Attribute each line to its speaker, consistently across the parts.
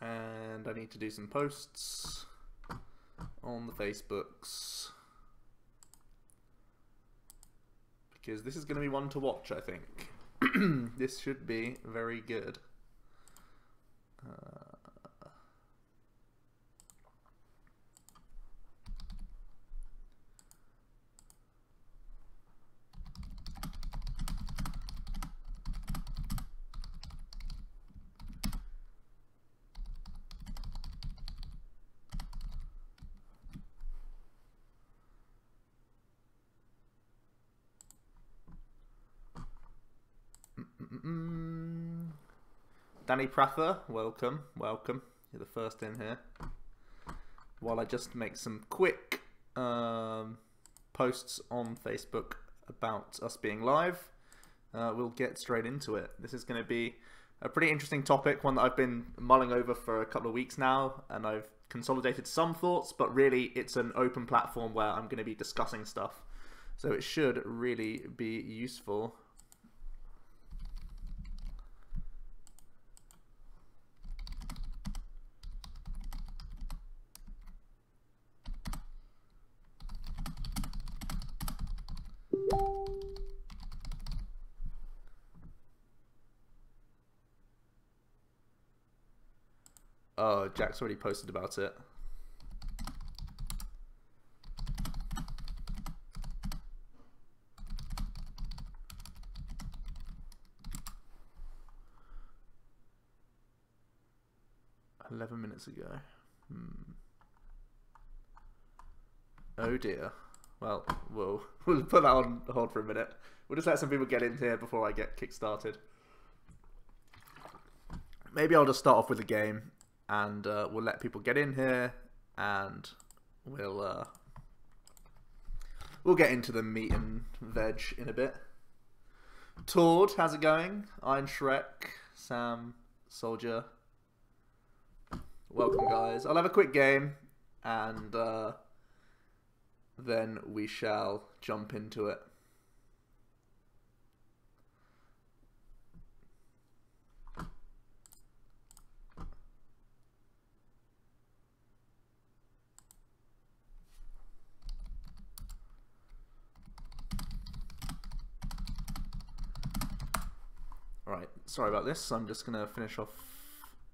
Speaker 1: And I need to do some posts on the Facebooks, because this is going to be one to watch, I think. This should be very good. Danny Prather, welcome, welcome. You're the first in here. While I just make some quick posts on Facebook about us being live, we'll get straight into it. This is going to be a pretty interesting topic, one that I've been mulling over for a couple of weeks now, and I've consolidated some thoughts, but really it's an open platform where I'm going to be discussing stuff. So it should really be useful. Oh, Jack's already posted about it. "11 minutes ago. Oh dear. Well, we'll put that on hold for a minute. We'll just let some people get in here before I get kick-started. Maybe I'll just start off with the game, and we'll let people get in here, and we'll get into the meat and veg in a bit. Tord, how's it going? Iron Shrek, Sam, Soldier. Welcome, guys. I'll have a quick game, and then we shall jump into it. Alright, sorry about this. I'm just going to finish off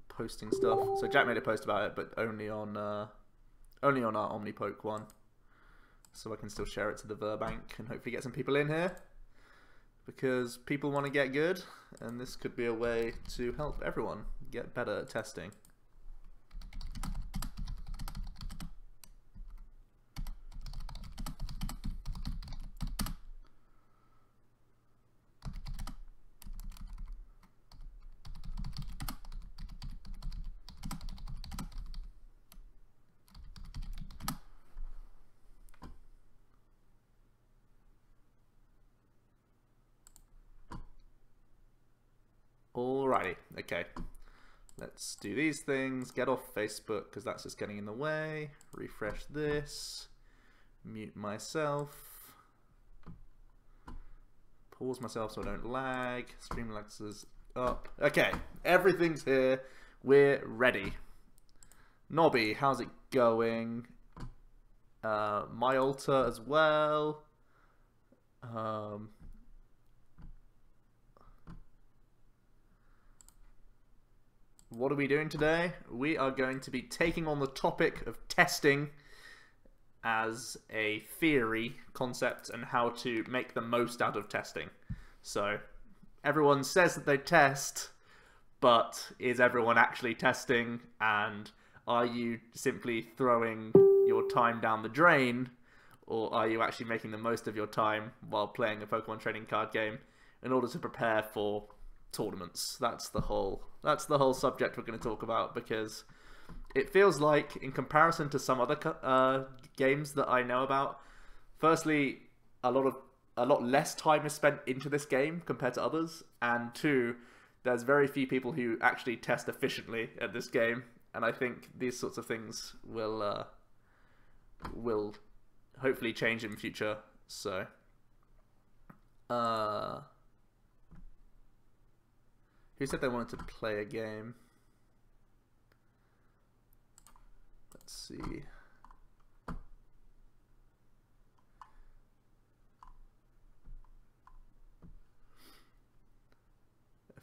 Speaker 1: posting stuff. So Jack made a post about it, but only on our OmniPoke one. So I can still share it to the Verbank and hopefully get some people in here, because people want to get good, and this could be a way to help everyone get better at testing. Alrighty, okay. Let's do these things. Get off Facebook, because that's just getting in the way. Refresh this. Mute myself. Pause myself so I don't lag. Streamlabs is up. Okay, everything's here. We're ready. Nobby, how's it going? My altar as well. What are we doing today? We are going to be taking on the topic of testing as a theory concept and how to make the most out of testing. So everyone says that they test, but is everyone actually testing? And are you simply throwing your time down the drain, or are you actually making the most of your time while playing a Pokemon trading card game in order to prepare for tournaments? That's the whole subject we're going to talk about, because it feels like, in comparison to some other games that I know about, firstly, a lot less time is spent into this game compared to others, and two, there's very few people who actually test efficiently at this game, and I think these sorts of things will hopefully change in future. So who said they wanted to play a game? Let's see.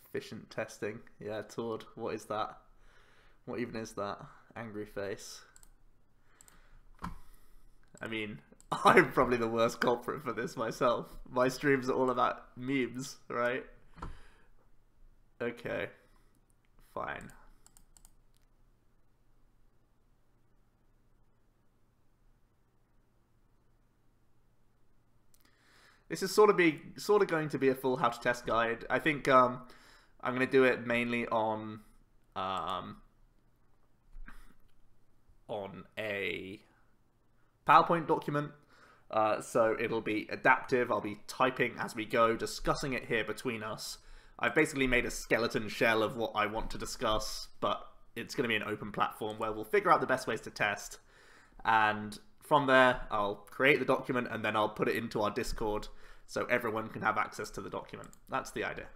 Speaker 1: Efficient testing. Yeah, Tord. What is that? What even is that? Angry face. I mean, I'm probably the worst culprit for this myself. My streams are all about memes, right? Okay. Fine. This is sort of going to be a full how to test guide. I think I'm going to do it mainly on a PowerPoint document. So it'll be adaptive. I'll be typing as we go, discussing it here between us. I've basically made a skeleton shell of what I want to discuss, but it's going to be an open platform where we'll figure out the best ways to test. And from there, I'll create the document and then I'll put it into our Discord so everyone can have access to the document. That's the idea.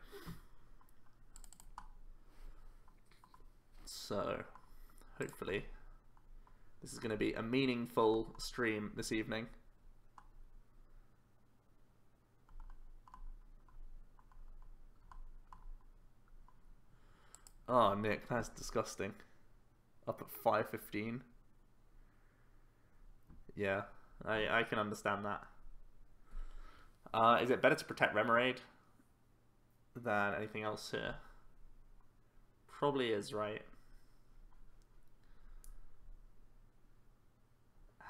Speaker 1: So, hopefully, this is going to be a meaningful stream this evening. Oh, Nick, that's disgusting. Up at 5:15. Yeah, I can understand that. Is it better to protect Remoraid than anything else here? Probably is, right?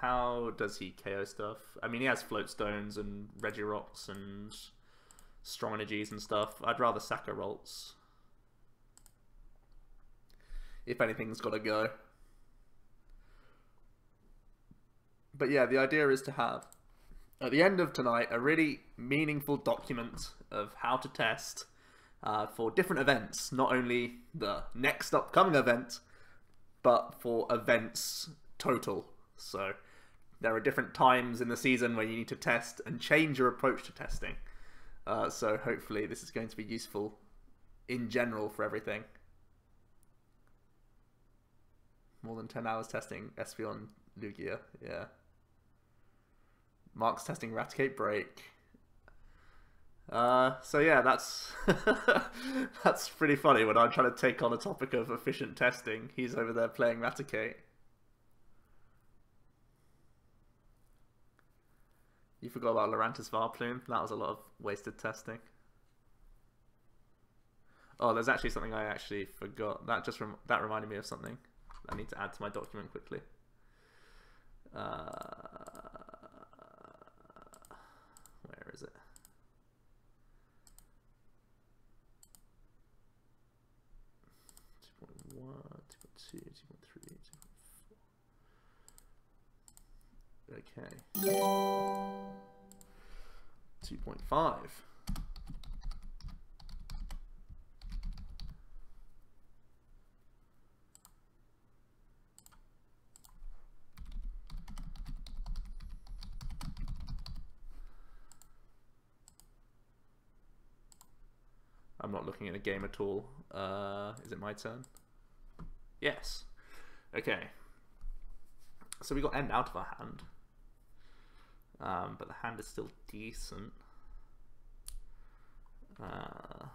Speaker 1: How does he KO stuff? I mean, he has Float Stones and Regirocks and Strong Energies and stuff. I'd rather Sacco Rolts. If anything's got to go. But yeah, the idea is to have, at the end of tonight, a really meaningful document of how to test for different events. Not only the next upcoming event, but for events total. So there are different times in the season where you need to test and change your approach to testing. So hopefully this is going to be useful in general for everything. More than 10 hours testing Espeon Lugia, yeah. Mark's testing Raticate Break. So yeah, that's that's pretty funny when I'm trying to take on a topic of efficient testing. He's over there playing Raticate. You forgot about Lurantis Varplume. That was a lot of wasted testing. Oh, there's actually something I actually forgot. That reminded me of something I need to add to my document quickly. Where is it? Two, 2.3, 2.4. Okay. 2.5. I'm not looking at a game at all. Is it my turn? Yes. Okay. So we got end out of our hand. But the hand is still decent. I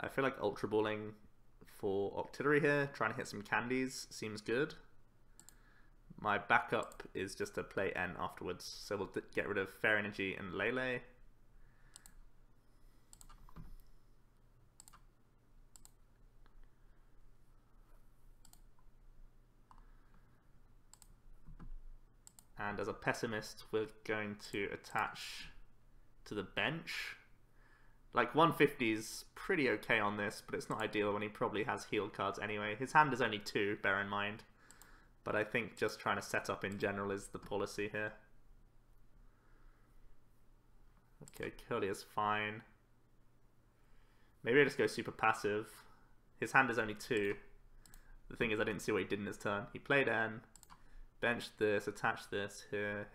Speaker 1: feel like Ultra Balling for Octillery here, trying to hit some candies, seems good. My backup is just to play N afterwards, so we'll get rid of Fair Energy and Lele. And as a pessimist, we're going to attach to the bench. Like 150 is pretty okay on this, but it's not ideal when he probably has healed cards anyway. His hand is only 2, bear in mind. But I think just trying to set up in general is the policy here. Okay, Curly is fine. Maybe I just go super passive. His hand is only 2. The thing is, I didn't see what he did in his turn. He played N. Benched this, attached this, here.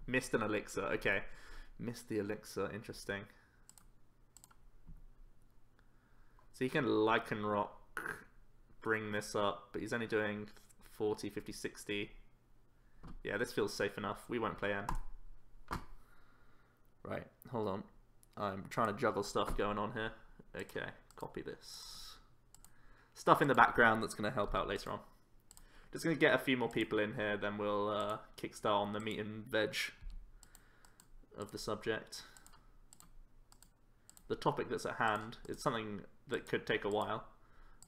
Speaker 1: Missed an elixir, okay. Missed the elixir, interesting. So you can Lycanroc bring this up, but he's only doing 40, 50, 60. Yeah, this feels safe enough. We won't play N. Right, hold on. I'm trying to juggle stuff going on here. Okay, copy this. Stuff in the background that's going to help out later on. Just going to get a few more people in here, then we'll kickstart on the meat and veg of the subject. The topic that's at hand is something that could take a while,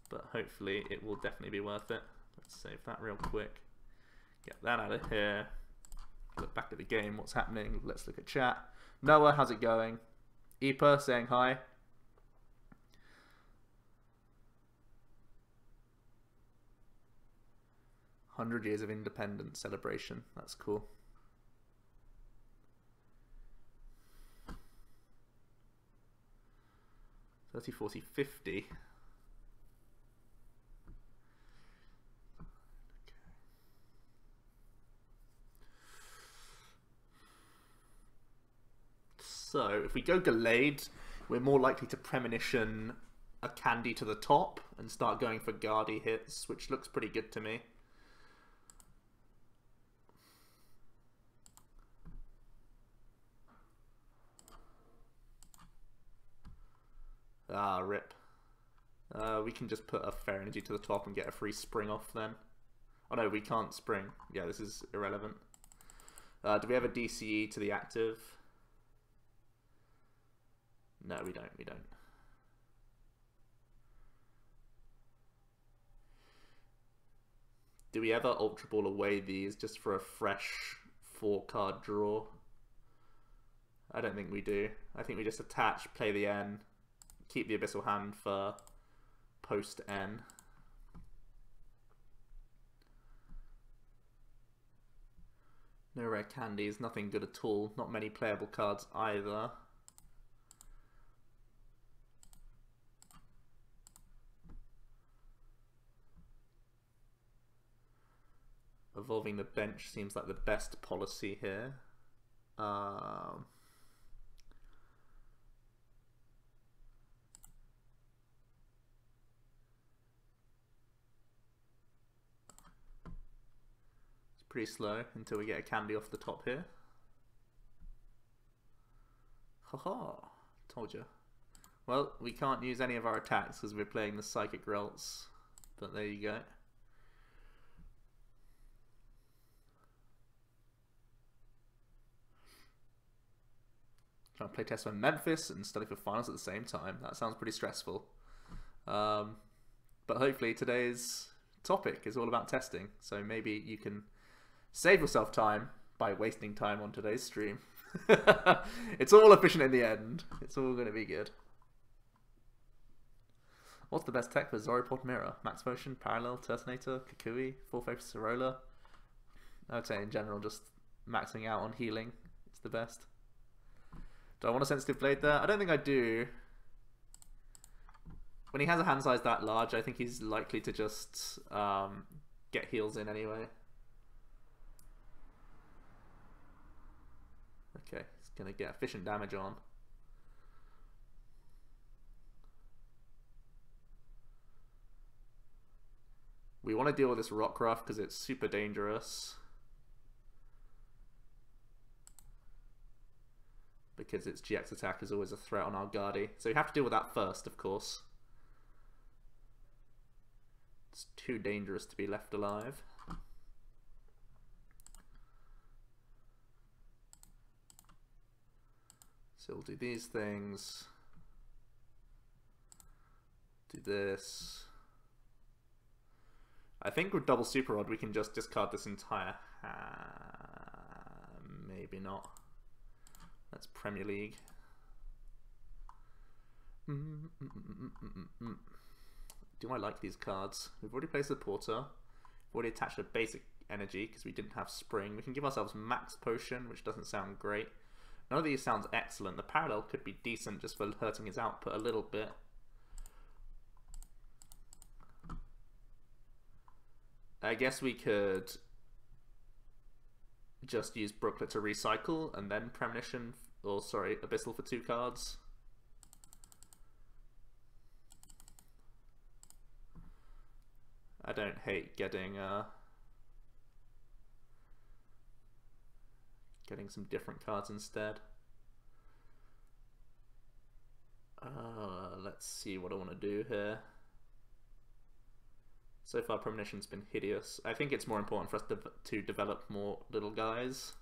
Speaker 1: but hopefully it will definitely be worth it. Let's save that real quick. Get that out of here. Look back at the game, what's happening. Let's look at chat. Noah, how's it going? Epa saying hi. "100 years of independence celebration." That's cool. $30, $40, $50. So if we go Gallade, we're more likely to premonition a candy to the top and start going for Guardy hits, which looks pretty good to me. Ah, rip. We can just put a fair energy to the top and get a free spring off then. Oh no, we can't spring. Yeah, this is irrelevant. Do we have a DCE to the active? No, we don't. Do we ever Ultra Ball away these just for a fresh 4-card draw? I don't think we do. I think we just attach, play the N, keep the Abyssal Hand for post N. No rare candies, nothing good at all. Not many playable cards either. Evolving the bench seems like the best policy here. It's pretty slow until we get a candy off the top here. Haha, told you. Well, we can't use any of our attacks because we're playing the Psychic Relts, but there you go. Trying to play test for Memphis and study for finals at the same time. That sounds pretty stressful. But hopefully today's topic is all about testing. So maybe you can save yourself time by wasting time on today's stream. It's all efficient in the end. It's all going to be good. What's the best tech for Zoropod Mirror? Max Potion, Parallel, Tertinator, Kukui, Full Focus Sorola? I would say in general just maxing out on healing. It's the best. Do I want a Sensitive Blade there? I don't think I do. When he has a hand size that large, I think he's likely to just get heals in anyway. Okay, he's going to get efficient damage on. We want to deal with this Rockruff because it's super dangerous. Because its GX attack is always a threat on our Guardy. So we have to deal with that first, of course. It's too dangerous to be left alive. So we'll do these things. Do this. I think with double Super Rod we can just discard this entire maybe not. That's Premier League. Do I like these cards? We've already placed the Porter. We've already attached a basic energy because we didn't have Spring. We can give ourselves Max Potion, which doesn't sound great. None of these sounds excellent. The Parallel could be decent just for hurting his output a little bit. I guess we could just use Brooklet to recycle and then Premonition, or sorry, Abyssal for 2 cards. I don't hate getting some different cards instead. Let's see what I want to do here. So far, Premonition's been hideous. I think it's more important for us to develop more little guys.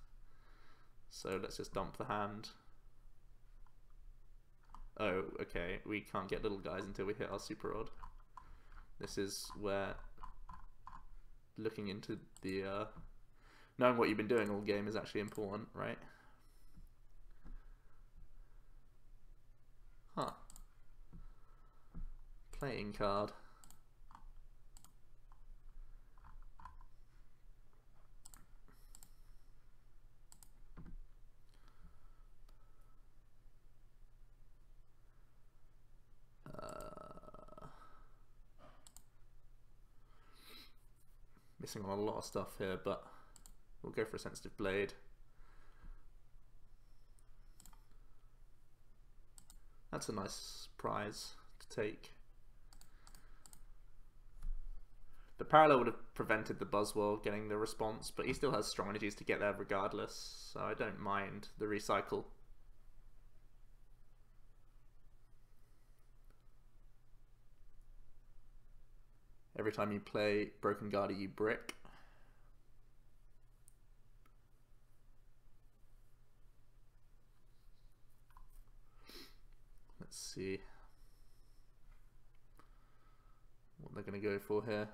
Speaker 1: So let's just dump the hand. Oh, okay. We can't get little guys until we hit our super rod. This is where looking into the knowing what you've been doing all game is actually important, right? Huh. Playing card. Missing on a lot of stuff here, but we'll go for a sensitive blade. That's a nice prize to take. The parallel would have prevented the Buzzwole getting the response, but he still has strong energies to get there regardless, so I don't mind the recycle. Every time you play Broken Guardian, you brick. Let's see what they're going to go for here.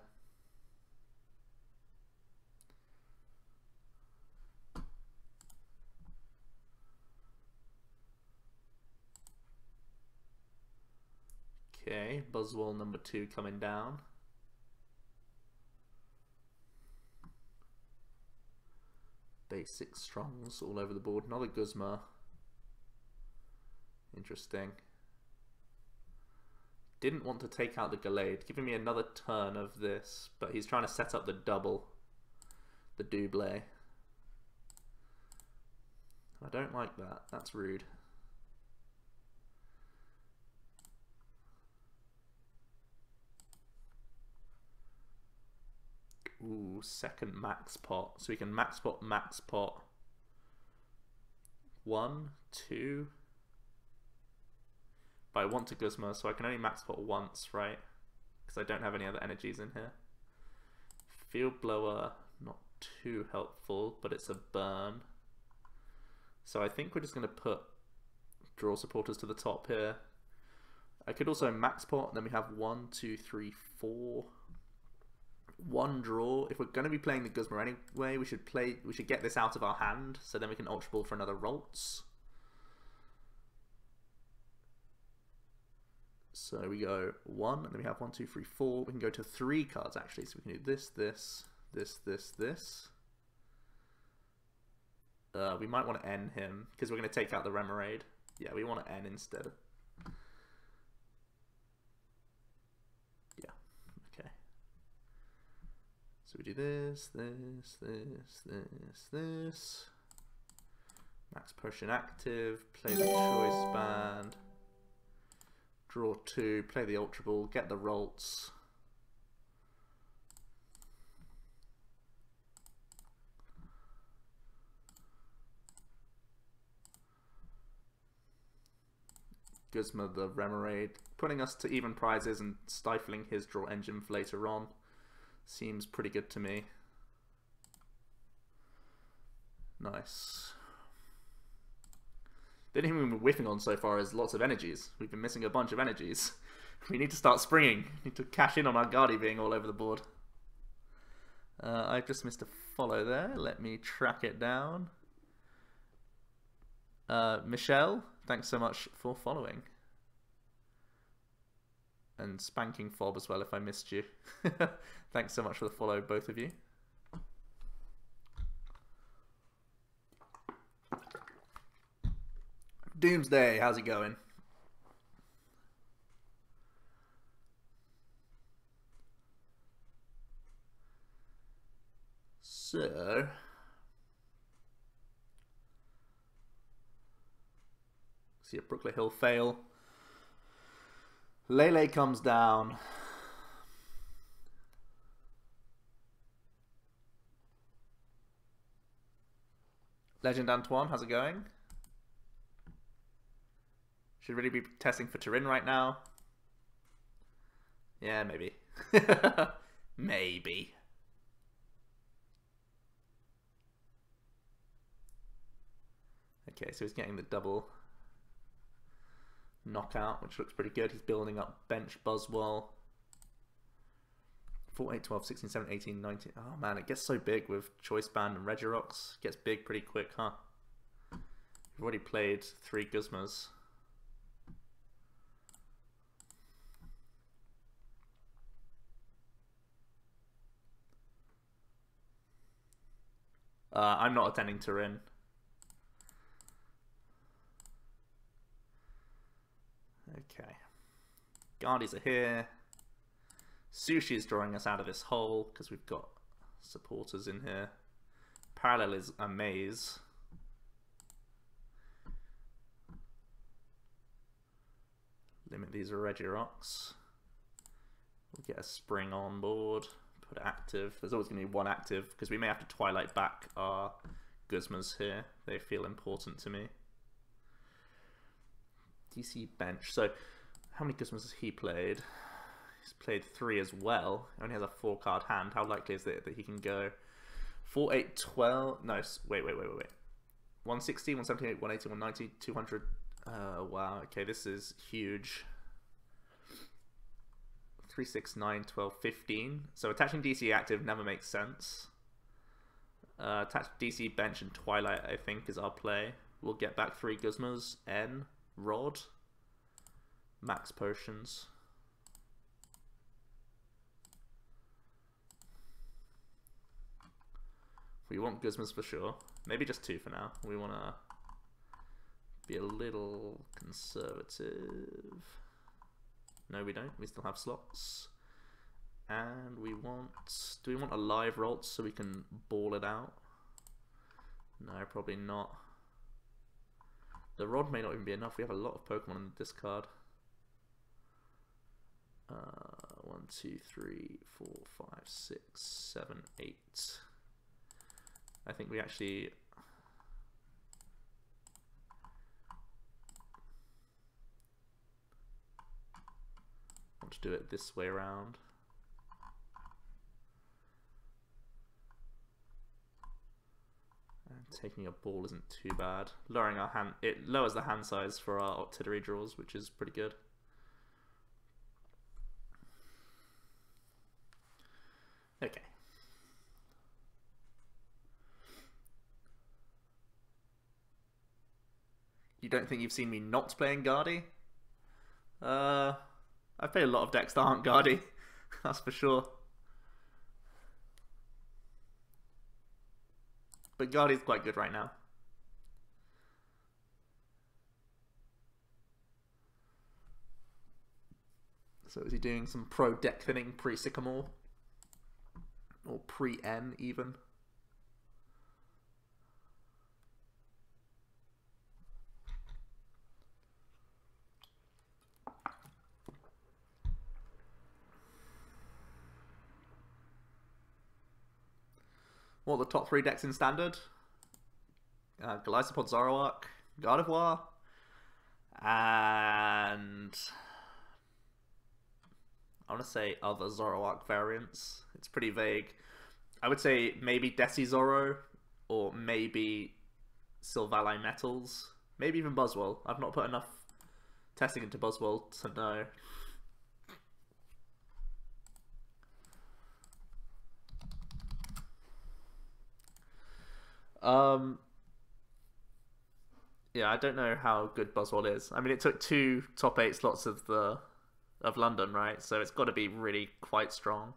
Speaker 1: Okay, Buzzwole number 2 coming down. Basic strongs all over the board. Another Guzma. Interesting. Didn't want to take out the Gallade, giving me another turn of this, but he's trying to set up the double, the double. I don't like that. That's rude. Ooh, second max pot. So we can max pot. 1, 2. But I want to Guzma, so I can only max pot once, right? Because I don't have any other energies in here. Field Blower, not too helpful, but it's a burn. So I think we're just going to put Draw Supporters to the top here. I could also max pot, and then we have 1, 2, 3, 4. 1 draw. If we're going to be playing the Guzma anyway, we should get this out of our hand, so then we can Ultra Ball for another Ralts. So we go 1, and then we have 1, 2, 3, 4. We can go to 3 cards actually, so we can do this, this, this, this, this. We might want to N him, because we're going to take out the Remoraid. Yeah, we want to N instead. Yeah, okay. So we do this, this, this, this, this. Max Potion active, play the Choice Band. Draw 2, play the Ultra Ball, get the Ralts. Guzma the Remoraid, putting us to even prizes and stifling his draw engine for later on. Seems pretty good to me. Nice. The only thing we've been whiffing on so far is lots of energies. We've been missing a bunch of energies. We need to start springing. We need to cash in on our Guardi being all over the board. I've just missed a follow there. Let me track it down. Michelle, thanks so much for following. And spanking Fob as well if I missed you. Thanks so much for the follow, both of you. Doomsday, how's it going? So, see a Brooklet Hill fail. Lele comes down. Legend Antoine, how's it going? Should really be testing for Turin right now. Yeah, maybe. Maybe. Okay, so he's getting the double knockout, which looks pretty good. He's building up bench Buzzwell. 4, 8, 12, 16, 17, 18, 19. Oh man, it gets so big with Choice Band and Regirox. It gets big pretty quick, huh? We've already played 3 Guzmas. I'm not attending Turin. Okay. Guardies are here. Sushi is drawing us out of this hole because we've got supporters in here. Parallel is a maze. Limit these Regirox. We'll get a spring on board. Put active. There's always going to be one active because we may have to Twilight back our Guzmas here. They feel important to me. DC bench. So how many Guzmas has he played? He's played 3 as well. He only has a 4-card hand. How likely is it that he can go 4, 8, 12? No, wait. 160, 178, 180, 190, 200. Wow, okay, this is huge. 3, 6, 9, 12, 15. So attaching DC active never makes sense. Attach DC bench and Twilight, I think, is our play. We'll get back 3 Guzmas. N, Rod, max potions. We want Guzmas for sure. Maybe just 2 for now. We want to be a little conservative. No, we don't. We still have slots. And we want... Do we want a live Ralt so we can ball it out? No, probably not. The Rod may not even be enough. We have a lot of Pokemon in the discard. 1, 2, 3, 4, 5, 6, 7, 8. I think we actually... want to do it this way around. And taking a ball isn't too bad. Lowering our hand, it lowers the hand size for our auxiliary draws, which is pretty good. Okay. You don't think you've seen me not playing Guardy? I've played a lot of decks that aren't Guardy, that's for sure. But Guardy's quite good right now. So is he doing some pro deck thinning pre-Sycamore? Or pre-N even? What are the top 3 decks in Standard? Golisopod, Zoroark, Gardevoir, and I want to say other Zoroark variants. It's pretty vague. I would say maybe Zoro, or maybe Silvally Metals, maybe even Buzzwell. I've not put enough testing into Buzzwell to know. Yeah, I don't know how good Buzzwell is. I mean, it took 2 top 8 slots of London, right? So it's got to be really quite strong.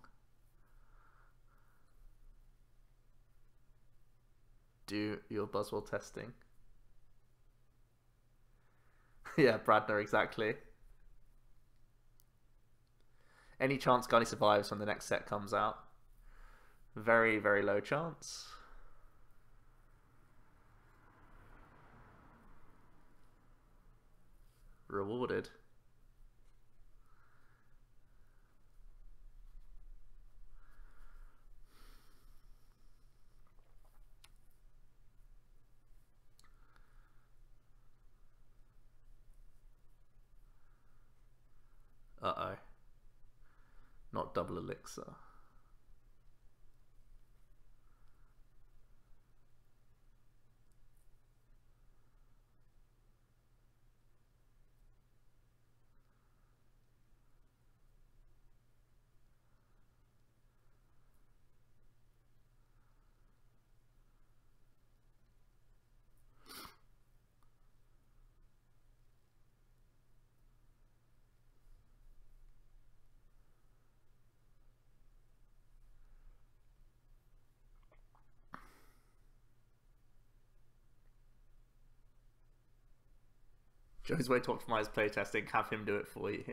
Speaker 1: Do your Buzzwell testing. Yeah, Bradner, exactly. Any chance Guardy survives when the next set comes out? Very, very low chance. Rewarded. Uh-oh. Not double elixir. Joe's way to optimize playtesting, have him do it for you.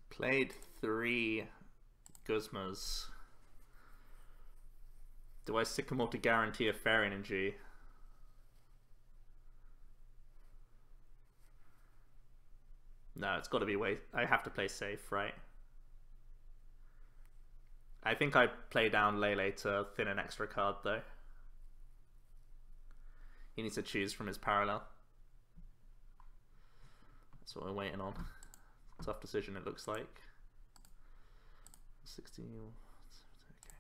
Speaker 1: Played 3 Guzmas. Do I Sycamore to guarantee a fair energy? No, it's got to be way. I have to play safe, right? I think I play down Lele to thin an extra card, though. He needs to choose from his parallel. That's what we're waiting on. Tough decision, it looks like. 16. Okay.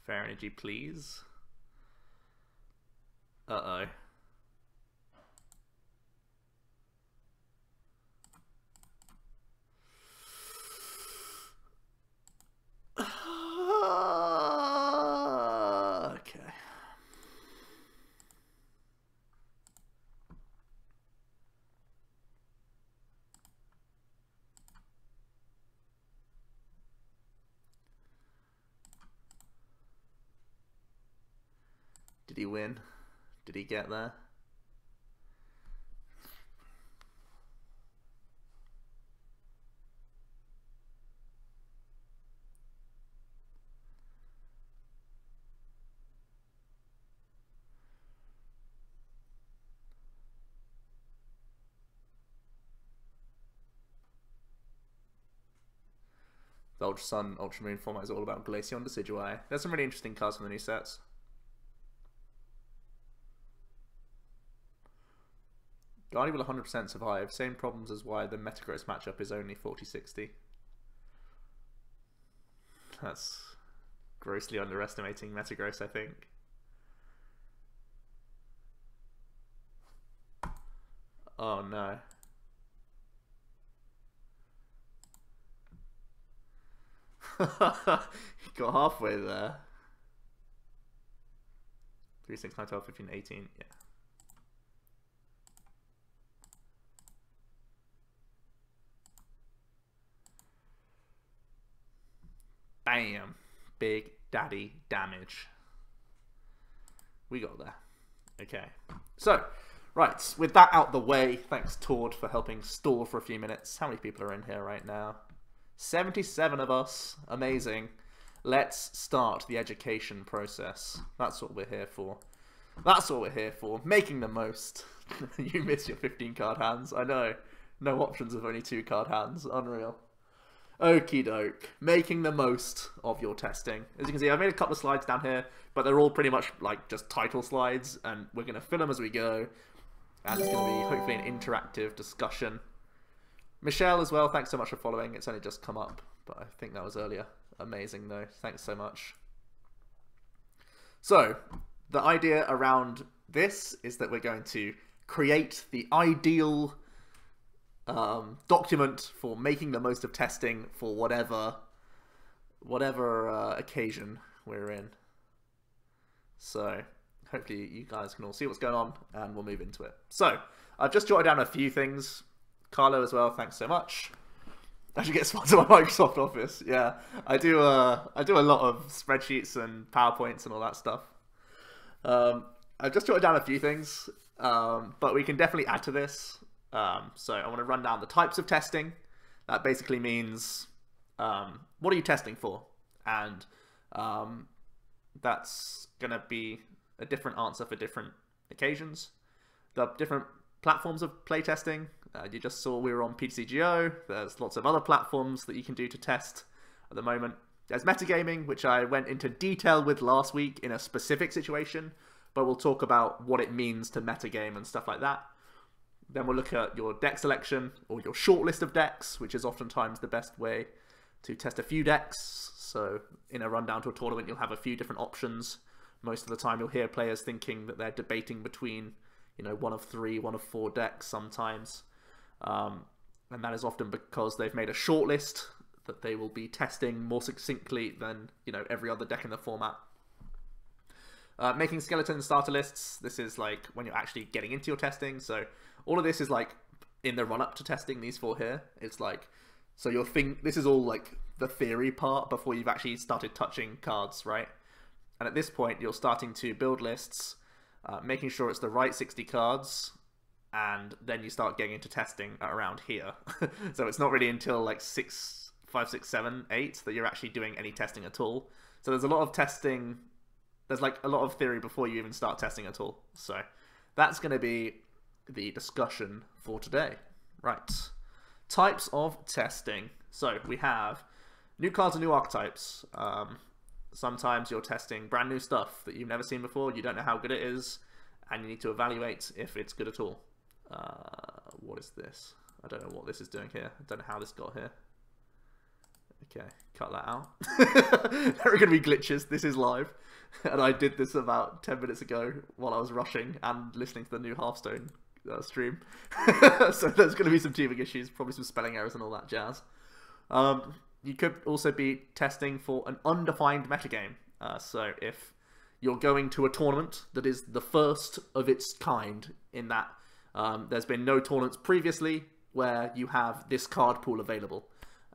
Speaker 1: Fair energy, please. Uh-oh. Okay. Did he win? Did he get there? The Ultra Sun, Ultra Moon format is all about Glaceon Decidueye. There's some really interesting cards from the new sets. Guardy will 100% survive. Same problems as why the Metagross matchup is only 40-60. That's grossly underestimating Metagross, I think. Oh no. He got halfway there. 3, 6, 9, 12, 15, 18, yeah. Bam! Big daddy damage. We got there. Okay. So, right, with that out the way, thanks Tord for helping stall for a few minutes. How many people are in here right now? 77 of us. Amazing. Let's start the education process. That's what we're here for. That's what we're here for. Making the most. You miss your 15 card hands. I know. No options of only 2 card hands. Unreal. Okie doke. Making the most of your testing. As you can see, I've made a couple of slides down here, but they're all pretty much like just title slides, and we're going to fill them as we go. And it's going to be hopefully an interactive discussion. Michelle as well, thanks so much for following. It's only just come up, but I think that was earlier. Amazing though, thanks so much. So, the idea around this is that we're going to create the ideal document for making the most of testing for whatever occasion we're in. So, hopefully you guys can all see what's going on, and we'll move into it. So, I've just jotted down a few things Carlo as well, thanks so much. I should get sponsored by Microsoft Office. Yeah, I do a lot of spreadsheets and PowerPoints and all that stuff. I've just jotted down a few things, but we can definitely add to this. So I want to run down the types of testing. That basically means what are you testing for? And that's going to be a different answer for different occasions. The different platforms of playtesting. You just saw we were on PTCGO. There's lots of other platforms that you can do to test at the moment. There's metagaming, which I went into detail with last week in a specific situation, but we'll talk about what it means to metagame and stuff like that. Then we'll look at your deck selection or your shortlist of decks, which is oftentimes the best way to test a few decks. So in a rundown to a tournament, you'll have a few different options. Most of the time you'll hear players thinking that they're debating between, you know, one of 3, one of 4 decks sometimes. And that is often because they've made a shortlist that they will be testing more succinctly than, you know, every other deck in the format. Making skeleton starter lists. This is like when you're actually getting into your testing. So all of this is like in the run up to testing, these 4 here. It's like, so this is all like the theory part before you've actually started touching cards, right? And at this point, you're starting to build lists, making sure it's the right 60 cards, and then you start getting into testing at around here. So it's not really until like 5, 6, 7, 8 that you're actually doing any testing at all. So there's a lot of testing, there's like a lot of theory before you even start testing at all. So that's going to be the discussion for today. Right. Types of testing. So we have new cards and new archetypes. Sometimes you're testing brand new stuff that you've never seen before, you don't know how good it is, and you need to evaluate if it's good at all. What is this? I don't know what this is doing here. I don't know how this got here. Okay, cut that out. There are going to be glitches. This is live. And I did this about 10 minutes ago while I was rushing and listening to the new Hearthstone stream. So there's going to be some teaming issues, probably some spelling errors and all that jazz. You could also be testing for an undefined metagame. So if you're going to a tournament that is the first of its kind in that there's been no tournaments previously where you have this card pool available.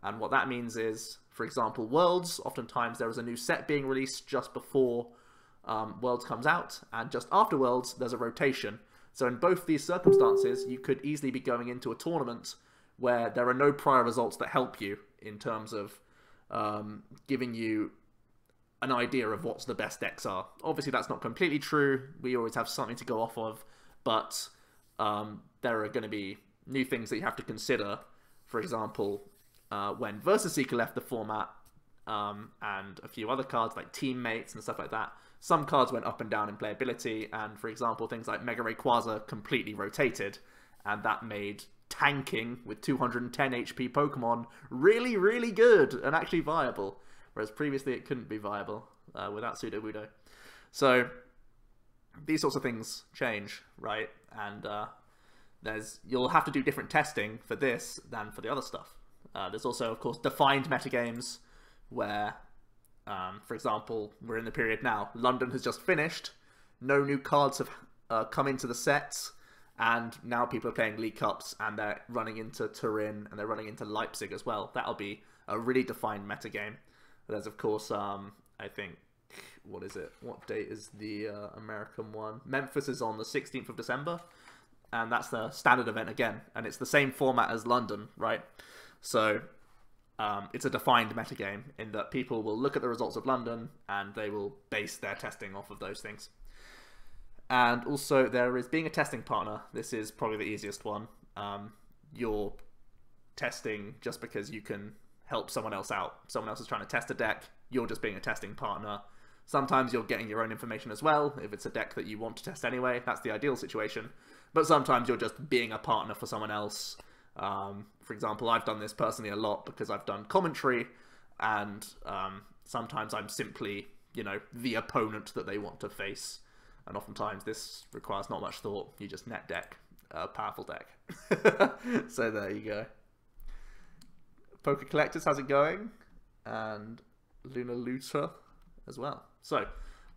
Speaker 1: And what that means is, for example, Worlds, oftentimes there is a new set being released just before Worlds comes out, and just after Worlds there's a rotation. So in both these circumstances, you could easily be going into a tournament where there are no prior results that help you in terms of giving you an idea of what the best decks are. Obviously, that's not completely true. We always have something to go off of, but there are going to be new things that you have to consider. For example, when Versus Seeker left the format, and a few other cards like Teammates and stuff like that, some cards went up and down in playability, and for example, things like Mega Rayquaza completely rotated, and that made tanking with 210 HP Pokemon really, really good and actually viable, whereas previously it couldn't be viable without Sudowoodo. So these sorts of things change, right? And you'll have to do different testing for this than for the other stuff. There's also, of course, defined metagames where, for example, we're in the period now. London has just finished. No new cards have come into the sets. And now people are playing League Cups, and they're running into Turin, and they're running into Leipzig as well. That'll be a really defined metagame. There's, of course, I think, what is it? What date is the American one? Memphis is on the 16th of December, and that's the standard event again. And it's the same format as London, right? So it's a defined metagame in that people will look at the results of London, and they will base their testing off of those things. And also there is being a testing partner. This is probably the easiest one. You're testing just because you can help someone else out. Someone else is trying to test a deck. You're just being a testing partner. Sometimes you're getting your own information as well. If it's a deck that you want to test anyway, that's the ideal situation. But sometimes you're just being a partner for someone else. For example, I've done this personally a lot because I've done commentary, and sometimes I'm simply, you know, the opponent that they want to face. And oftentimes this requires not much thought. You just net deck a powerful deck. So there you go. Poker Collectors, how's it going? And Luna Luta as well. So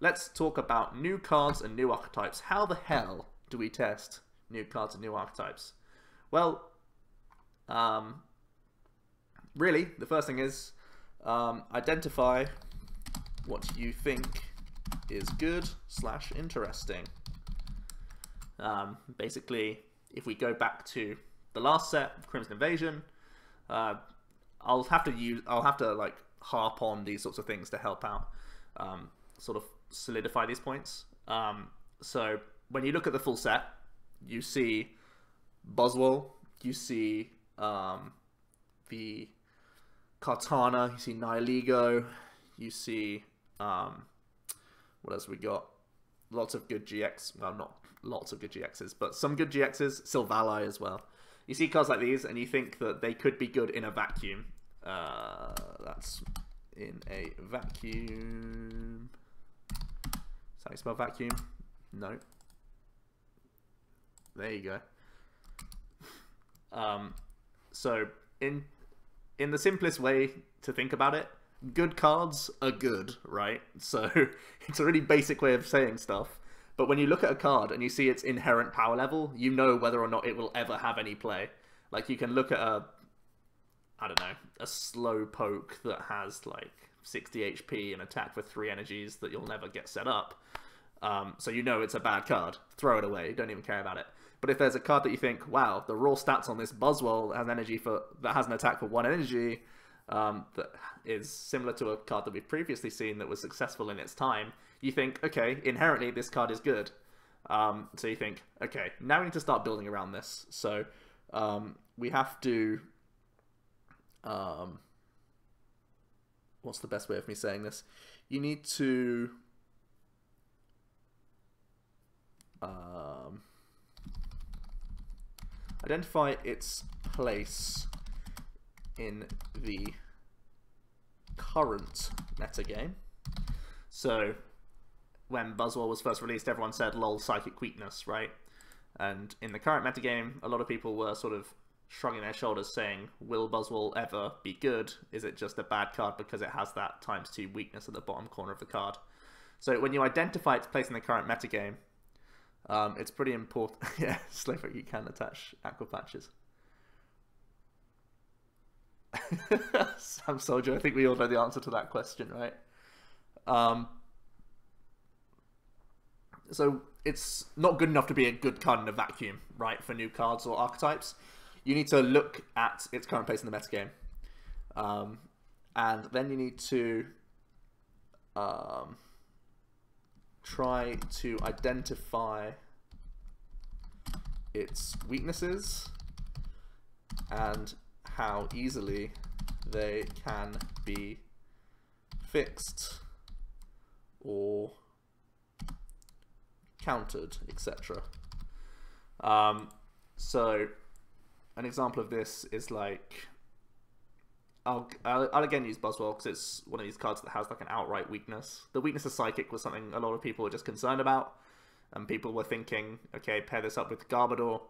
Speaker 1: let's talk about new cards and new archetypes. How the hell do we test new cards and new archetypes? Well, Really, the first thing is identify what you think is good / interesting. Basically, if we go back to the last set, Crimson Invasion, I'll have to like harp on these sorts of things to help out, sort of solidify these points. So when you look at the full set, you see Buzzwole, you see the Kartana, you see Nihilego, you see what else we got? Lots of good GX, well, not lots of good GXs, but some good GXs, Sylvalai as well. You see cards like these and you think that they could be good in a vacuum. That's in a vacuum. Is that how you spell vacuum? No. There you go. So in the simplest way to think about it, good cards are good, right? So it's a really basic way of saying stuff. But when you look at a card and you see its inherent power level, you know whether or not it will ever have any play. Like you can look at a Slowpoke that has like 60 HP and attack for 3 energies that you'll never get set up. So you know it's a bad card. Throw it away. Don't even care about it. But if there's a card that you think, wow, the raw stats on this Buzzwole that has an attack for 1 energy, that is similar to a card that we've previously seen that was successful in its time, you think, okay, inherently this card is good. So you think, okay, now we need to start building around this. So we have to... what's the best way of me saying this? You need to... identify its place in the current metagame. So when Buzzwole was first released, everyone said lol psychic weakness, right? And in the current metagame, a lot of people were sort of shrugging their shoulders saying, will Buzzwole ever be good? Is it just a bad card because it has that ×2 weakness at the bottom corner of the card? So when you identify its place in the current metagame, it's pretty important. Yeah, Slowpoke, you can attach aqua patches. Sam Soldier, I think we all know the answer to that question, right? So it's not good enough to be a good card in a vacuum, right, for new cards or archetypes. You need to look at its current place in the metagame. And then you need to try to identify its weaknesses and how easily they can be fixed or countered, etc. So an example of this is like, I'll again use Buzzwole because it's one of these cards that has like an outright weakness. The weakness of Psychic was something a lot of people were just concerned about, and people were thinking, okay, pair this up with Garbodor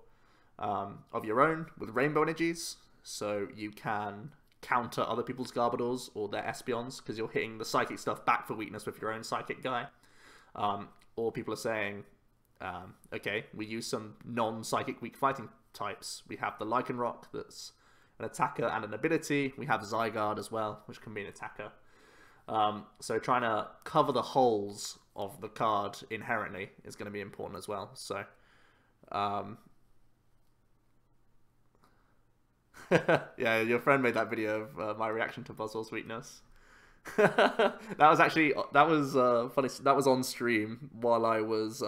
Speaker 1: of your own with Rainbow Energies, so you can counter other people's Garbodors or their Espeons because you're hitting the Psychic stuff back for weakness with your own Psychic guy. Or people are saying, okay, we use some non-Psychic weak fighting types. We have the Lycanroc that's an attacker and an ability. We have Zygarde as well, which can be an attacker. So trying to cover the holes of the card inherently is going to be important as well. So, yeah, your friend made that video of my reaction to Buzzwole's weakness. That was actually, that was funny. That was on stream while I was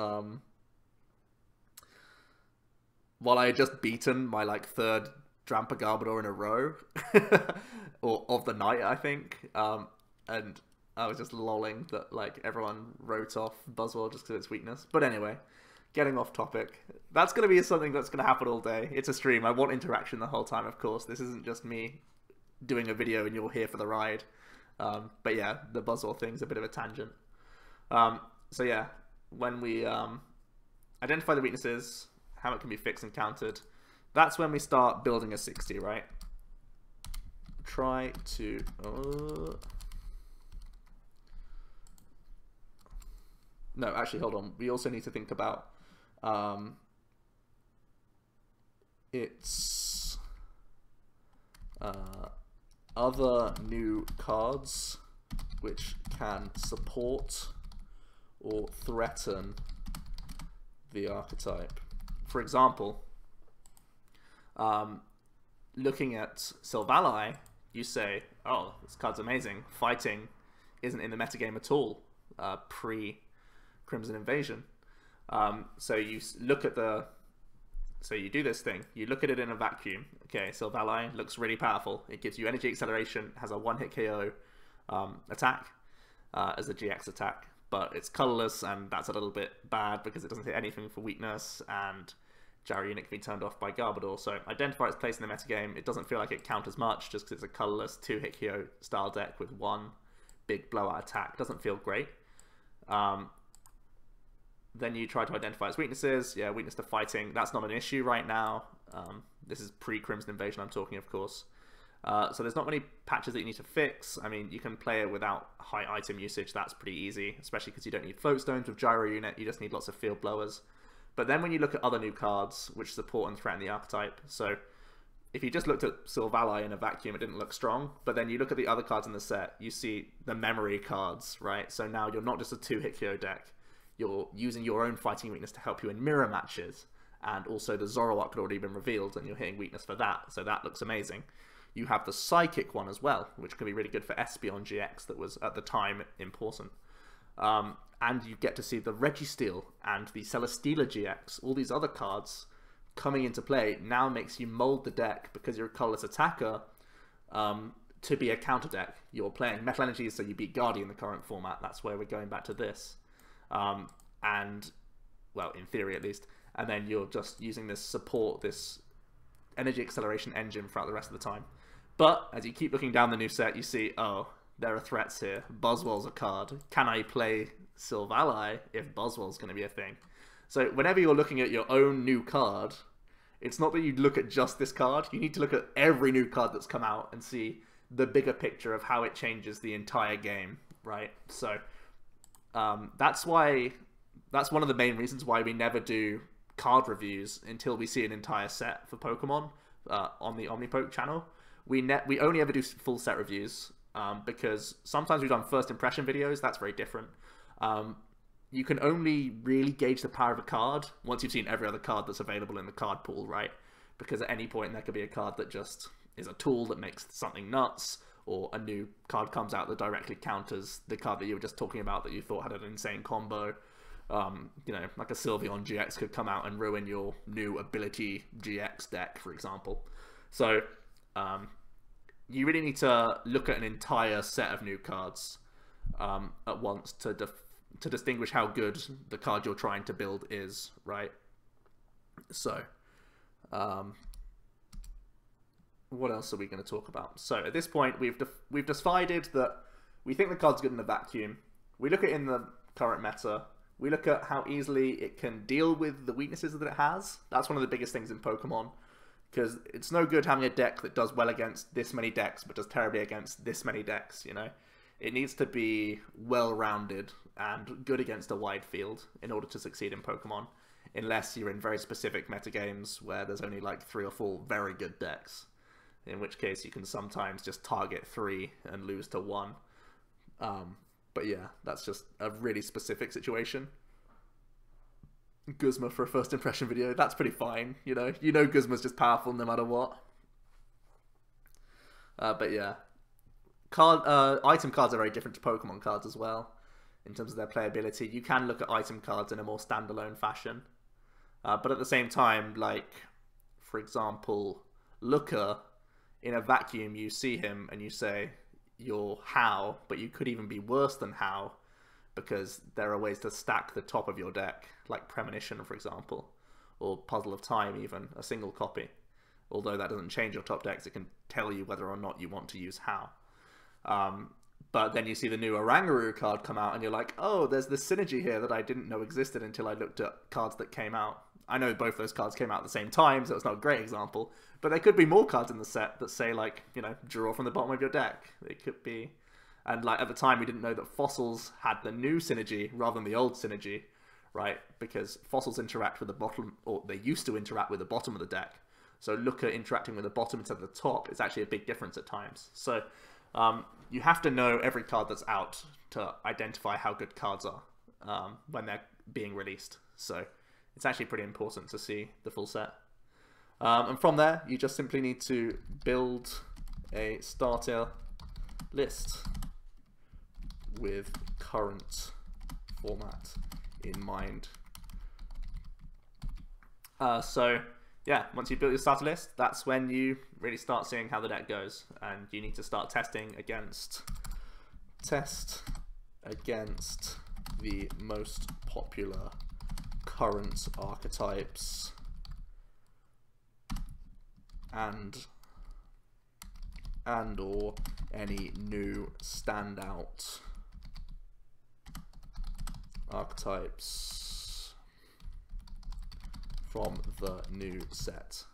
Speaker 1: while I had just beaten my like 3rd Drampa Garbodor in a row, or of the night, I think. And I was just lolling that like everyone wrote off Buzzwole just because of its weakness. But anyway, getting off topic. That's going to be something that's going to happen all day. It's a stream. I want interaction the whole time, of course. This isn't just me doing a video and you're here for the ride. But yeah, the Buzzwole thing's a bit of a tangent. So yeah, when we identify the weaknesses, how it can be fixed and countered, that's when we start building a 60, right? Try to... No, actually, hold on. We also need to think about its Other new cards which can support or threaten the archetype. For example, looking at Sylvalai, you say, oh, this card's amazing. Fighting isn't in the metagame at all pre-Crimson Invasion. So you look at so you do this thing. You look at it in a vacuum. Okay, Sylvalai looks really powerful. It gives you energy acceleration, has a one-hit KO attack as a GX attack, but it's colorless, and that's a little bit bad because it doesn't hit anything for weakness, and Gyro Unit can be turned off by Garbodor. So identify its place in the metagame. It doesn't feel like it counters much just because it's a colorless 2-hit KO style deck with one big blowout attack. Doesn't feel great. Then you try to identify its weaknesses. Yeah, weakness to fighting. That's not an issue right now. This is pre-Crimson Invasion I'm talking, of course. So there's not many patches that you need to fix. I mean, you can play it without high item usage. That's pretty easy, especially because you don't need float stones with Gyro Unit. You just need lots of field blowers. But then when you look at other new cards which support and threaten the archetype, so if you just looked at Sylvalai in a vacuum, it didn't look strong. But then you look at the other cards in the set, you see the memory cards, right? So now you're not just a 2-hit KO deck. You're using your own fighting weakness to help you in mirror matches. And also the Zoroark had already been revealed, and you're hitting weakness for that. So that looks amazing. You have the Psychic one as well, which can be really good for Espeon GX that was at the time important. And you get to see the Registeel and the Celesteela GX, all these other cards coming into play now makes you mold the deck, because you're a colorless attacker, to be a counter deck. You're playing Metal Energies, so you beat Guardian in the current format. That's where we're going back to this. And, well, in theory at least. And then you're just using this support, this energy acceleration engine throughout the rest of the time. But as you keep looking down the new set, you see, oh, there are threats here. Buzzwell's a card. Can I play Sylvalai if Buzzwell's going to be a thing? So whenever you're looking at your own new card, it's not that you look at just this card. You need to look at every new card that's come out and see the bigger picture of how it changes the entire game, right? So that's one of the main reasons why we never do card reviews until we see an entire set for Pokemon on the OmniPoke channel. We only ever do full set reviews because sometimes we've done first impression videos. That's very different. You can only really gauge the power of a card once you've seen every other card that's available in the card pool, right? Because at any point there could be a card that just is a tool that makes something nuts, or a new card comes out that directly counters the card that you were just talking about that you thought had an insane combo. You know, like a Sylveon GX could come out and ruin your new ability GX deck, for example. So you really need to look at an entire set of new cards at once to distinguish how good the card you're trying to build is, right? So what else are we going to talk about? So at this point, we've decided that we think the card's good in a vacuum. We look at it in the current meta. We look at how easily it can deal with the weaknesses that it has. That's one of the biggest things in Pokemon, because it's no good having a deck that does well against this many decks but does terribly against this many decks, you know? It needs to be well-rounded and good against a wide field in order to succeed in Pokemon, unless you're in very specific metagames where there's only like 3 or 4 very good decks, in which case you can sometimes just target 3 and lose to 1. But yeah, that's just a really specific situation. Guzma for a first impression video, that's pretty fine, you know? You know Guzma's just powerful no matter what. But yeah. Item cards are very different to Pokemon cards as well, in terms of their playability. You can look at item cards in a more standalone fashion. But at the same time, like, for example, Looker, in a vacuum you see him and you say, you're How, but you could even be worse than How, because there are ways to stack the top of your deck, like Premonition, for example, or Puzzle of Time even, a single copy. Although that doesn't change your top decks, it can tell you whether or not you want to use How. But then you see the new Oranguru card come out and you're like, oh, there's this synergy here that I didn't know existed until I looked at cards that came out. I know both those cards came out at the same time, so it's not a great example, but there could be more cards in the set that say, like, you know, draw from the bottom of your deck. It could be, and like at the time we didn't know that Fossils had the new synergy rather than the old synergy, right? Because Fossils interact with the bottom, or they used to interact with the bottom of the deck. So Looker interacting with the bottom instead of the top is actually a big difference at times. So you have to know every card that's out to identify how good cards are when they're being released. So it's actually pretty important to see the full set. And from there, you just simply need to build a starter list with current format in mind. So yeah, once you've built your starter list, that's when you really start seeing how the deck goes, and you need to start testing against the most popular current archetypes and or any new standout archetypes from the new set.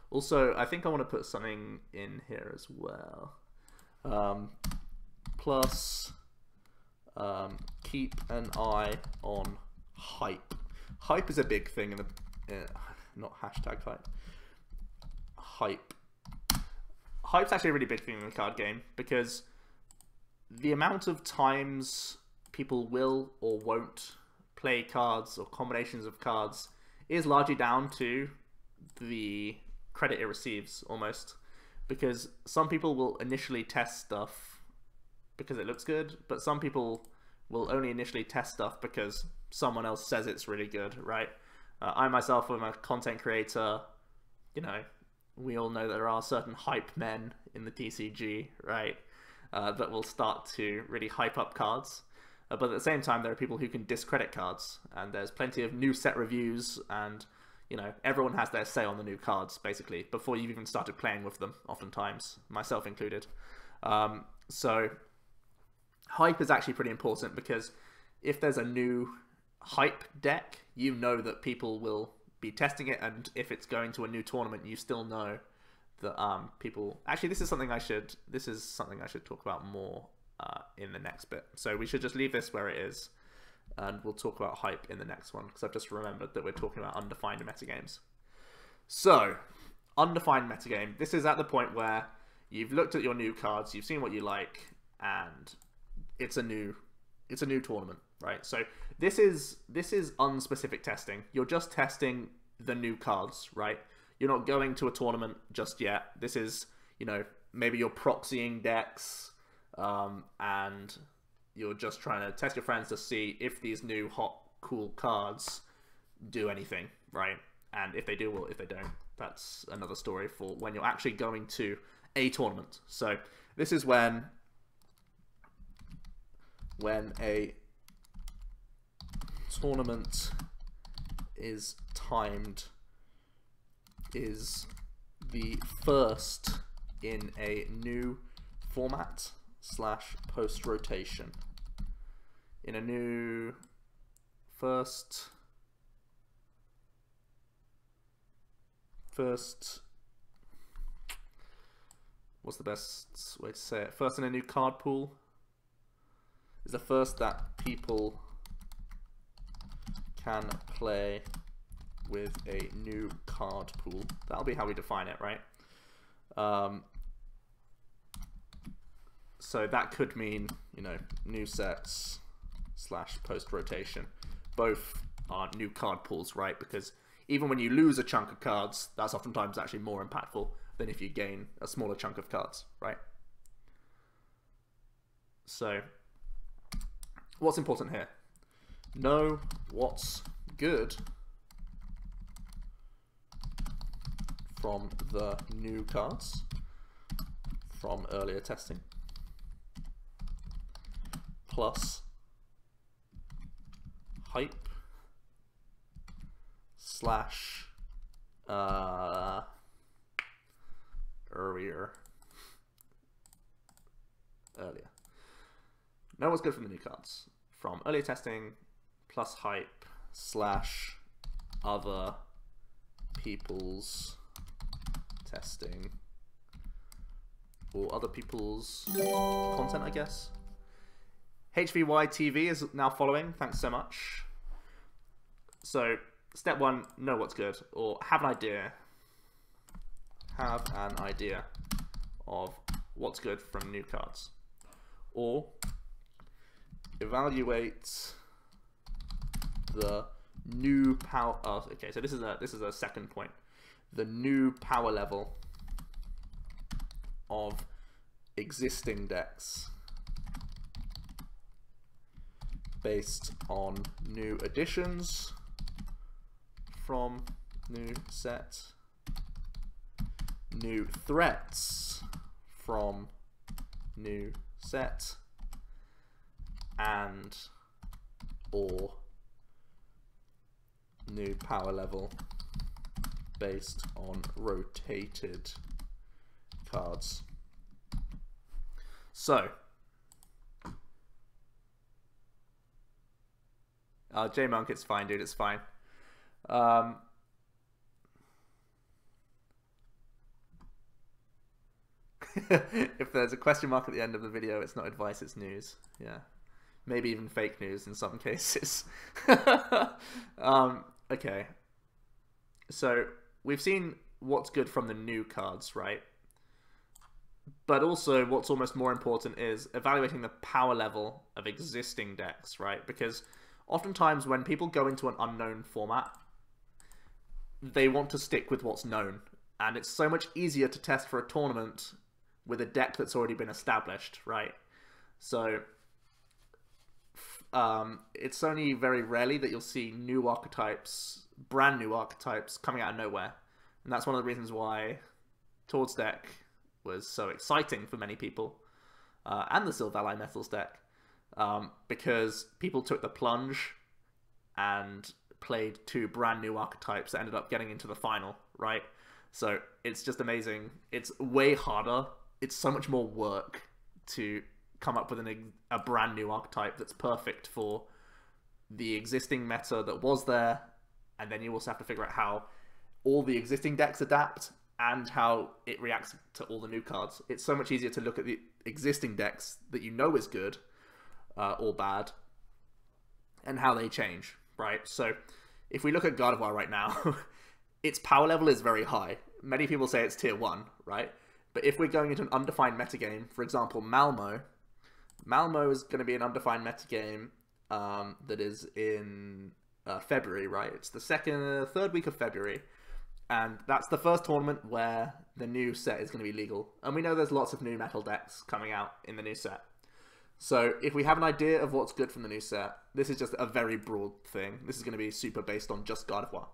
Speaker 1: Also, I think I want to put something in here as well. Plus, keep an eye on hype. Hype is a big thing in the not hashtag hype. Hype. Hype's actually a really big thing in the card game, because the amount of times people will or won't play cards or combinations of cards is largely down to the credit it receives, almost. Because some people will initially test stuff because it looks good, but some people will only initially test stuff because someone else says it's really good, right? I myself am a content creator. You know, we all know that there are certain hype men in the TCG, right? That will start to really hype up cards. But at the same time, there are people who can discredit cards, and there's plenty of new set reviews, and you know, everyone has their say on the new cards, basically, before you've even started playing with them, oftentimes, myself included. So hype is actually pretty important, because if there's a new hype deck, you know that people will be testing it, and if it's going to a new tournament, you still know that people... Actually, this is something I should talk about more in the next bit. So we should just leave this where it is, and we'll talk about hype in the next one, because I've just remembered that we're talking about undefined metagames. So, undefined metagame. This is at the point where you've looked at your new cards, you've seen what you like, and it's a new tournament, right? So this is unspecific testing. You're just testing the new cards, right? You're not going to a tournament just yet. This is, you know, maybe you're proxying decks, and you're just trying to test your friends to see if these new hot, cool cards do anything, right? And if they do, well, if they don't, that's another story for when you're actually going to a tournament. So this is when a tournament is timed, is the first in a new format / post rotation. In a new first what's the best way to say it? First in a new card pool is the first that people can play with a new card pool. That'll be how we define it, right? So that could mean, you know, new sets / post rotation. Both are new card pools, right? Because even when you lose a chunk of cards, that's oftentimes actually more impactful than if you gain a smaller chunk of cards, right? So what's important here? Know what's good from the new cards from earlier testing, plus hype / earlier. Know what's good from the new cards from earlier testing, plus hype / other people's testing, or other people's content, I guess. HVY TV is now following. Thanks so much. So, step one, know what's good, or have an idea. have an idea of what's good from new cards. Or evaluate the new power. Oh, okay, so this is a second point. The new power level of existing decks based on new additions from new set, new threats from new set, and or new power level based on rotated cards. So, J-Monk, it's fine, dude, it's fine. If there's a question mark at the end of the video, it's not advice, it's news. Yeah. Maybe even fake news in some cases. Okay. So, we've seen what's good from the new cards, right? But also, what's almost more important is evaluating the power level of existing decks, right? Because oftentimes when people go into an unknown format, they want to stick with what's known. And it's so much easier to test for a tournament with a deck that's already been established, right? So, it's only very rarely that you'll see new archetypes, brand new archetypes, coming out of nowhere. And that's one of the reasons why Tord's deck was so exciting for many people, and the Silver Ally Metals deck, because people took the plunge and played two brand new archetypes that ended up getting into the final, right? So it's just amazing. It's way harder. It's so much more work to come up with a brand new archetype that's perfect for the existing meta that was there, and then you also have to figure out how all the existing decks adapt and how it reacts to all the new cards. It's so much easier to look at the existing decks that you know is good or bad and how they change, right? So if we look at Gardevoir right now, its power level is very high. Many people say it's tier 1, right? But if we're going into an undefined metagame, for example, Malmo is going to be an undefined metagame that is in February, right? It's the third week of February. And that's the first tournament where the new set is going to be legal. And we know there's lots of new metal decks coming out in the new set. So if we have an idea of what's good from the new set, this is just a very broad thing. This is going to be super based on just Gardevoir.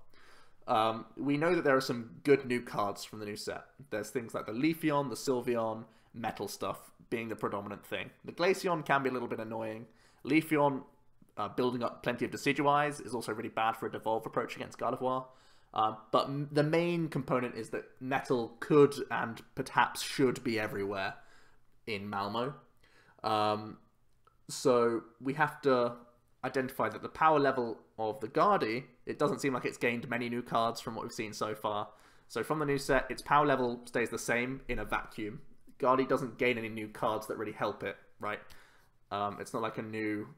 Speaker 1: We know that there are some good new cards from the new set. There's things like the Leafeon, the Sylveon, metal stuff being the predominant thing. The Glaceon can be a little bit annoying. Leafeon building up plenty of Decidueyes is also really bad for a Devolve approach against Gardevoir. But the main component is that metal could and perhaps should be everywhere in Malmo. So we have to identify that the power level of the Guardi, it doesn't seem like it's gained many new cards from what we've seen so far. So from the new set, its power level stays the same in a vacuum. Guardi doesn't gain any new cards that really help it, right? It's not like a new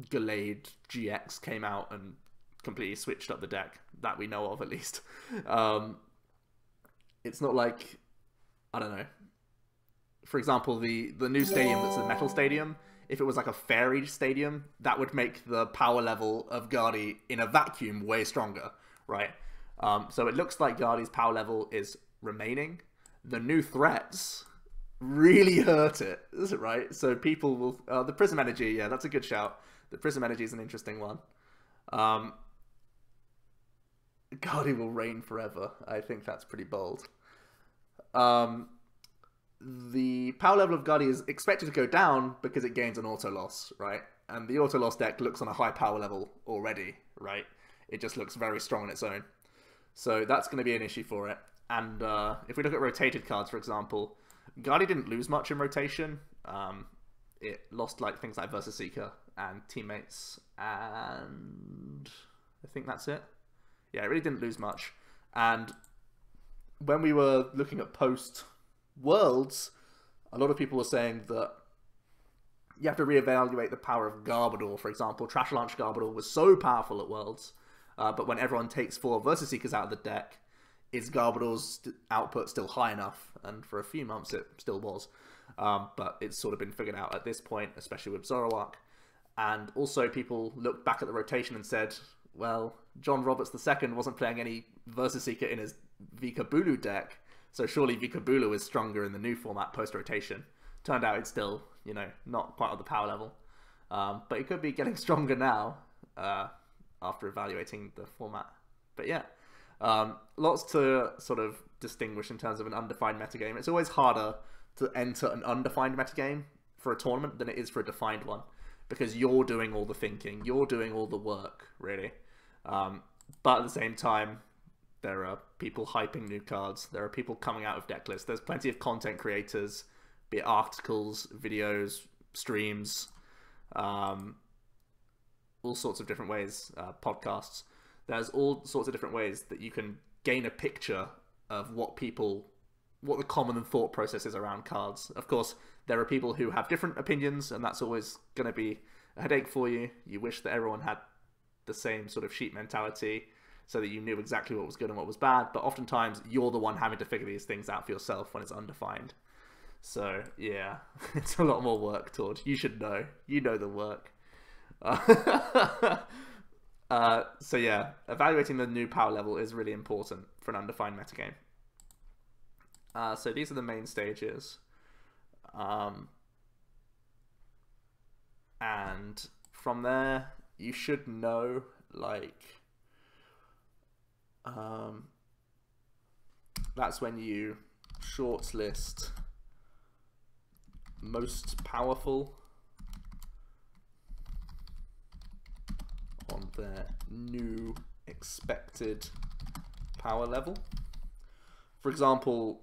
Speaker 1: Gallade GX came out and completely switched up the deck, that we know of at least. It's not like, I don't know, for example, the new stadium that's a metal stadium, if it was like a fairy stadium, that would make the power level of Guardi in a vacuum way stronger, right? So it looks like Guardi's power level is remaining. The new threats really hurt it, is it right? So people will... the Prism Energy, yeah, that's a good shout. The Prism Energy is an interesting one. Guardi will reign forever. I think that's pretty bold. The power level of Guardi is expected to go down because it gains an auto loss, right? And the auto loss deck looks on a high power level already, right? It just looks very strong on its own. So that's going to be an issue for it. And if we look at rotated cards, for example, Guardi didn't lose much in rotation. It lost like things like Versus Seeker and Teammates, and I think that's it. Yeah, it really didn't lose much. And when we were looking at post-Worlds, a lot of people were saying that you have to reevaluate the power of Garbodor, for example. Trash Launch Garbodor was so powerful at Worlds, but when everyone takes 4 Versus Seekers out of the deck, is Garbodor's output still high enough? And for a few months it still was. But it's sort of been figured out at this point, especially with Zoroark. And also people looked back at the rotation and said, well, John Roberts II wasn't playing any Versus Seeker in his Vikabulu deck, so surely Vikabulu is stronger in the new format post-rotation. Turned out it's still, you know, not quite on the power level. But it could be getting stronger now after evaluating the format. But yeah, lots to sort of distinguish in terms of an undefined metagame. It's always harder to enter an undefined metagame for a tournament than it is for a defined one, because you're doing all the thinking, you're doing all the work, really. But at the same time, there are people hyping new cards, there are people coming out of deck lists, there's plenty of content creators, be it articles, videos, streams, all sorts of different ways, podcasts. There's all sorts of different ways that you can gain a picture of what the common thought process is around cards. Of course, there are people who have different opinions, and that's always going to be a headache for you. You wish that everyone had the same sort of sheep mentality so that you knew exactly what was good and what was bad, but oftentimes you're the one having to figure these things out for yourself when it's undefined. So, yeah, it's a lot more work, Tord. You should know. You know the work. So yeah, evaluating the new power level is really important for an undefined metagame. So these are the main stages. And from there, you should know, like, that's when you shortlist most powerful on their new expected power level. For example,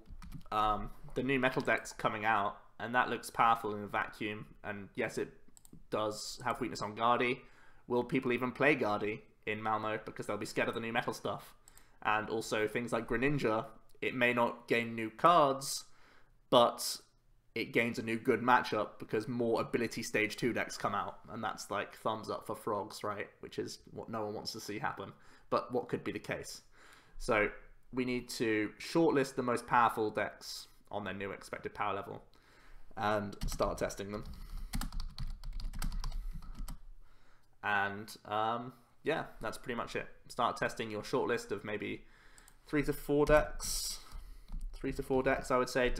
Speaker 1: the new metal deck's coming out, and that looks powerful in a vacuum, and yes, it does have weakness on Guardy. Will people even play Guardy in Malmo because they'll be scared of the new metal stuff? And also things like Greninja, it may not gain new cards, but it gains a new good matchup because more ability stage 2 decks come out, and that's like thumbs up for frogs, right? Which is what no one wants to see happen, but what could be the case. So we need to shortlist the most powerful decks on their new expected power level and start testing them. And yeah, that's pretty much it. Start testing your shortlist of maybe 3 to 4 decks. 3 to 4 decks, I would say,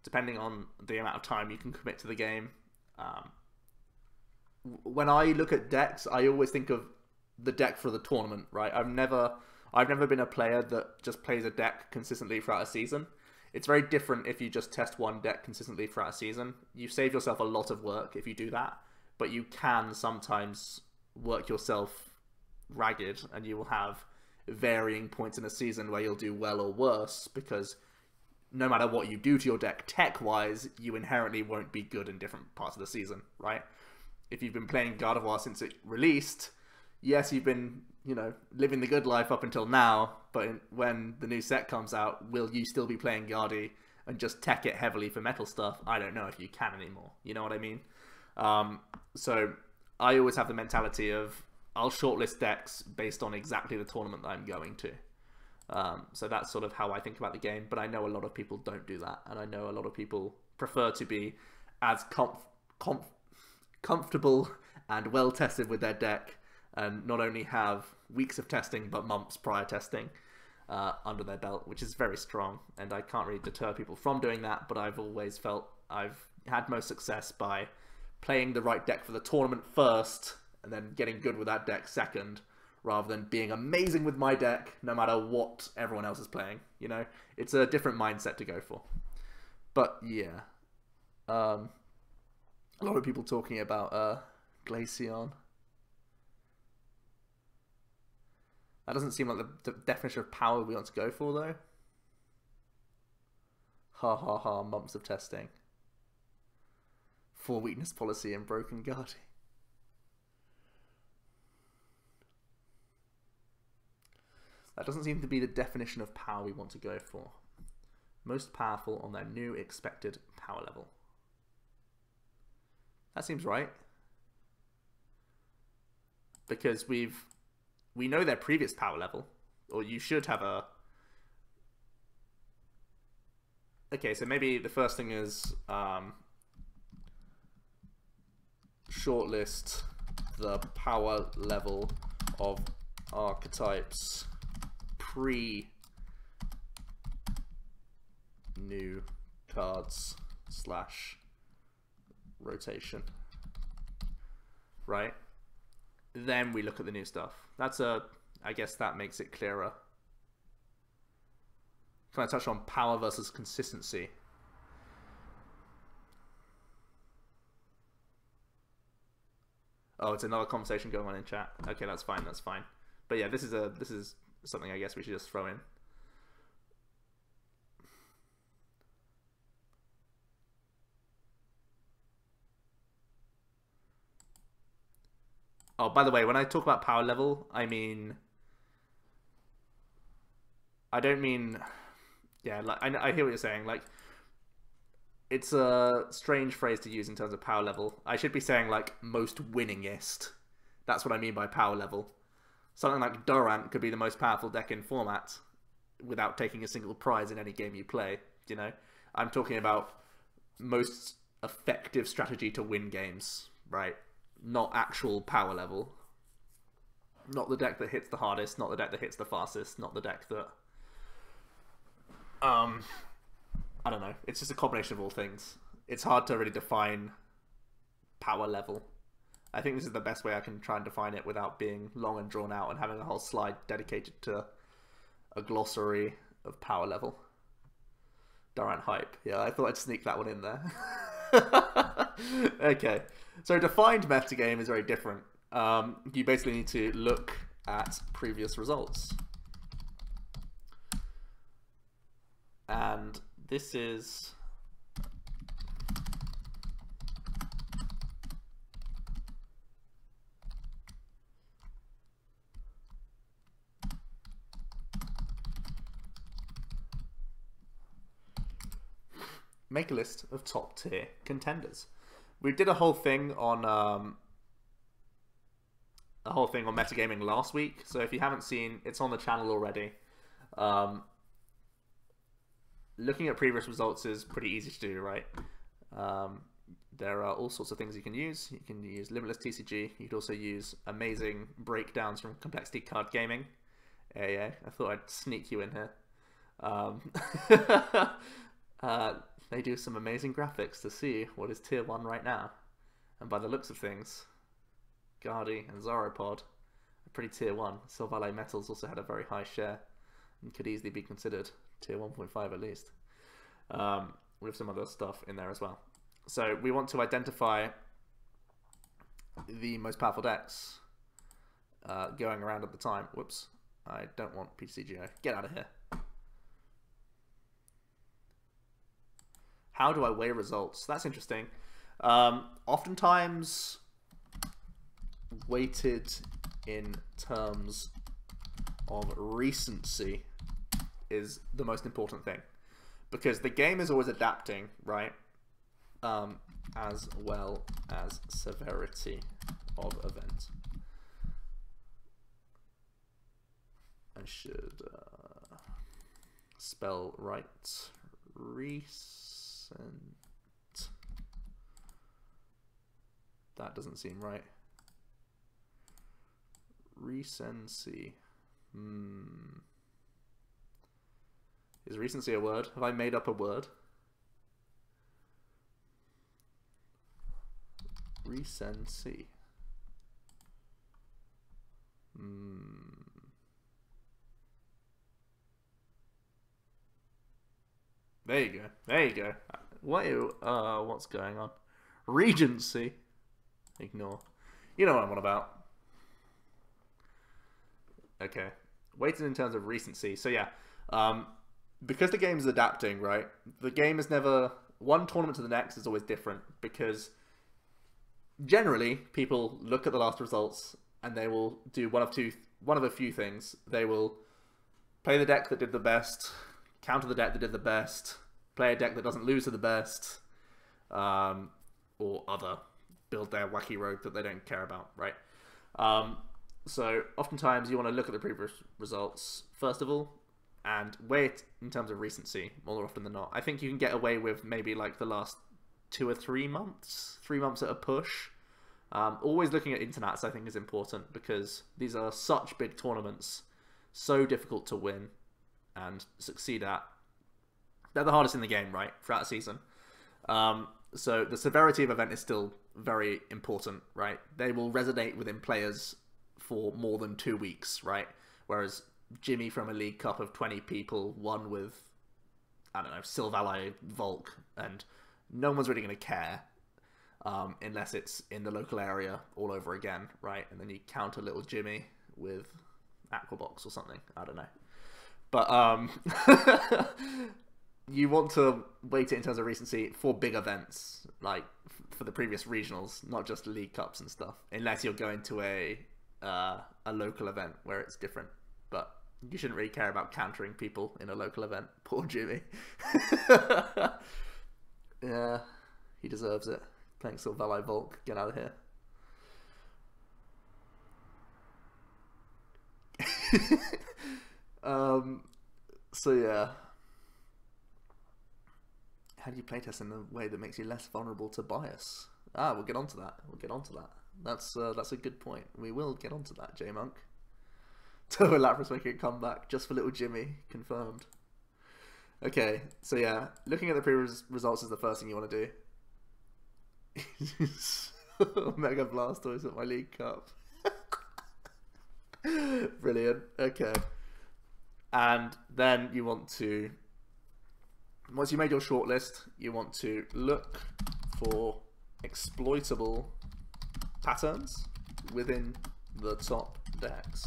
Speaker 1: depending on the amount of time you can commit to the game. When I look at decks, I always think of the deck for the tournament, right? I've never been a player that just plays a deck consistently throughout a season. It's very different if you just test one deck consistently throughout a season. You save yourself a lot of work if you do that, but you can sometimes work yourself ragged, and you will have varying points in a season where you'll do well or worse, because no matter what you do to your deck tech-wise, you inherently won't be good in different parts of the season, right? If you've been playing Gardevoir since it released, yes, you've been, you know, living the good life up until now, but when the new set comes out, will you still be playing Guardy and just tech it heavily for metal stuff? I don't know if you can anymore. You know what I mean? So I always have the mentality of, I'll shortlist decks based on exactly the tournament that I'm going to. So that's sort of how I think about the game, but I know a lot of people don't do that, and I know a lot of people prefer to be as comfortable and well tested with their deck, and not only have weeks of testing but months prior testing under their belt, which is very strong, and I can't really deter people from doing that. But I've always felt I've had most success by playing the right deck for the tournament first and then getting good with that deck second, rather than being amazing with my deck no matter what everyone else is playing. You know, it's a different mindset to go for. But yeah, a lot of people talking about Glaceon. That doesn't seem like the definition of power we want to go for, though. Ha ha ha, months of testing. 4 weakness policy and broken Guardy. That doesn't seem to be the definition of power we want to go for. Most powerful on their new expected power level. That seems right. Because we know their previous power level, or you should have a okay, so maybe the first thing is shortlist the power level of archetypes pre new cards / rotation. Right? Then we look at the new stuff. I guess that makes it clearer. Can I touch on power versus consistency? Oh, it's another conversation going on in chat. Okay, that's fine. That's fine. But yeah, this is something I guess we should just throw in. Oh, by the way, when I talk about power level, I don't mean, yeah, like I hear what you're saying. Like, it's a strange phrase to use in terms of power level. I should be saying like most winningest. That's what I mean by power level. Something like Durant could be the most powerful deck in format without taking a single prize in any game you play. You know, I'm talking about most effective strategy to win games, right? Not actual power level. Not the deck that hits the hardest, not the deck that hits the fastest, not the deck that I don't know. It's just a combination of all things. It's hard to really define power level. I think this is the best way I can try and define it without being long and drawn out and having a whole slide dedicated to a glossary of power level. Durant hype. Yeah, I thought I'd sneak that one in there. Okay. So defined metagame is very different. You basically need to look at previous results. And this is make a list of top tier contenders. We did a whole thing on metagaming last week, so if you haven't seen, it's on the channel already. Looking at previous results is pretty easy to do, right? There are all sorts of things you can use. You can use limitless TCG. You could also use amazing breakdowns from Complexity Card Gaming. Yeah, I thought I'd sneak you in here. They do some amazing graphics to see what is tier 1 right now. And by the looks of things, Guardi and Zoropod are pretty tier 1. Silvale Metals also had a very high share and could easily be considered tier 1.5 at least. With some other stuff in there as well. So we want to identify the most powerful decks going around at the time. Whoops, I don't want PTCGO. Get out of here. How do I weigh results? That's interesting. Oftentimes weighted in terms of recency is the most important thing, because the game is always adapting, right? As well as severity of event. I should spell right. Recent. That doesn't seem right. Recency. Is recency a word? Have I made up a word? Recency. There you go. There you go. What's going on? Regency. Ignore. You know what I'm on about. Okay. Weighted in terms of recency. So yeah, because the game is adapting, right? The game is never... One tournament to the next is always different, because generally people look at the last results and they will do one of a few things. They will play the deck that did the best, counter the deck that did the best, play a deck that doesn't lose to the best, or other, build their wacky rogue that they don't care about, right? So oftentimes you want to look at the previous results, first of all, and weight in terms of recency more often than not. I think you can get away with maybe like the last 2 or 3 months, 3 months at a push. Always looking at internats I think is important, because these are such big tournaments, so difficult to win and succeed at. They're the hardest in the game, right, throughout a season. So the severity of event is still very important, right? They will resonate within players for more than 2 weeks, right? Whereas Jimmy from a League Cup of 20 people won with, I don't know, Silvally Volk, and no one's really going to care unless it's in the local area all over again, right? And then you counter little Jimmy with Aquabox or something, I don't know. But you want to weight it in terms of recency for big events, like for the previous regionals, not just League Cups and stuff, unless you're going to a local event where it's different. But you shouldn't really care about countering people in a local event. Poor Jimmy. Yeah, he deserves it. Playing Silvally Volk, get out of here. So yeah. How do you playtest in a way that makes you less vulnerable to bias? We'll get onto that. We'll get onto that. That's a good point. We will get onto that, J-Monk. Turbo Lapras making a comeback just for little Jimmy. Confirmed. Okay, so yeah, looking at the pre-results is the first thing you want to do. Mega Blastoise at my League Cup. Brilliant. Okay. And then you want to, once you made your shortlist, you want to look for exploitable patterns within the top decks.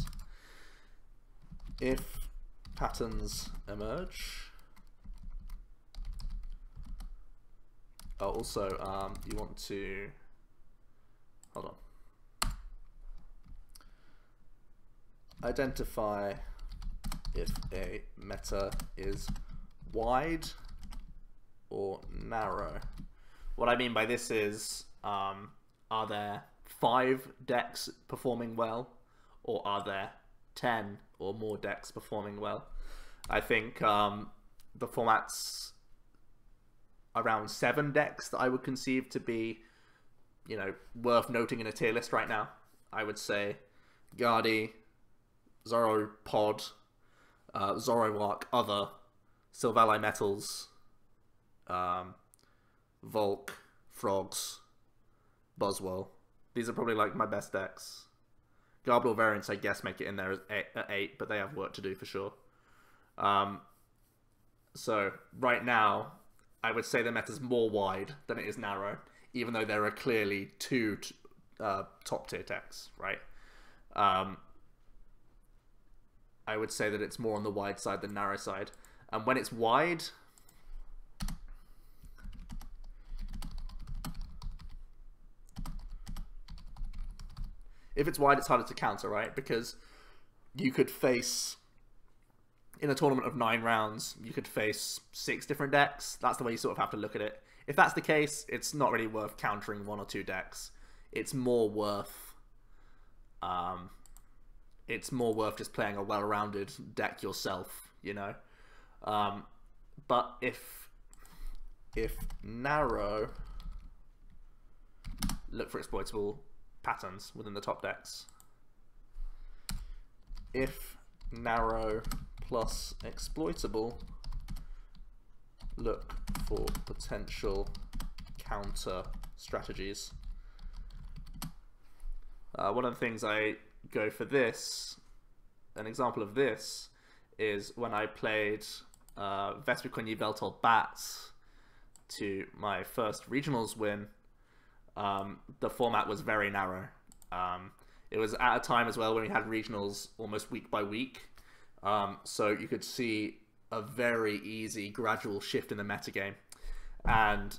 Speaker 1: If patterns emerge, also you want to, hold on, identify if a meta is wide or narrow. What I mean by this is, are there 5 decks performing well, or are there 10 or more decks performing well? I think the format's around 7 decks that I would conceive to be, you know, worth noting in a tier list right now. I would say Guardy, Zoropod, Zoroark, Other, Silvally Metals, Volk, Frogs, Buzzwole. These are probably like my best decks. Garblor variants, I guess, make it in there at 8, but they have work to do for sure. So right now, I would say the meta's more wide than it is narrow, even though there are clearly 2 top tier decks, right? I would say that it's more on the wide side than narrow side. And when it's wide, if it's wide, it's harder to counter, right? Because you could face, in a tournament of 9 rounds, you could face 6 different decks. That's the way you sort of have to look at it. If that's the case, it's not really worth countering 1 or 2 decks. It's more worth just playing a well-rounded deck yourself, you know. But if narrow, look for exploitable patterns within the top decks. If narrow plus exploitable, look for potential counter strategies. One of the things I go for this, an example of this, is when I played Vespiquen Yveltal Bats to my first regionals win. The format was very narrow. It was at a time as well when we had regionals almost week by week. So you could see a very easy gradual shift in the metagame. And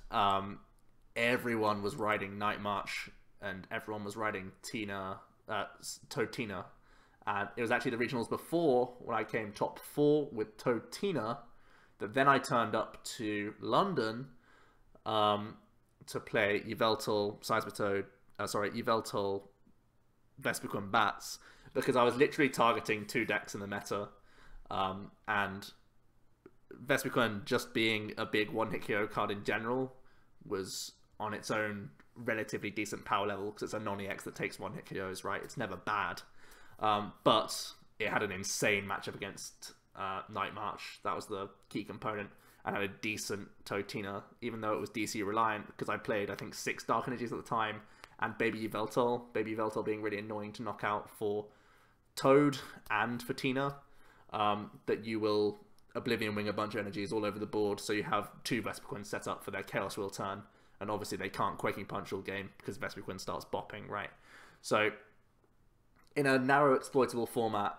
Speaker 1: everyone was riding Night March, and everyone was riding Toad Tina. And it was actually the regionals before, when I came top 4 with Toad Tina, that then I turned up to London to play Yveltal Yveltal Vespiquen Bats, because I was literally targeting 2 decks in the meta, and Vespiquen just being a big one-hit KO card in general was on its own relatively decent power level, because it's a non-EX that takes one-hit KOs, right? It's never bad. But it had an insane matchup against Night March. That was the key component. And had a decent Totina, even though it was DC reliant, because I played, I think, 6 Dark Energies at the time, and Baby Yveltal. Baby Yveltal being really annoying to knock out for Toad and for Tina. That you will Oblivion Wing a bunch of energies all over the board, so you have 2 Vespiquen set up for their Chaos Wheel turn, and obviously they can't Quaking Punch all game because Vespiquen starts bopping, right? So, in a narrow exploitable format,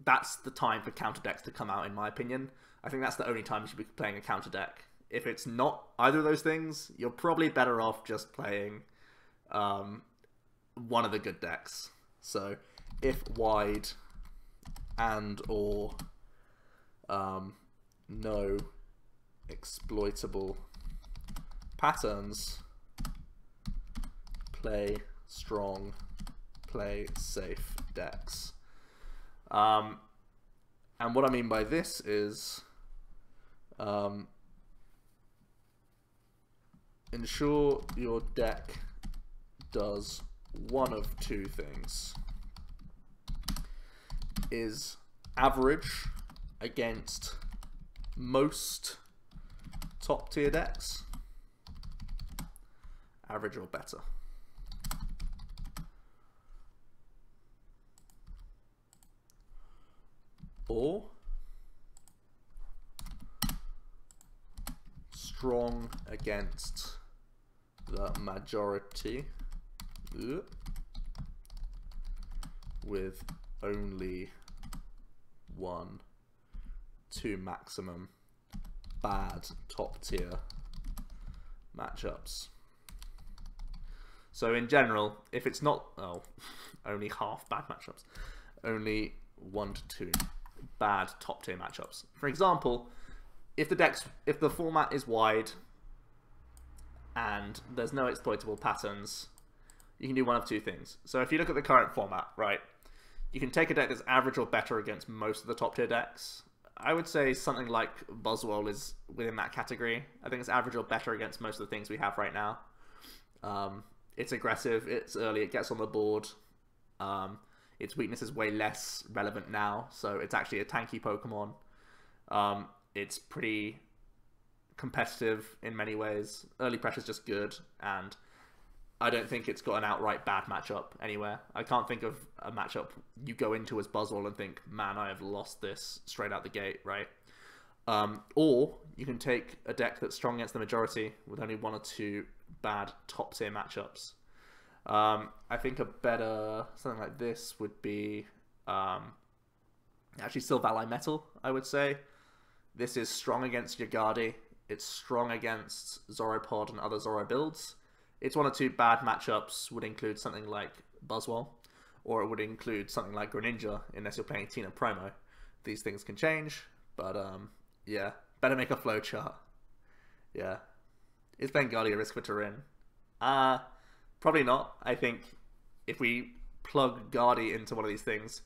Speaker 1: that's the time for counter decks to come out, in my opinion. I think that's the only time you should be playing a counter deck. If it's not either of those things, you're probably better off just playing one of the good decks. So, if wide and or no exploitable patterns, play strong, play safe decks. And what I mean by this is ensure your deck does one of 2 things. Is average against most top tier decks, average or better. Or strong against the majority with only 1 to maximum bad top tier matchups. So in general, if it's not only half bad matchups, only 1 to 2 bad top tier matchups. For example, if the format is wide and there's no exploitable patterns, you can do one of 2 things. So if you look at the current format, right, you can take a deck that's average or better against most of the top tier decks. I would say something like Buzzwole is within that category. I think it's average or better against most of the things we have right now. It's aggressive, it's early, it gets on the board. Its weakness is way less relevant now, so it's actually a tanky Pokemon. It's pretty competitive in many ways. Early pressure is just good, and I don't think it's got an outright bad matchup anywhere. I can't think of a matchup you go into as Buzzwole and think, man, I have lost this straight out the gate, right? Or you can take a deck that's strong against the majority with only 1 or 2 bad top tier matchups. I think a better something like this would be actually Silvally Metal, I would say. This is strong against Yagadi. It's strong against Zoropod and other Zoro builds. Its 1 or 2 bad matchups would include something like Buzzwole, or it would include something like Greninja, unless you're playing Tina promo. These things can change, but yeah, better make a flowchart. Yeah. Is Bengali a risk for Turin? Probably not. I think if we plug Guardi into one of these things,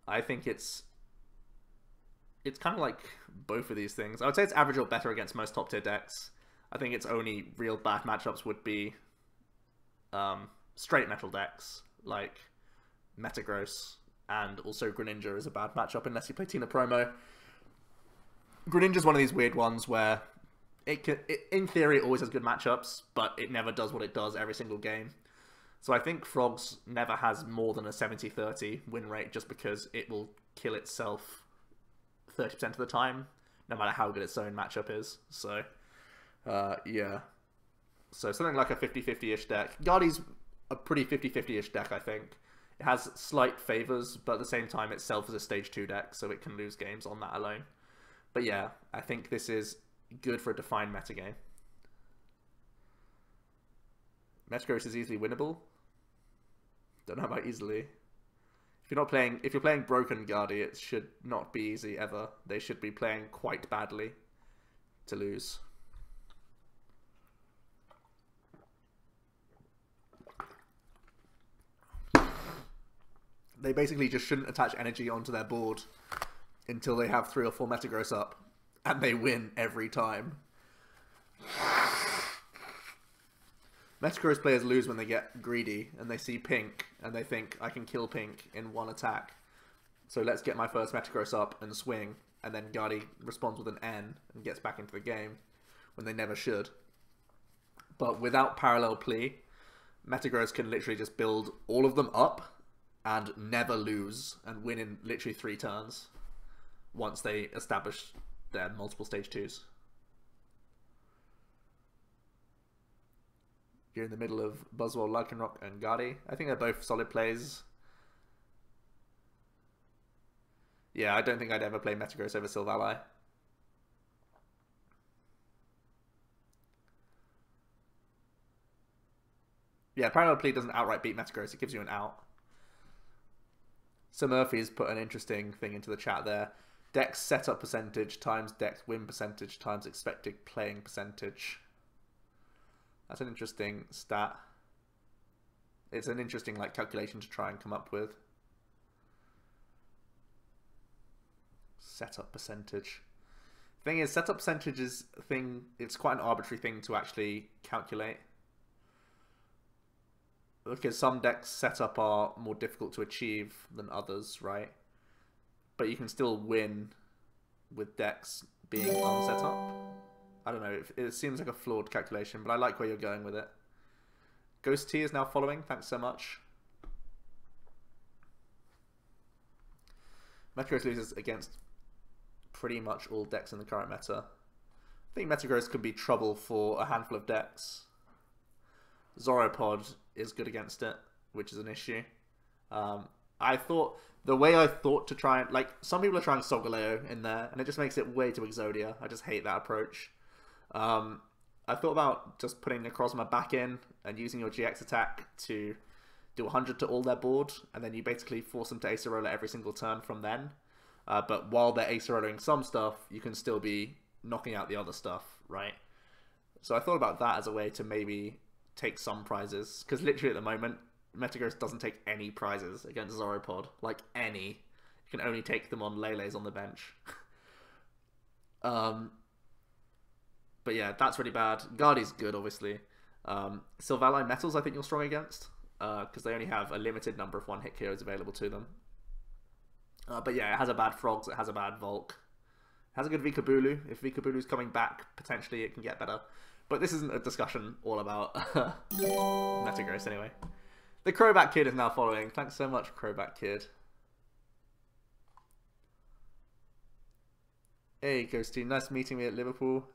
Speaker 1: I think it's kind of like both of these things. I would say it's average or better against most top tier decks. I think its only real bad matchups would be straight metal decks like Metagross, and also Greninja is a bad matchup unless you play Tina promo. Greninja's one of these weird ones where it in theory it always has good matchups, but it never does what it does every single game. So I think Frogs never has more than a 70-30 win rate, just because it will kill itself 30% of the time, no matter how good its own matchup is. So yeah. So something like a 50-50-ish deck. Guardi's a pretty 50-50-ish deck, I think. It has slight favors, but at the same time itself is a stage 2 deck, so it can lose games on that alone. But yeah, I think this is good for a defined metagame. Metagross is easily winnable. Don't know about easily. If you're playing broken Guardi, it should not be easy ever. They should be playing quite badly to lose. They basically just shouldn't attach energy onto their board until they have 3 or 4 Metagross up, and they win every time. Metagross players lose when they get greedy and they see pink and they think, I can kill pink in one attack. So let's get my first Metagross up and swing, and then Guardy responds with an N and gets back into the game when they never should. But without Parallel Plea, Metagross can literally just build all of them up and never lose and win in literally 3 turns once they establish their multiple stage 2s. You're in the middle of Buzzwole, Lycanroc, and Guardy. I think they're both solid plays. Yeah, I don't think I'd ever play Metagross over Silvally. Yeah, Parallel Plea doesn't outright beat Metagross, it gives you an out. So Murphy's put an interesting thing into the chat there. Dex setup percentage times Dex win percentage times expected playing percentage. That's an interesting stat. It's an interesting calculation to try and come up with. Setup percentage. Thing is, setup percentage is a thing. It's quite an arbitrary thing to actually calculate. Because some decks setup are more difficult to achieve than others, right? But you can still win with decks being unsetup. I don't know, it seems like a flawed calculation, but I like where you're going with it. Ghost T is now following, thanks so much. Metagross loses against pretty much all decks in the current meta. I think Metagross could be trouble for a handful of decks. Zoropod is good against it, which is an issue. I thought, the way I thought to try and, some people are trying Solgaleo in there, and it just makes it way too Exodia. I just hate that approach. I thought about just putting Necrozma back in and using your GX attack to do 100 to all their board, and then you basically force them to Acerola every single turn from then. But while they're Acerolaing some stuff, you can still be knocking out the other stuff, right? So I thought about that as a way to maybe take some prizes, because literally at the moment, Metagross doesn't take any prizes against Zoropod, any. You can only take them on Lele's on the bench. But yeah, that's really bad. Guardy's good, obviously. Silvally Metals, I think you're strong against, because they only have a limited number of one-hit KOs available to them. But yeah, it has a bad Frogs, it has a bad Volk. It has a good Vikabulu. If Vikabulu's coming back, potentially it can get better. But this isn't a discussion all about Metagross anyway. The Crowbat Kid is now following. Thanks so much, Crowbat Kid. Hey, Ghosty. Nice meeting me at Liverpool.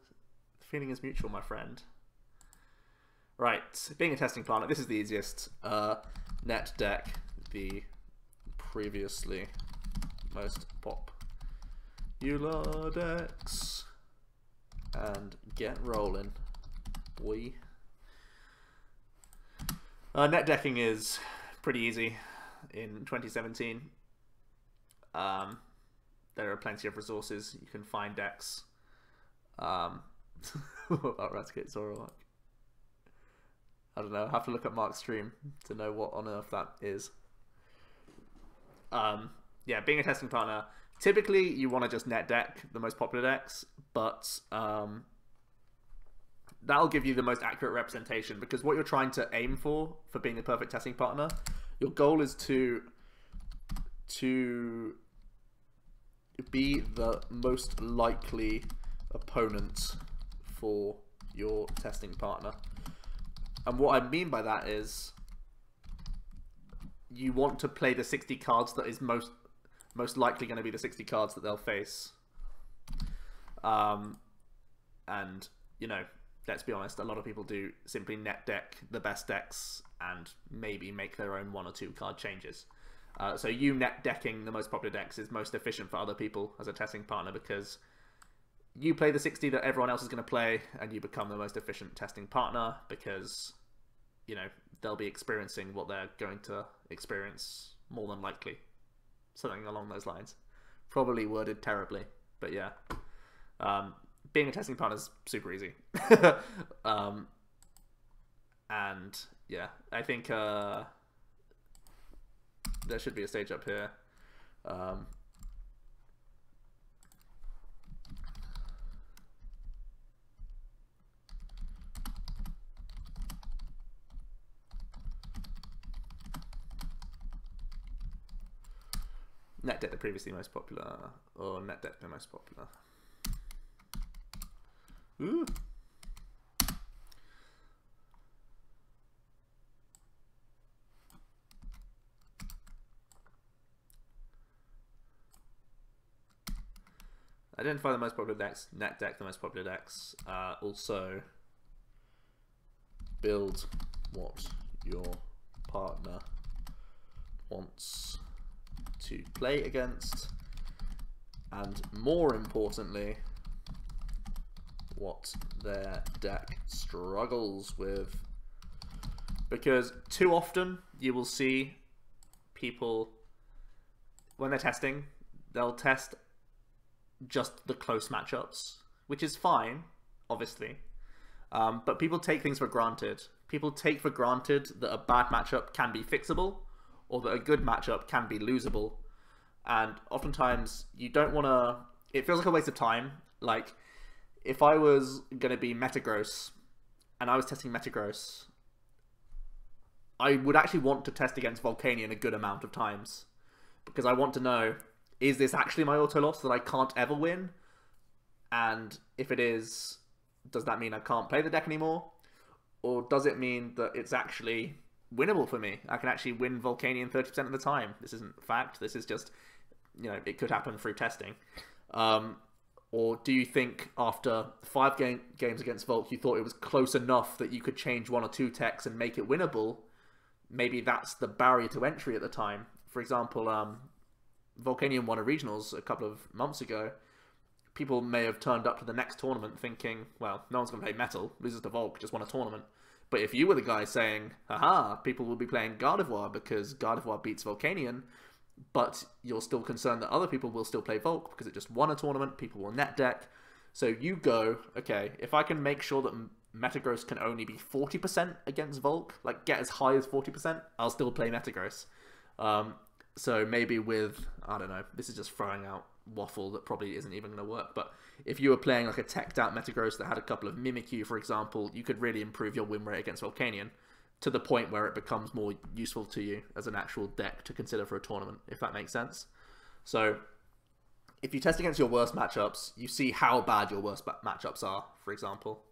Speaker 1: The feeling is mutual, my friend. Right, being a testing planet, this is the easiest. Net deck the previously most popular decks and get rolling, boy. Net decking is pretty easy in 2017. There are plenty of resources. You can find decks. What about Raticate Zoroark? I don't know. I have to look at Mark's stream to know what on earth that is. Yeah, being a testing partner, typically you want to just net deck the most popular decks, but that'll give you the most accurate representation, because what you're trying to aim for being a perfect testing partner, your goal is to be the most likely opponent for your testing partner. And what I mean by that is you want to play the 60 cards that is most likely going to be the 60 cards that they'll face. And, you know, let's be honest, a lot of people do simply net deck the best decks and maybe make their own 1 or 2 card changes. So you net decking the most popular decks is most efficient for other people as a testing partner, because you play the 60 that everyone else is going to play and you become the most efficient testing partner, because, you know, they'll be experiencing what they're going to experience more than likely. Something along those lines. Probably worded terribly, but yeah. Being a testing partner is super easy. And yeah, I think there should be a stage up here. net deck the previously most popular, or net deck the most popular. Ooh. Identify the most popular decks, net deck the most popular decks. Also, build what your partner wants to play against, and more importantly, what their deck struggles with. Because too often you will see people, when they're testing, they'll test just the close matchups, which is fine, obviously. But people take things for granted. People take for granted that a bad matchup can be fixable, or that a good matchup can be losable. And oftentimes, you don't want to... It feels like a waste of time. Like, if I was going to be Metagross, and I was testing Metagross, I would actually want to test against Volcanion a good amount of times. Because I want to know, is this actually my auto loss that I can't ever win? And if it is, does that mean I can't play the deck anymore? Or does it mean that it's actually winnable for me? I can actually win Volcanion 30% of the time. This isn't fact. This is just, you know, it could happen through testing. Or do you think after 5 games against Volk, you thought it was close enough that you could change 1 or 2 techs and make it winnable? Maybe that's the barrier to entry at the time. For example, Volcanion won a regionals a couple of months ago. People may have turned up to the next tournament thinking, well, no one's going to play Metal, loses to Volk, just won a tournament. But if you were the guy saying, haha, people will be playing Gardevoir because Gardevoir beats Volcanion, but you're still concerned that other people will still play Volk because it just won a tournament, people will net deck. So you go, okay, if I can make sure that Metagross can only be 40% against Volk, like get as high as 40%, I'll still play Metagross. So maybe with, I don't know, this is just throwing out waffle that probably isn't even going to work, but if you were playing like a teched out Metagross that had a couple of Mimikyu, for example, you could really improve your win rate against Volcanion to the point where it becomes more useful to you as an actual deck to consider for a tournament, if that makes sense. So if you test against your worst matchups, you see how bad your worst matchups are, for example.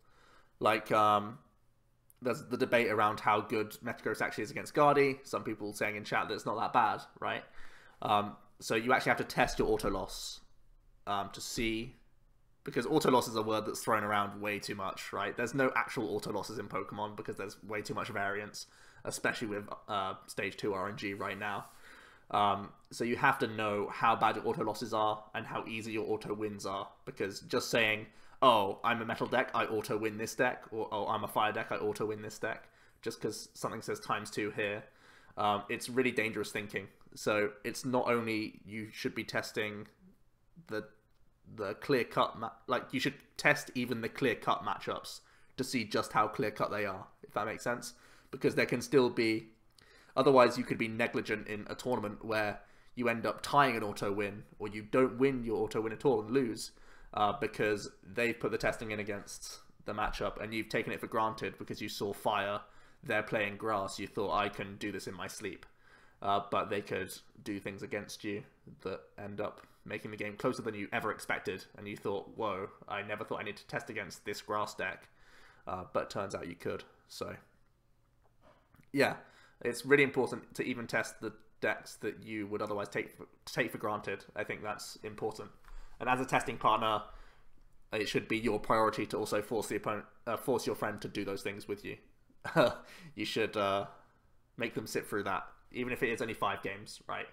Speaker 1: Like, there's the debate around how good Metagross actually is against Guardy. Some people saying in chat that it's not that bad, right? So you actually have to test your auto loss to see, because auto loss is a word that's thrown around way too much, right? There's no actual auto losses in Pokemon because there's way too much variance, especially with Stage 2 RNG right now. So you have to know how bad your auto losses are and how easy your auto wins are, because just saying, oh, I'm a metal deck, I auto win this deck, or oh, I'm a fire deck, I auto win this deck, just because something says ×2 here, it's really dangerous thinking. So it's not only you should be testing the clear-cut, like you should test even the clear-cut matchups to see just how clear-cut they are, if that makes sense, because there can still be, otherwise you could be negligent in a tournament where you end up tying an auto win, or you don't win your auto win at all and lose, because they've put the testing in against the matchup and you've taken it for granted because you saw fire, they're playing grass, you thought I can do this in my sleep. But they could do things against you that end up making the game closer than you ever expected, and you thought, whoa, I never thought I needed to test against this grass deck, but turns out you could. So yeah, it's really important to even test the decks that you would otherwise take for granted. I think that's important. And as a testing partner, it should be your priority to also force the opponent, force your friend to do those things with you. You should make them sit through that, even if it is only 5 games, right?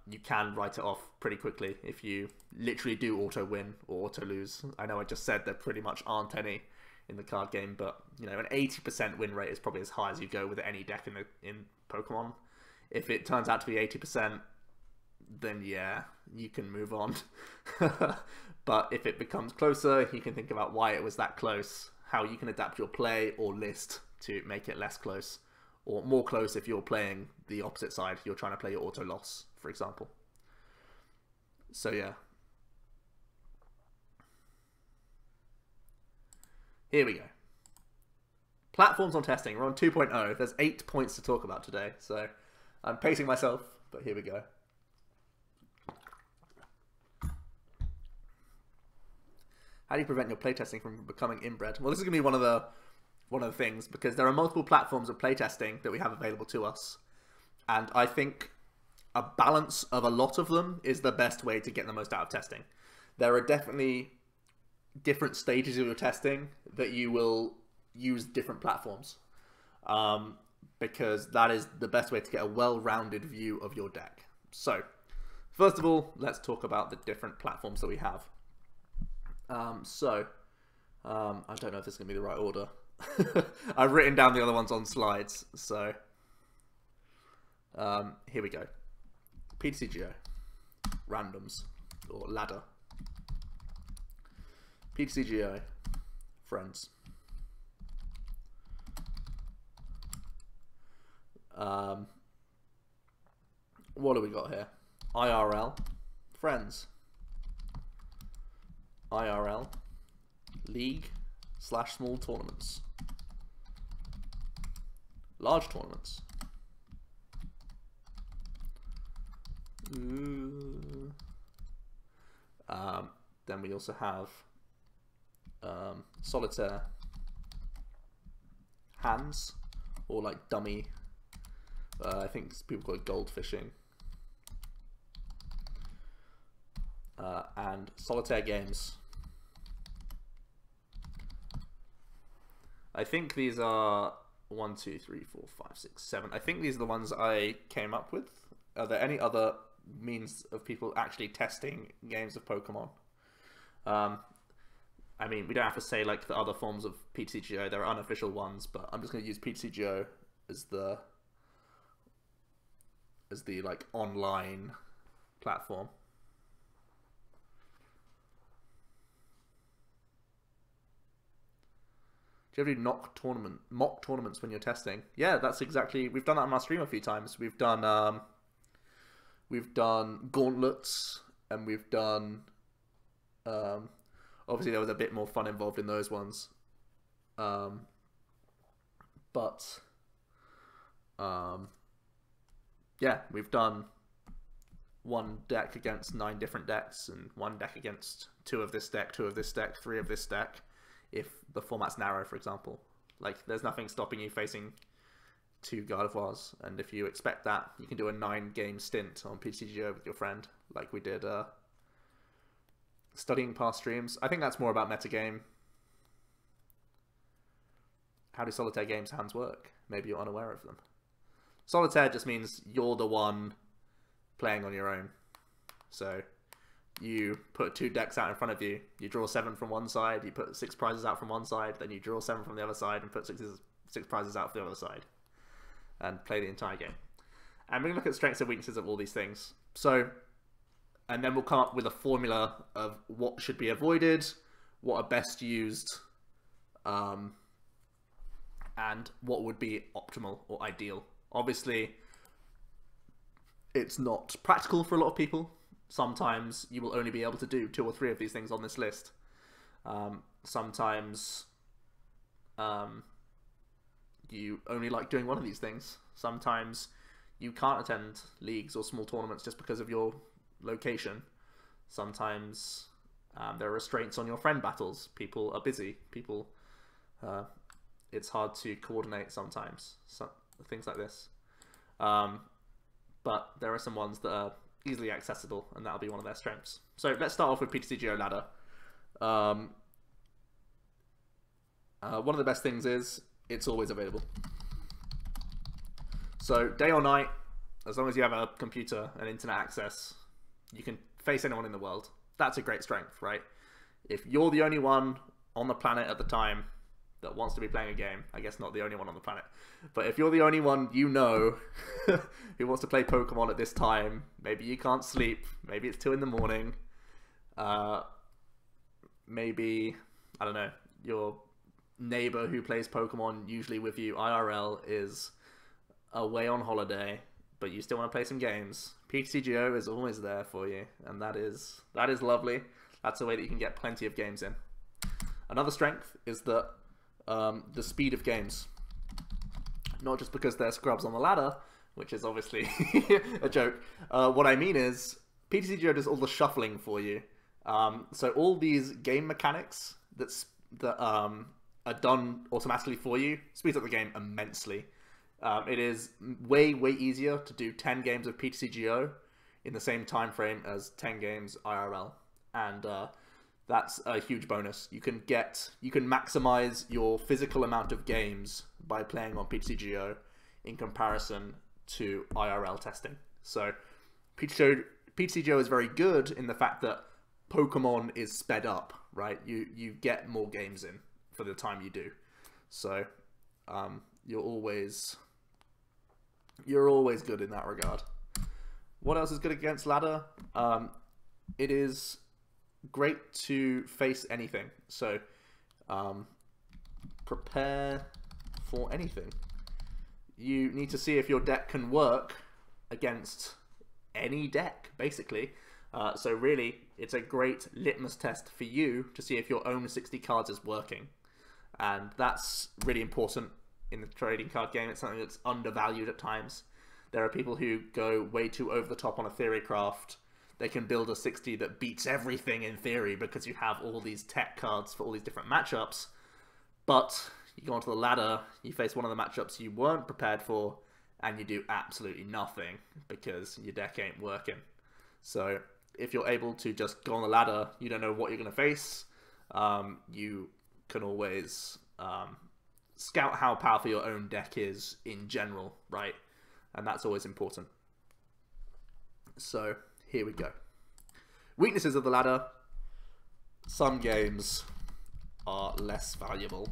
Speaker 1: You can write it off pretty quickly if you literally do auto win or auto lose. I know I just said there pretty much aren't any in the card game, but you know, an 80% win rate is probably as high as you go with any deck in Pokemon. If it turns out to be 80%, then yeah, you can move on. But if it becomes closer, you can think about why it was that close, how you can adapt your play or list to make it less close, or more close if you're playing the opposite side, you're trying to play your auto loss, for example. So yeah. Here we go. Platforms on testing. We're on 2.0. There's 8 points to talk about today, so I'm pacing myself, but here we go. How do you prevent your playtesting from becoming inbred? Well, this is going to be one of the things, because there are multiple platforms of playtesting that we have available to us. And I think a balance of a lot of them is the best way to get the most out of testing. There are definitely different stages of your testing that you will use different platforms. Because that is the best way to get a well-rounded view of your deck. So, first of all, let's talk about the different platforms that we have. I don't know if this is going to be the right order. I've written down the other ones on slides, so here we go. PTCGO, randoms, or ladder. PTCGO, friends. What do we got here? IRL, friends. IRL, league / small tournaments. Large tournaments. Then we also have Solitaire, hands, or like dummy. I think people call it gold fishing. And Solitaire games. I think these are 1, 2, 3, 4, 5, 6, 7. I think these are the ones I came up with. Are there any other means of people actually testing games of Pokemon? I mean, we don't have to say like the other forms of PTCGO. There are unofficial ones, but I'm just going to use PTCGO as the like online platform. Do you ever do mock tournaments when you're testing? Yeah, that's exactly. We've done that on our stream a few times. We've done gauntlets, and we've done. Obviously, there was a bit more fun involved in those ones. Yeah, we've done one deck against 9 different decks, and one deck against 2 of this deck, 2 of this deck, 3 of this deck. If the format's narrow, for example, like there's nothing stopping you facing 2 Gardevoirs, and if you expect that, you can do a 9-game stint on PTCGO with your friend, like we did studying past streams. I think that's more about metagame. How do Solitaire games hands work? Maybe you're unaware of them. Solitaire just means you're the one playing on your own. So you put 2 decks out in front of you, you draw 7 from one side, you put 6 prizes out from one side, then you draw 7 from the other side and put 6 prizes out for the other side, and play the entire game. And we're going to look at strengths and weaknesses of all these things. So, and then we'll come up with a formula of what should be avoided, what are best used, and what would be optimal or ideal. Obviously, it's not practical for a lot of people. Sometimes you will only be able to do 2 or 3 of these things on this list. Sometimes you only like doing one of these things. Sometimes you can't attend leagues or small tournaments just because of your location. Sometimes there are restraints on your friend battles. People are busy. It's hard to coordinate sometimes. Things like this. But there are some ones that are easily accessible, and that'll be one of their strengths. So let's start off with PTCGO ladder. One of the best things is it's always available. So day or night, as long as you have a computer and internet access, you can face anyone in the world. That's a great strength, right? If you're the only one on the planet at the time that wants to be playing a game, I guess not the only one on the planet, but if you're the only one you know who wants to play Pokemon at this time, maybe you can't sleep, maybe it's 2 in the morning, maybe, I don't know, your neighbor who plays Pokemon usually with you IRL is away on holiday, but you still want to play some games, PTCGO is always there for you, and that is lovely. That's a way that you can get plenty of games in. Another strength is that the speed of games. Not just because they're scrubs on the ladder, which is obviously a joke. What I mean is, PTCGO does all the shuffling for you, So all these game mechanics that are done automatically for you speeds up the game immensely. It is way easier to do 10 games of PTCGO in the same time frame as 10 games IRL, and that's a huge bonus. You can maximize your physical amount of games by playing on PTCGO in comparison to IRL testing. So PTCGO is very good in the fact that Pokemon is sped up, right? You get more games in for the time you do. So you're always good in that regard. What else is good against ladder? It is great to face anything. So prepare for anything. You need to see if your deck can work against any deck, basically. So really, it's a great litmus test for you to see if your own 60 cards is working. And that's really important in the trading card game. It's something that's undervalued at times. There are people who go way too over the top on a theory craft. They can build a 60 that beats everything in theory because you have all these tech cards for all these different matchups. But you go onto the ladder, you face one of the matchups you weren't prepared for, and you do absolutely nothing because your deck ain't working. So if you're able to just go on the ladder, you don't know what you're going to face, you can always scout how powerful your own deck is in general, right? And that's always important. So here we go. Weaknesses of the ladder. Some games are less valuable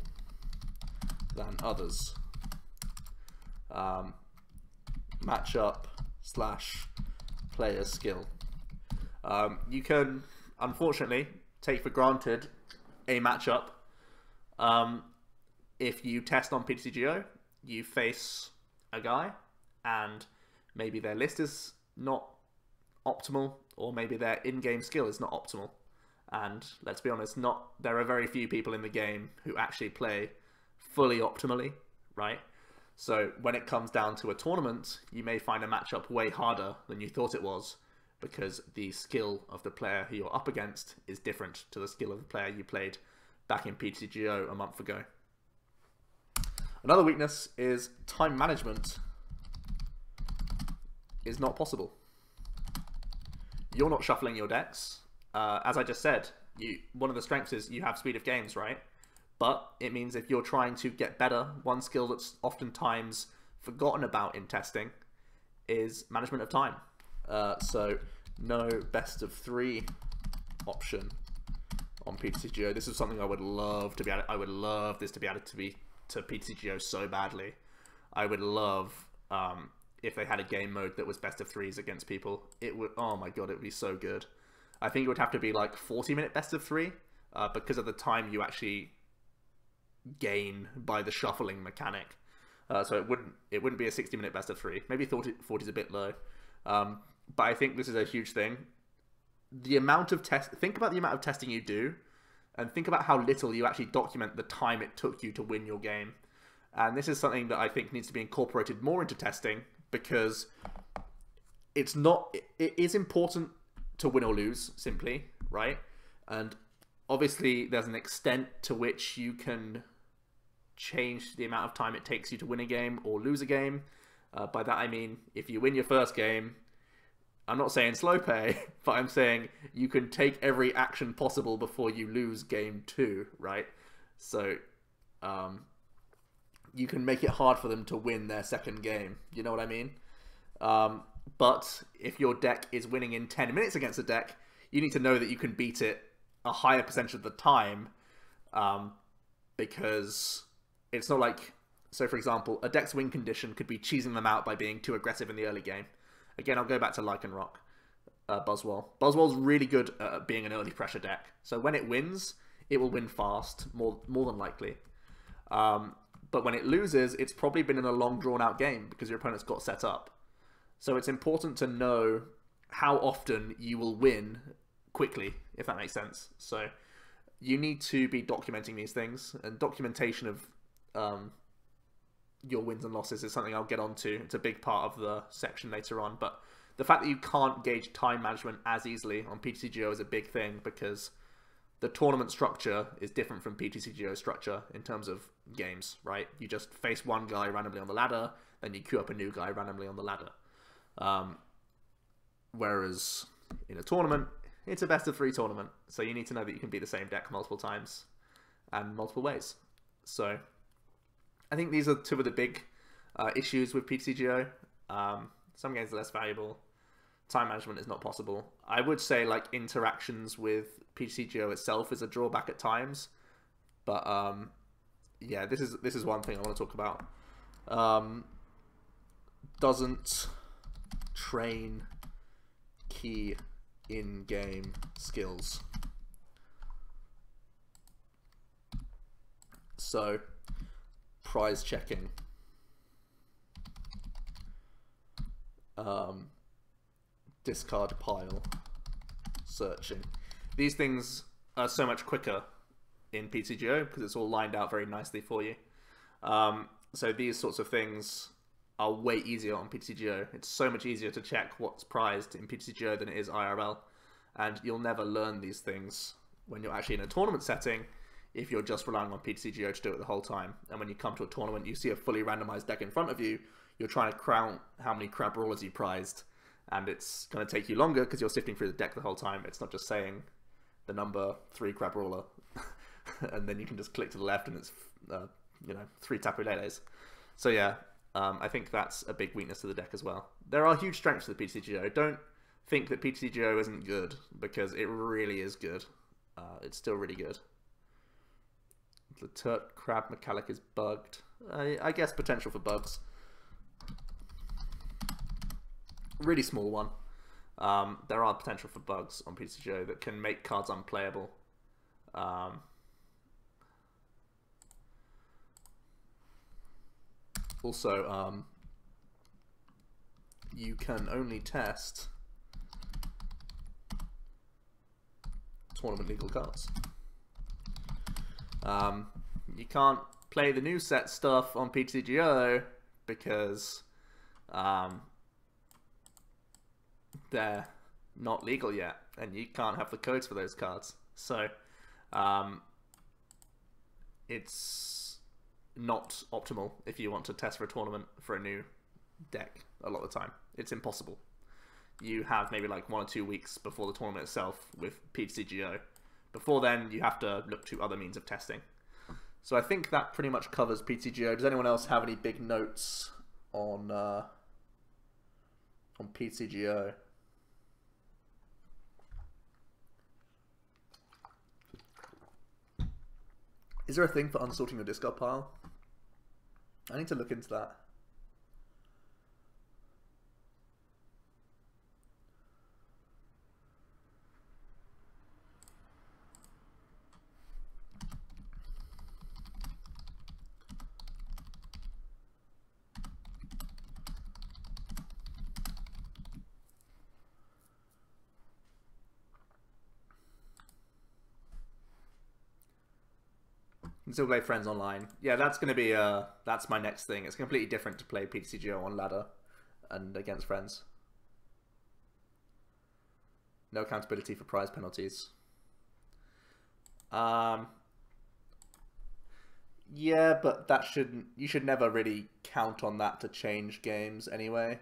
Speaker 1: than others. Matchup / player skill. You can, unfortunately, take for granted a matchup. If you test on PTCGO, you face a guy, and maybe their list is not optimal, or maybe their in-game skill is not optimal. And let's be honest, there are very few people in the game who actually play fully optimally, right? So when it comes down to a tournament, you may find a matchup way harder than you thought it was, because the skill of the player who you're up against is different to the skill of the player you played back in PTCGO a month ago. Another weakness is time management is not possible. You're not shuffling your decks. As I just said, one of the strengths is you have speed of games, right? But it means if you're trying to get better, one skill that's oftentimes forgotten about in testing is management of time. So no best of 3 option on PTCGO. This is something I would love to be able. I would love this to be added to PTCGO so badly. I would love if they had a game mode that was best of 3s against people. It would. Oh my god, it would be so good. I think it would have to be like 40-minute best of 3 because of the time you actually gain by the shuffling mechanic. So it wouldn't be a 60-minute best of 3. Maybe 40 is a bit low. But I think this is a huge thing. Think about the amount of testing you do, and think about how little you actually document the time it took you to win your game. And this is something that I think needs to be incorporated more into testing, because it is important to win or lose, simply, right? And obviously there's an extent to which you can change the amount of time it takes you to win a game or lose a game. By that I mean, if you win your first game, I'm not saying slow pay, but I'm saying you can take every action possible before you lose game 2, right? So you can make it hard for them to win their second game. You know what I mean? But if your deck is winning in 10 minutes against a deck, you need to know that you can beat it a higher percentage of the time, because it's not like... So, for example, a deck's win condition could be cheesing them out by being too aggressive in the early game. Again, I'll go back to Lycanroc, Buzzwole. Buzzwole's really good at being an early pressure deck. So when it wins, it will win fast, more than likely. But when it loses, it's probably been in a long, drawn-out game because your opponent's got set up. So it's important to know how often you will win quickly, if that makes sense. So you need to be documenting these things, and documentation of your wins and losses is something I'll get onto. It's a big part of the section later on, but the fact that you can't gauge time management as easily on PTCGO is a big thing, because the tournament structure is different from PTCGO structure in terms of games, right? You just face one guy randomly on the ladder, then you queue up a new guy randomly on the ladder. Whereas in a tournament, it's a best of 3 tournament, so you need to know that you can beat the same deck multiple times and multiple ways. So I think these are 2 of the big issues with PTCGO. Some games are less valuable. Time management is not possible. I would say like interactions with PTCGO itself is a drawback at times, but yeah, this is one thing I want to talk about. Doesn't train key in-game skills. So prize checking, discard pile, searching. These things are so much quicker in PTCGO because it's all lined out very nicely for you. So these sorts of things are way easier on PTCGO. It's so much easier to check what's prized in PTCGO than it is IRL. And you'll never learn these things when you're actually in a tournament setting if you're just relying on PTCGO to do it the whole time. And when you come to a tournament, you see a fully randomized deck in front of you, you're trying to count how many crab rollers you prized, and it's going to take you longer because you're sifting through the deck the whole time. It's not just saying the number 3 crab roller, and then you can just click to the left and it's, you know, 3 Tapu Leles. So yeah, I think that's a big weakness to the deck as well. There are huge strengths to the PTCGO. Don't think that PTCGO isn't good, because it really is good. It's still really good. The Turt Crab Mechanic is bugged. I guess potential for bugs. Really small one. There are potential for bugs on PTCGO that can make cards unplayable. Also, you can only test tournament legal cards. You can't play the new set stuff on PTCGO because they're not legal yet, and you can't have the codes for those cards. So it's not optimal if you want to test for a tournament for a new deck a lot of the time. It's impossible. You have maybe like 1 or 2 weeks before the tournament itself with PTCGO. Before then, you have to look to other means of testing. So I think that pretty much covers PTCGO. Does anyone else have any big notes on PTCGO? Is there a thing for unsorting your discard pile? I need to look into that. Still play friends online. Yeah, that's going to be that's my next thing. It's completely different to play PTCGO on ladder and against friends. No accountability for prize penalties. Yeah, but that shouldn't. You should never really count on that to change games anyway.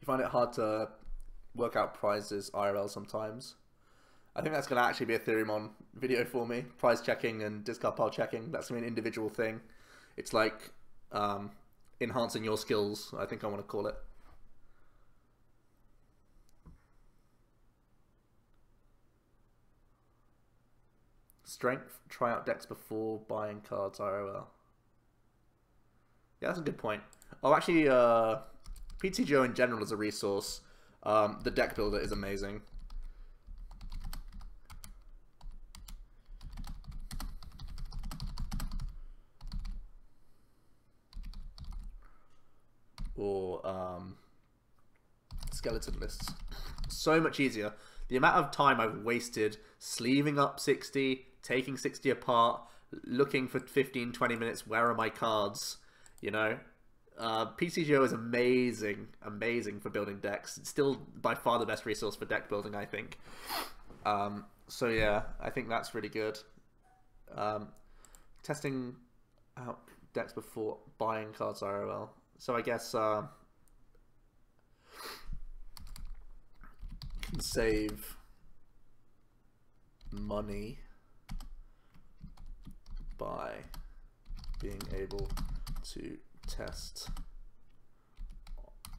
Speaker 1: Find it hard to work out prizes IRL sometimes. I think that's going to actually be a Theorymon video for me. Prize checking and discard pile checking. That's going to be an individual thing. It's like enhancing your skills, I think I want to call it. Strength. Try out decks before buying cards IRL. Yeah, that's a good point. Oh, actually, PTCGO in general as a resource, the deck builder is amazing. Or skeleton lists. So much easier. The amount of time I've wasted sleeving up 60, taking 60 apart, looking for 15, 20 minutes, where are my cards, you know? PCGO is amazing, amazing for building decks. It's still by far the best resource for deck building, I think. So yeah, I think that's really good. Testing out decks before buying cards IRL. So I guess can save money by being able to test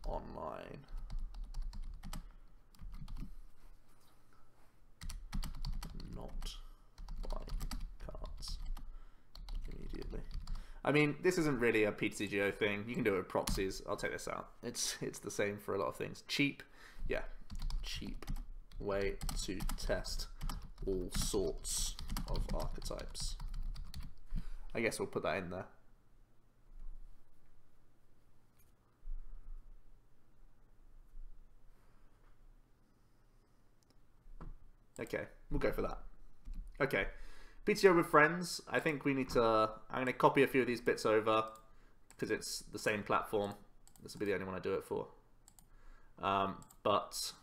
Speaker 1: online. Not buying cards immediately. I mean, this isn't really a PTCGO thing. You can do it with proxies. I'll take this out. It's the same for a lot of things. Cheap, yeah, cheap way to test all sorts of archetypes. I guess we'll put that in there. Okay, we'll go for that. Okay, PTO with friends. I think we need to... I'm going to copy a few of these bits over because it's the same platform. This will be the only one I do it for. But...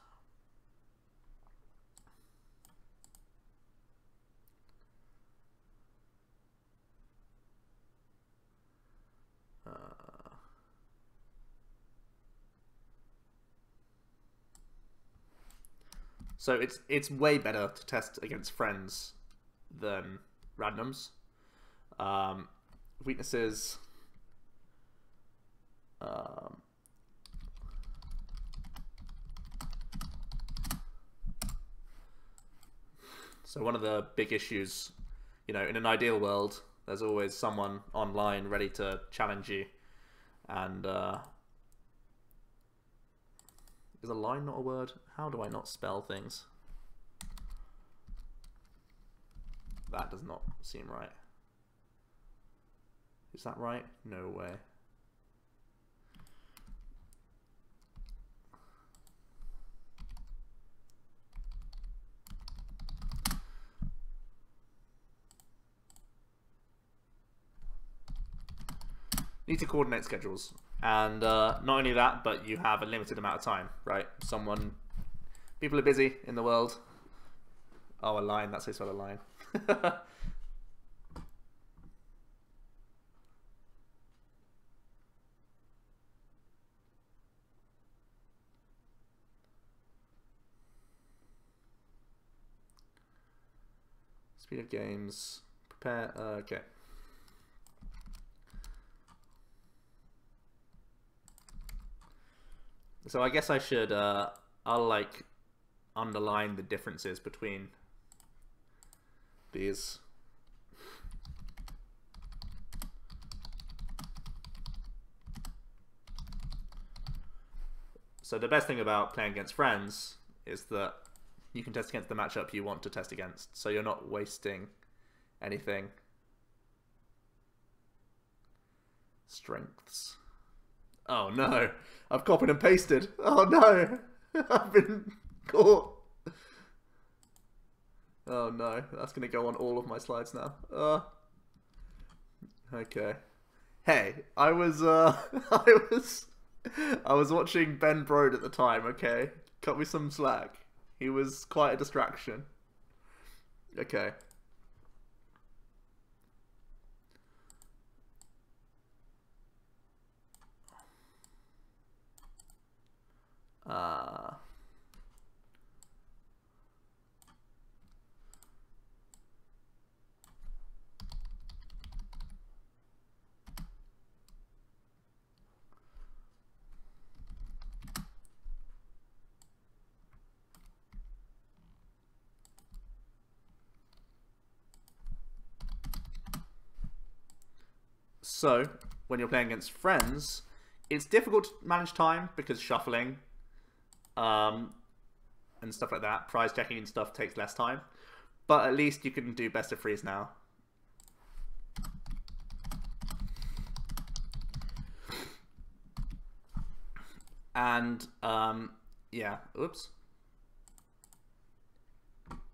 Speaker 1: So it's way better to test against friends than randoms. Weaknesses. So one of the big issues, you know, in an ideal world, there's always someone online ready to challenge you. And is a line not a word? How do I not spell things? That does not seem right. Is that right? No way. Need to coordinate schedules. And not only that, but you have a limited amount of time, right? People are busy in the world. Oh, a line, that's how you spell a line. Speed of games, prepare, okay. So I guess I should, I'll like underline the differences between these. So the best thing about playing against friends is that you can test against the matchup you want to test against, so you're not wasting anything. Strengths. Oh no, I've copied and pasted. Oh no, I've been caught. Oh no, that's going to go on all of my slides now. Okay. Hey, I was watching Ben Brode at the time, okay? Cut me some slack. He was quite a distraction. Okay. So, when you're playing against friends, it's difficult to manage time because shuffling and stuff like that, prize checking and stuff takes less time. But at least you can do best of threes now. And, yeah, oops.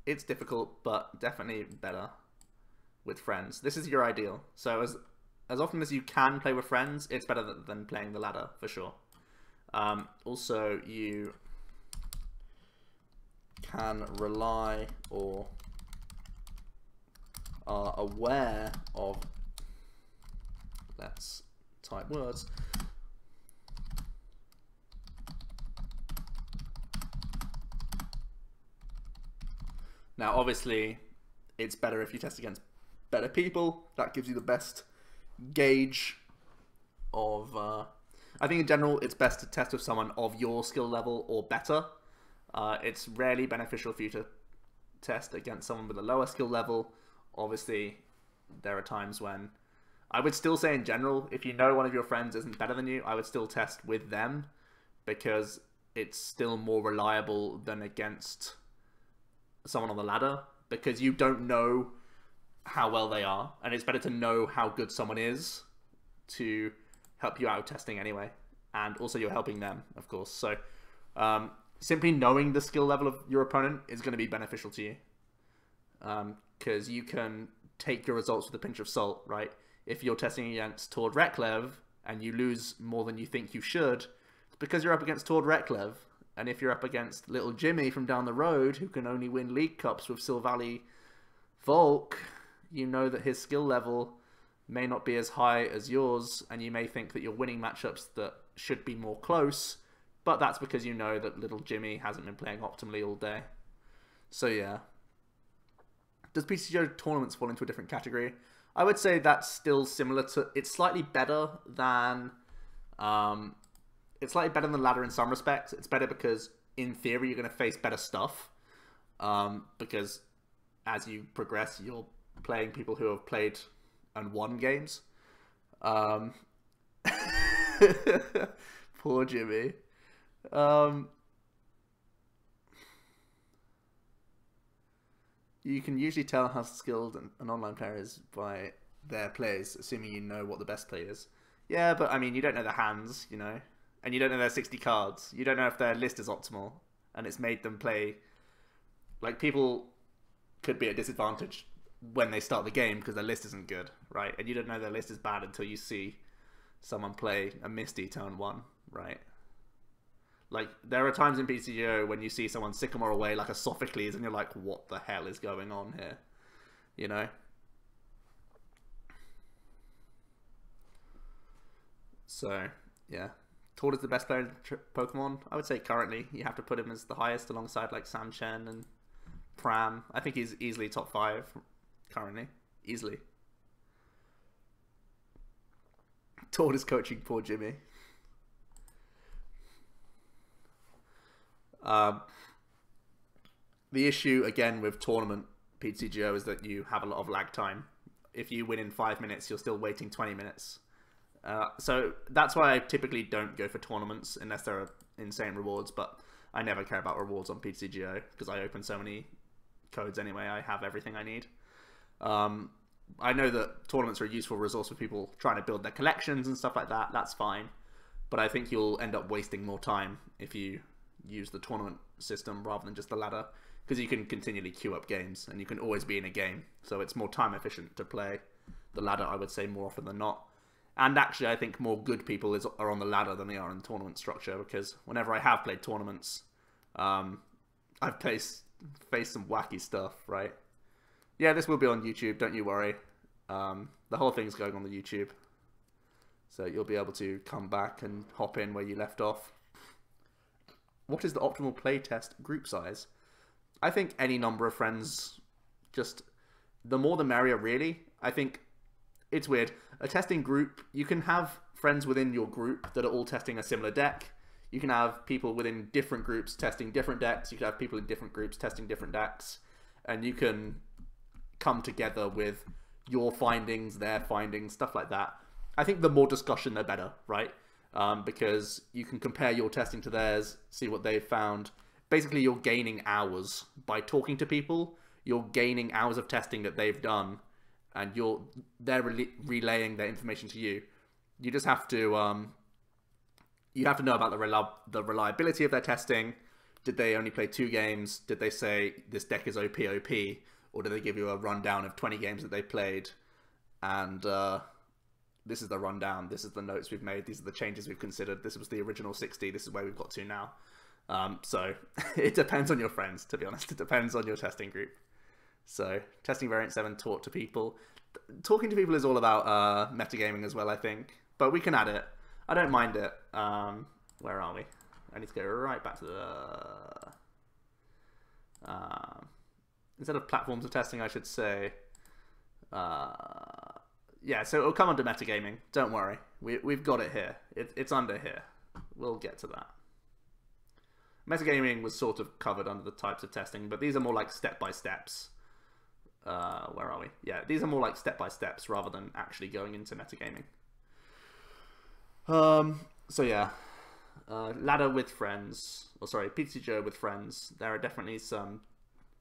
Speaker 1: it's difficult, but definitely better with friends. This is your ideal. So as often as you can play with friends, it's better than playing the ladder, for sure. Also, you can rely or are aware of, let's type words, now obviously it's better if you test against better people. That gives you the best gauge of I think in general it's best to test with someone of your skill level or better. It's rarely beneficial for you to test against someone with a lower skill level. Obviously, there are times when I would still say in general, if you know one of your friends isn't better than you, I would still test with them because it's still more reliable than against someone on the ladder, because you don't know how well they are, and it's better to know how good someone is to help you out testing anyway, and also you're helping them, of course. So simply knowing the skill level of your opponent is going to be beneficial to you, because you can take your results with a pinch of salt, right? If you're testing against Tord Reklev and you lose more than you think you should, it's because you're up against Tord Reklev. And if you're up against little Jimmy from down the road, who can only win League Cups with Silvally Volk, you know that his skill level may not be as high as yours, and you may think that you're winning matchups that should be more close, but that's because you know that little Jimmy hasn't been playing optimally all day. So yeah. Does PTGO tournaments fall into a different category? I would say that's still similar to... It's slightly better than... it's slightly better than the ladder in some respects. It's better because, in theory, you're going to face better stuff. Because as you progress, you're playing people who have played and won games. Poor Jimmy. You can usually tell how skilled an online player is by their plays, assuming you know what the best play is. Yeah, but I mean, you don't know the hands, you know, and you don't know their 60 cards. You don't know if their list is optimal, and it's made them play. Like, people could be at disadvantage when they start the game because their list isn't good, right? And you don't know their list is bad until you see someone play a Misty turn 1, right? Like, there are times in PCGO when you see someone Sycamore away like a Sophocles and you're like, what the hell is going on here? You know? So, yeah. Tord is the best player in Pokemon. I would say currently you have to put him as the highest alongside like Sam Chen and Pram. I think he's easily top 5 currently. Easily. Tord is coaching poor Jimmy. The issue, again, with tournament PTGO is that you have a lot of lag time. If you win in 5 minutes, you're still waiting 20 minutes. So that's why I typically don't go for tournaments unless there are insane rewards, but I never care about rewards on PTGO because I open so many codes anyway. I have everything I need. I know that tournaments are a useful resource for people trying to build their collections and stuff like that. That's fine. But I think you'll end up wasting more time if you use the tournament system rather than just the ladder, because you can continually queue up games and you can always be in a game. So it's more time efficient to play the ladder, I would say, more often than not. And actually, I think more good people are on the ladder than they are in the tournament structure, because whenever I have played tournaments, I've faced some wacky stuff, right? Yeah, this will be on YouTube, don't you worry. The whole thing's going on the YouTube. So you'll be able to come back and hop in where you left off. What is the optimal playtest group size? I think any number of friends, just the more the merrier, really. I think it's weird. A testing group, you can have friends within your group that are all testing a similar deck. You can have people within different groups testing different decks. You can have people in different groups testing different decks. And you can come together with your findings, their findings, stuff like that. I think the more discussion, the better, right? Because you can compare your testing to theirs, see what they've found. Basically, you're gaining hours. By talking to people, you're gaining hours of testing that they've done, and they're relaying their information to you. You just have to you have to know about the reliability of their testing. Did they only play 2 games? Did they say this deck is OP, or did they give you a rundown of 20 games that they played? And this is the rundown. This is the notes we've made. These are the changes we've considered. This was the original 60. This is where we've got to now. So it depends on your friends, to be honest. It depends on your testing group. So testing variant 7 taught to people. Talking to people is all about metagaming as well, I think. But we can add it. I don't mind it. Where are we? I need to go right back to the... instead of platforms of testing, I should say... yeah, so it'll come under metagaming. Don't worry. We've got it here. It's under here. We'll get to that. Metagaming was sort of covered under the types of testing, but these are more like step-by-steps. Where are we? Yeah, these are more like step-by-steps rather than actually going into metagaming. So yeah, ladder with friends, or sorry, PTGO with friends. There are definitely some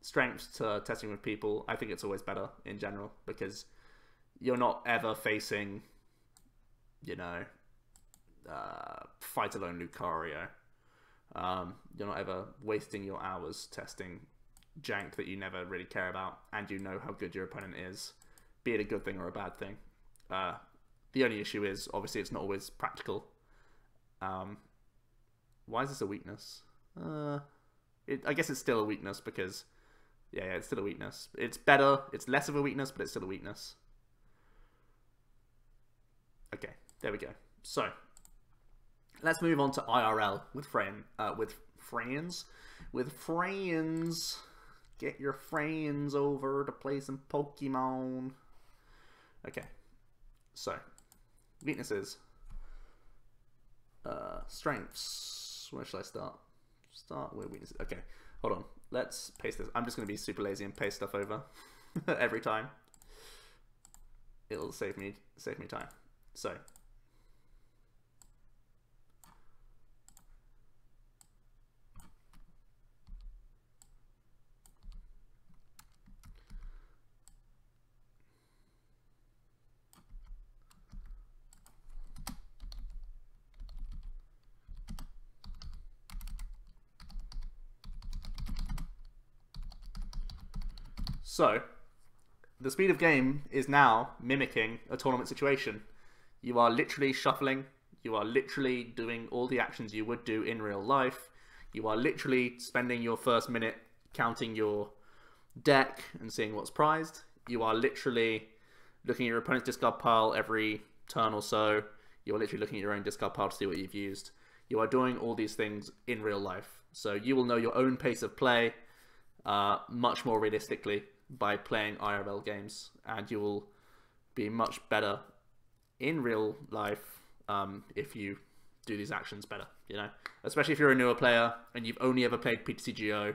Speaker 1: strengths to testing with people. I think it's always better in general because you're not ever facing, you know, fight alone Lucario. You're not ever wasting your hours testing jank that you never really care about, and you know how good your opponent is, be it a good thing or a bad thing. The only issue is, obviously, it's not always practical. Why is this a weakness? I guess it's still a weakness because, yeah, it's still a weakness. It's better, it's less of a weakness, but it's still a weakness. Okay, there we go. So, let's move on to IRL with friends. Get your friends over to play some Pokemon. Okay, so weaknesses, strengths. Where should I start? Start with weaknesses. Okay, hold on. Let's paste this. I'm just going to be super lazy and paste stuff over every time. It'll save me time. So. So, the speed of game is now mimicking a tournament situation. You are literally shuffling. You are literally doing all the actions you would do in real life. You are literally spending your first minute counting your deck and seeing what's prized. You are literally looking at your opponent's discard pile every turn or so. You are literally looking at your own discard pile to see what you've used. You are doing all these things in real life. So you will know your own pace of play much more realistically by playing IRL games, and you will be much better in real life if you do these actions better, you know? Especially if you're a newer player and you've only ever played PTCGO.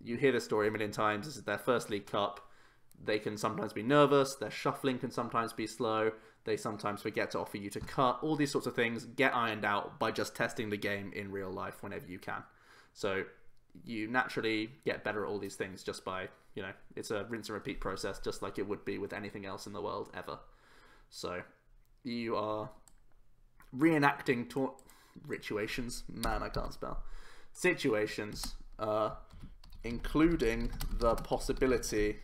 Speaker 1: You hear this story a million times. This is their first League Cup. They can sometimes be nervous. Their shuffling can sometimes be slow. They sometimes forget to offer you to cut. All these sorts of things get ironed out by just testing the game in real life whenever you can. So you naturally get better at all these things just by, you know, it's a rinse and repeat process, just like it would be with anything else in the world ever. So you are reenacting situations, including the possibility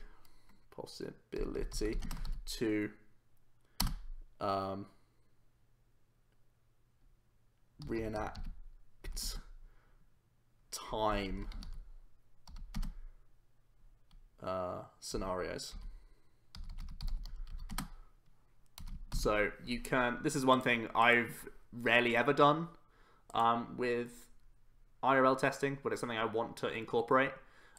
Speaker 1: to reenact time scenarios. So you can, this is one thing I've rarely ever done with IRL testing, but it's something I want to incorporate.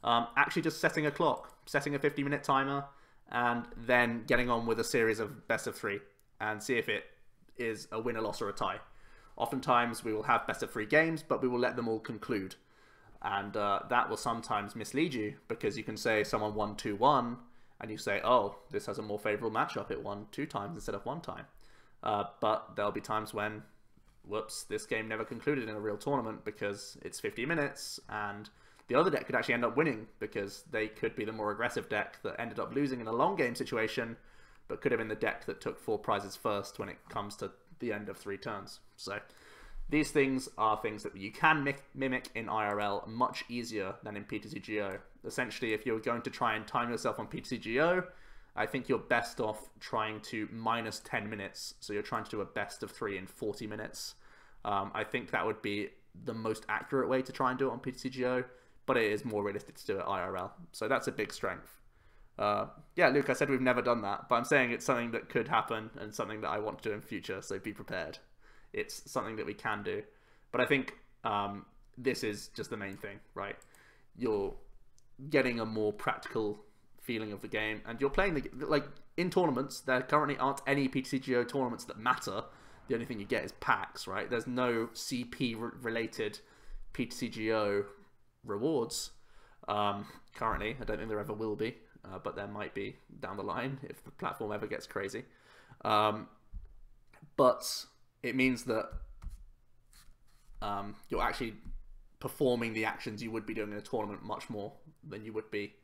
Speaker 1: Actually just setting a clock, setting a 50-minute timer, and then getting on with a series of best of 3 and see if it is a win, a loss, or a tie. Oftentimes we will have best of 3 games, but we will let them all conclude. And that will sometimes mislead you, because you can say someone won 2-1, and you say, oh, this has a more favourable matchup, it won 2 times instead of 1 time. But there'll be times when, whoops, this game never concluded in a real tournament because it's 50 minutes, and the other deck could actually end up winning because they could be the more aggressive deck that ended up losing in a long game situation, but could have been the deck that took 4 prizes first when it comes to the end of 3 turns. So these things are things that you can mimic in IRL much easier than in PTCGO. Essentially, if you're going to try and time yourself on PTCGO, I think you're best off trying to minus 10 minutes. So you're trying to do a best of 3 in 40 minutes. I think that would be the most accurate way to try and do it on PTCGO, but it is more realistic to do it IRL. So that's a big strength. Yeah, Luke, I said we've never done that, but I'm saying it's something that could happen and something that I want to do in future, so be prepared. It's something that we can do. But I think this is just the main thing, right? You're getting a more practical feeling of the game, and you're playing the, like, in tournaments, there currently aren't any PTCGO tournaments that matter. The only thing you get is packs, right? There's no CP-related PTCGO rewards currently. I don't think there ever will be, but there might be down the line if the platform ever gets crazy. But it means that you're actually performing the actions you would be doing in a tournament much more than you would be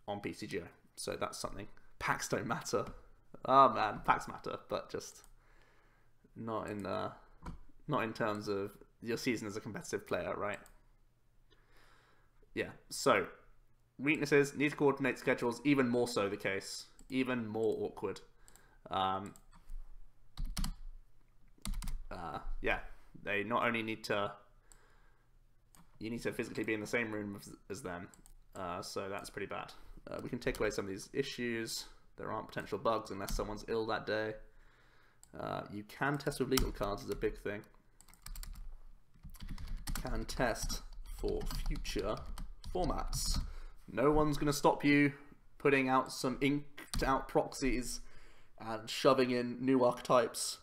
Speaker 1: on PTCGO. So that's something. Packs don't matter. Oh man, packs matter, but just not in terms of your season as a competitive player, right? Yeah, so weaknesses, need to coordinate schedules, even more so the case, even more awkward. Yeah, they not only need to, you need to physically be in the same room as them, so that's pretty bad. We can take away some of these issues. There aren't potential bugs unless someone's ill that day. You can test with legal cards is a big thing. Can test for future formats. No one's going to stop you putting out some inked out proxies and shoving in new archetypes.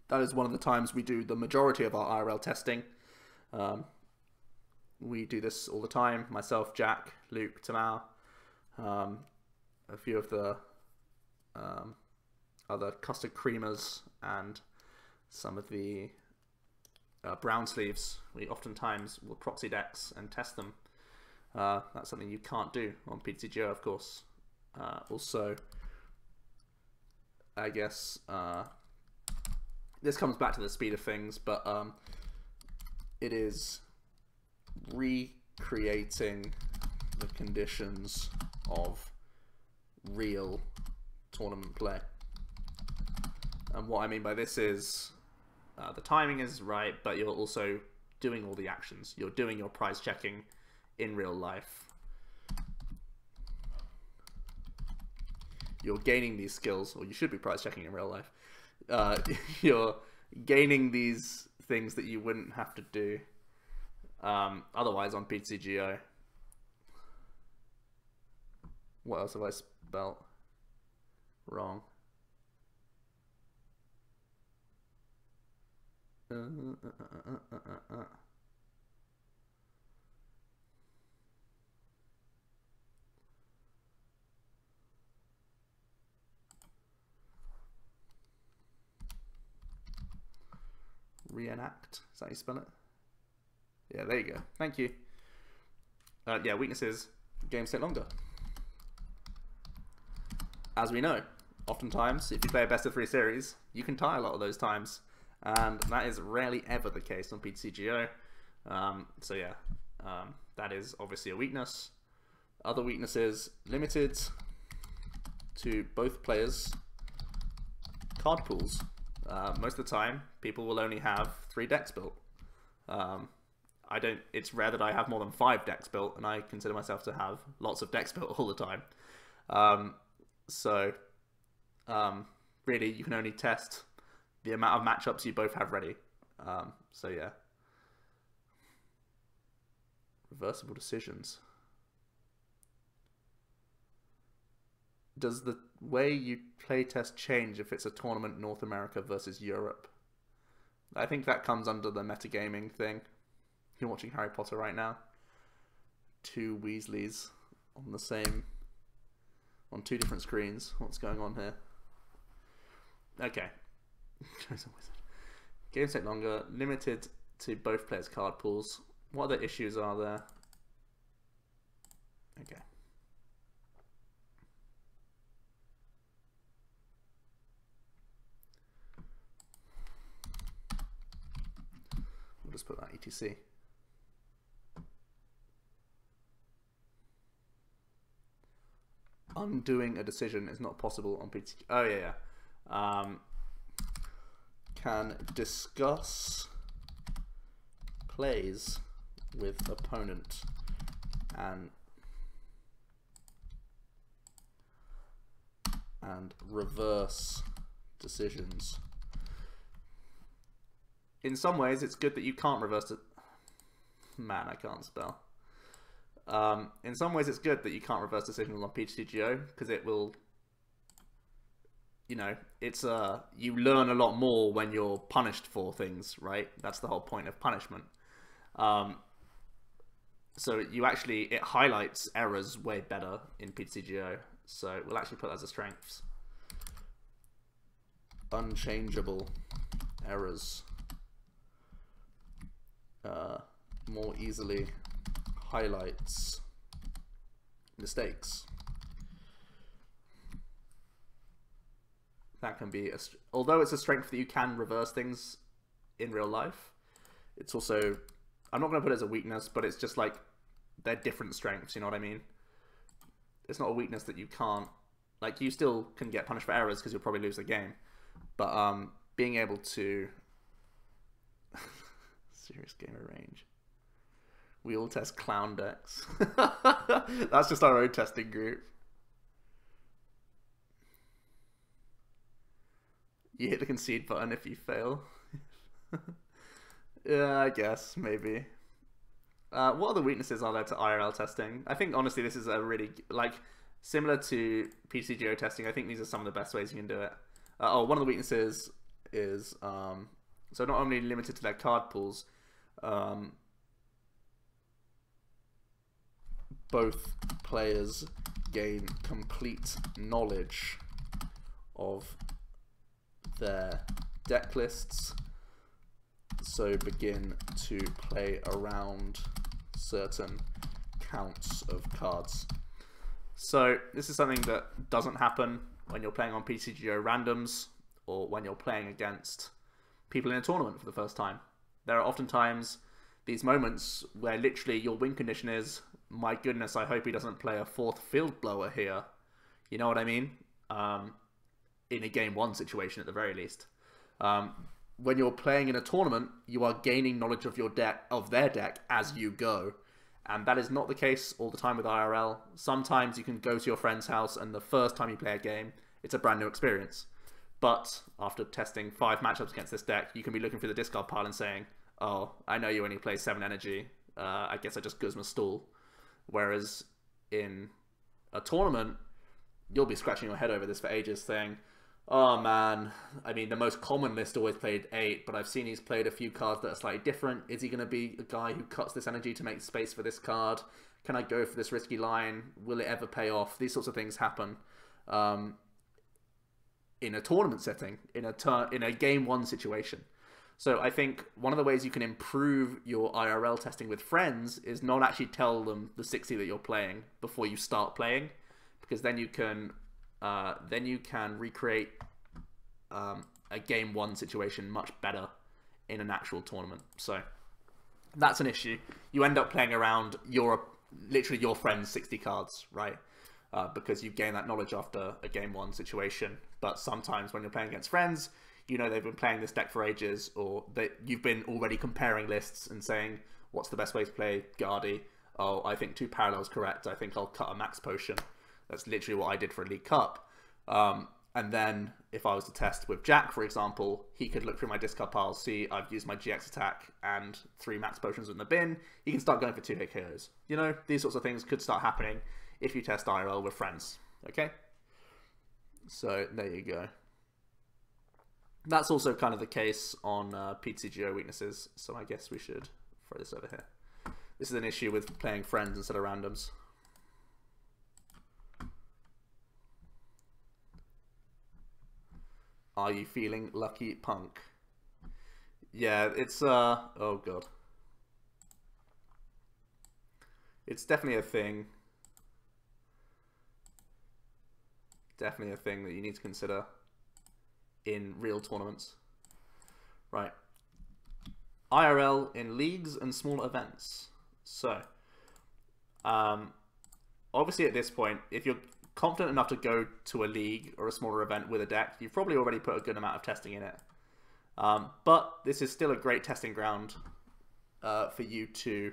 Speaker 1: That is one of the times we do the majority of our IRL testing. We do this all the time. Myself, Jack, Luke, Tamau, a few of the other custard creamers and some of the brown sleeves. We oftentimes will proxy decks and test them. That's something you can't do on PTCGO, of course. Also, I guess this comes back to the speed of things, but it is recreating the conditions of real tournament play. And what I mean by this is the timing is right, but you're also doing all the actions. You're doing your prize checking in real life. You're gaining these skills, or you should be prize checking in real life. You're gaining these things that you wouldn't have to do otherwise on PTCGO. What else have I spelt wrong? Reenact, is that how you spell it? Yeah, there you go. Thank you. Yeah, weaknesses, games take longer. As we know, oftentimes, if you play a best of 3 series, you can tie a lot of those times. And that is rarely ever the case on PTCGO. So yeah, that is obviously a weakness. Other weaknesses, limited to both players' card pools. Most of the time, people will only have 3 decks built. It's rare that I have more than 5 decks built, and I consider myself to have lots of decks built all the time. Really, you can only test the amount of matchups you both have ready. So yeah. Reversible decisions. Does the way you play test change if it's a tournament North America versus Europe? I think that comes under the metagaming thing. You're watching Harry Potter right now. 2 Weasleys on on 2 different screens. What's going on here? Okay. Games take longer, limited to both players' card pools. What other issues are there? Okay. just put that etc. Undoing a decision is not possible on PTGO. Oh yeah. Can discuss plays with opponent and reverse decisions. In some ways, it's good that you can't reverse it. Man, I can't spell. In some ways, it's good that you can't reverse decisions on PTGO because it will, you know, it's you learn a lot more when you're punished for things, right? That's the whole point of punishment. So you actually, it highlights errors way better in PTGO. So we'll actually put that as a strengths. Unchangeable errors. More easily highlights mistakes. That can be, although it's a strength that you can reverse things in real life, it's also, I'm not going to put it as a weakness, but it's just like, they're different strengths, you know what I mean? It's not a weakness that you can't, like, you still can get punished for errors because you'll probably lose the game, but being able to serious gamer range. We all test clown decks. That's just our own testing group. You hit the concede button if you fail. Yeah, I guess, maybe. What other weaknesses are there to IRL testing? I think, honestly, this is a really, like, similar to PTGO testing. I think these are some of the best ways you can do it. One of the weaknesses is, so not only limited to their card pools, both players gain complete knowledge of their deck lists, so begin to play around certain counts of cards. So this is something that doesn't happen when you're playing on PTGO randoms or when you're playing against people in a tournament for the first time. There are oftentimes these moments where literally your win condition is, my goodness, I hope he doesn't play a fourth field blower here. You know what I mean? In a game one situation at the very least. When you're playing in a tournament, you are gaining knowledge of your deck, of their deck, as you go. And that is not the case all the time with IRL. Sometimes you can go to your friend's house and the first time you play a game, it's a brand new experience. But after testing 5 matchups against this deck, you can be looking through the discard pile and saying, oh, I know you only play 7 energy. I guess I just Guzma stall. Whereas in a tournament, you'll be scratching your head over this for ages saying, oh man, I mean, the most common list always played 8, but I've seen he's played a few cards that are slightly different. Is he going to be a guy who cuts this energy to make space for this card? Can I go for this risky line? Will it ever pay off? These sorts of things happen in a tournament setting, in a game one situation. So I think one of the ways you can improve your IRL testing with friends is not actually tell them the 60 that you're playing before you start playing, because then you can recreate a game one situation much better in an actual tournament. So that's an issue. You end up playing around literally your friend's 60 cards, right? Because you gain that knowledge after a game one situation. But sometimes when you're playing against friends, you know they've been playing this deck for ages, or you've been already comparing lists and saying, what's the best way to play Guardy? Oh, I think 2 parallels correct. I think I'll cut a max potion. That's literally what I did for Elite Cup. And then if I was to test with Jack, for example, he could look through my discard pile, see I've used my GX attack and 3 max potions in the bin. He can start going for 2-hit KOs. You know, these sorts of things could start happening if you test IRL with friends. Okay? So there you go. That's also kind of the case on PTGO weaknesses, so I guess we should throw this over here. This is an issue with playing friends instead of randoms. Are you feeling lucky, punk? Yeah, it's, oh god. It's definitely a thing. Definitely a thing that you need to consider in real tournaments. Right. IRL in leagues and small events. So, obviously at this point, if you're confident enough to go to a league or a smaller event with a deck, you've probably already put a good amount of testing in it. But this is still a great testing ground for you to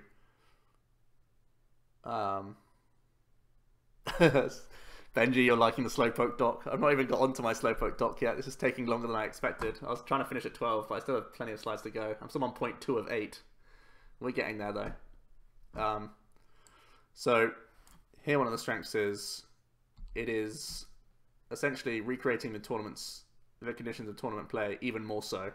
Speaker 1: Benji, you're liking the Slowpoke doc. I've not even got onto my Slowpoke doc yet. This is taking longer than I expected. I was trying to finish at 12, but I still have plenty of slides to go. I'm still on point 2 of 8. We're getting there, though. So here one of the strengths is it is essentially recreating the tournaments, the conditions of tournament play even more so.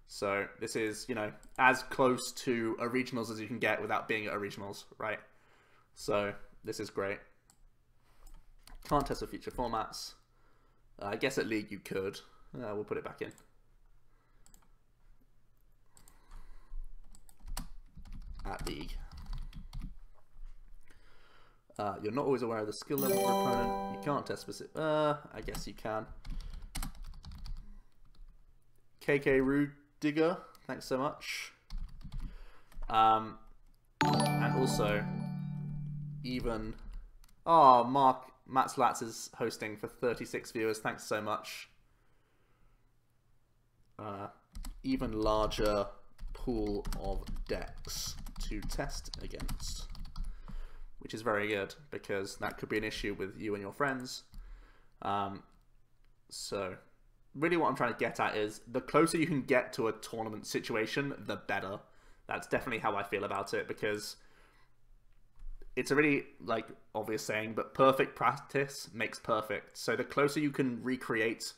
Speaker 1: So this is, you know, as close to a regionals as you can get without being at a regionals, right? So this is great. Can't test with future formats. I guess at League you could. We'll put it back in. At League. You're not always aware of the skill level of your opponent. You can't test specific. I guess you can. KK Rudiger, thanks so much. And also, even. Oh, Matt Slats is hosting for 36 viewers. Thanks so much. Even larger pool of decks to test against, which is very good because that could be an issue with you and your friends. So really what I'm trying to get at is the closer you can get to a tournament situation, the better. That's definitely how I feel about it, because it's a really, like, obvious saying, but perfect practice makes perfect. So the closer you can recreate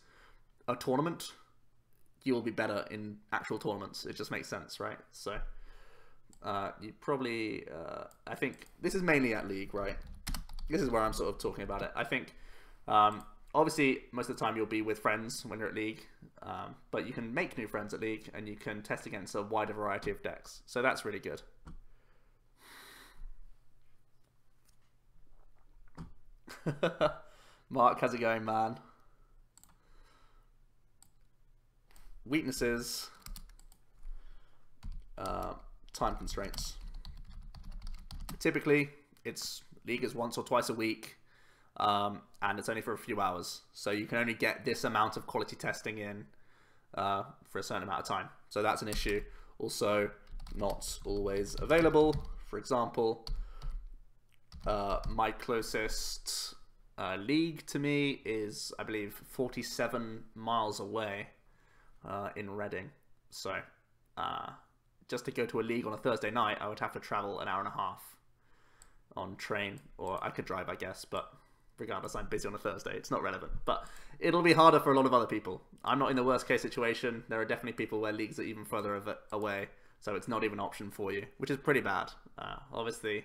Speaker 1: a tournament, you will be better in actual tournaments. It just makes sense, right? So you probably, I think, this is mainly at League, right? This is where I'm sort of talking about it. I think, obviously, most of the time you'll be with friends when you're at League, but you can make new friends at League, and you can test against a wider variety of decks. So that's really good. Mark, how's it going, man? Weaknesses. Time constraints. Typically, it's League is once or twice a week, and it's only for a few hours. So you can only get this amount of quality testing in for a certain amount of time. So that's an issue. Also, not always available. For example, my closest league to me is, I believe, 47 miles away in Reading. So just to go to a league on a Thursday night, I would have to travel an hour and a half on train, or I could drive, I guess, but regardless, I'm busy on a Thursday. It's not relevant, but it'll be harder for a lot of other people. I'm not in the worst case situation. There are definitely people where leagues are even further away, so it's not even an option for you, which is pretty bad. Obviously,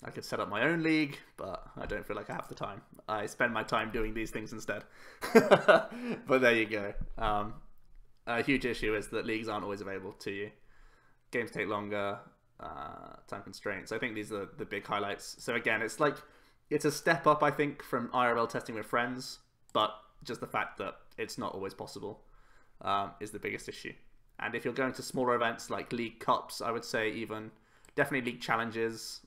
Speaker 1: I could set up my own league, but I don't feel like I have the time. I spend my time doing these things instead. But there you go. A huge issue is that leagues aren't always available to you. Games take longer, time constraints. I think these are the big highlights. So again, it's like, it's a step up, I think, from IRL testing with friends, but just the fact that it's not always possible is the biggest issue. And if you're going to smaller events like League Cups, I would say even, definitely League Challenges,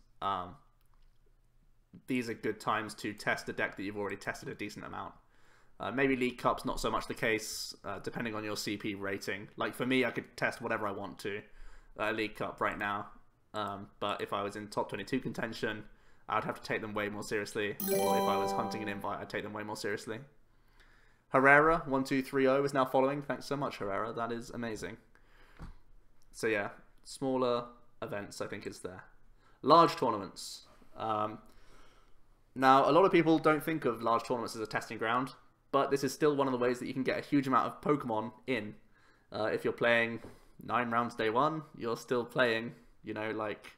Speaker 1: these are good times to test a deck that you've already tested a decent amount. Maybe League Cups, not so much the case, depending on your CP rating. Like for me, I could test whatever I want to at a League Cup right now. But if I was in top 22 contention, I'd have to take them way more seriously. Or if I was hunting an invite, I'd take them way more seriously. Herrera 1230 is now following. Thanks so much, Herrera. That is amazing. So yeah, smaller events, I think, is there. Large tournaments. Now, a lot of people don't think of large tournaments as a testing ground, but this is still one of the ways that you can get a huge amount of Pokemon in. If you're playing 9 rounds day 1, you're still playing, you know, like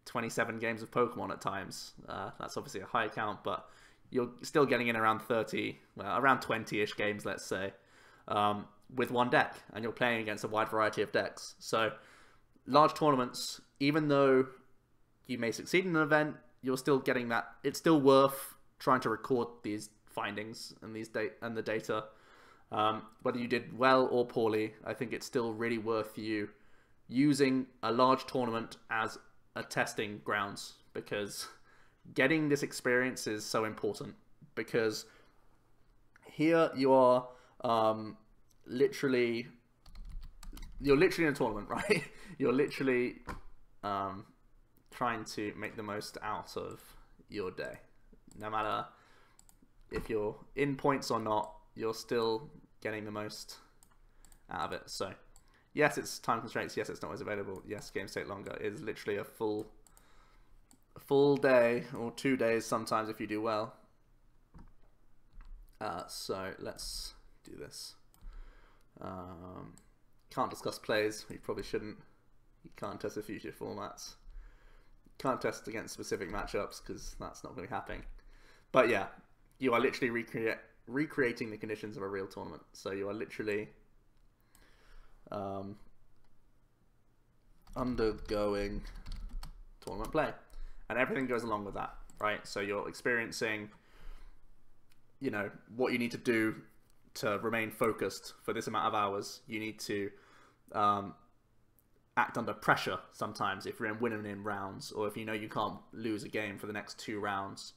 Speaker 1: 27 games of Pokemon at times. That's obviously a high count, but you're still getting in around 30, well, around 20-ish games, let's say, with one deck, and you're playing against a wide variety of decks. So large tournaments, even though you may succeed in an event, you're still getting that. It's still worth trying to record these findings and the data. Whether you did well or poorly, I think it's still really worth you using a large tournament as a testing grounds, because getting this experience is so important. Because here you are literally in a tournament, right? You're literally trying to make the most out of your day. No matter if you're in points or not, you're still getting the most out of it. So yes, it's time constraints. Yes, it's not always available. Yes, games take longer. It is literally a full day, or 2 days sometimes if you do well. So let's do this. Can't discuss plays. We probably shouldn't. You can't test the future formats. Can't test against specific matchups because that's not going to be happening. But yeah, you are literally recreating the conditions of a real tournament. So you are literally undergoing tournament play, and everything goes along with that, right? So you're experiencing, you know, what you need to do to remain focused for this amount of hours. You need to act under pressure sometimes if you're in winning in rounds, or if you know you can't lose a game for the next 2 rounds.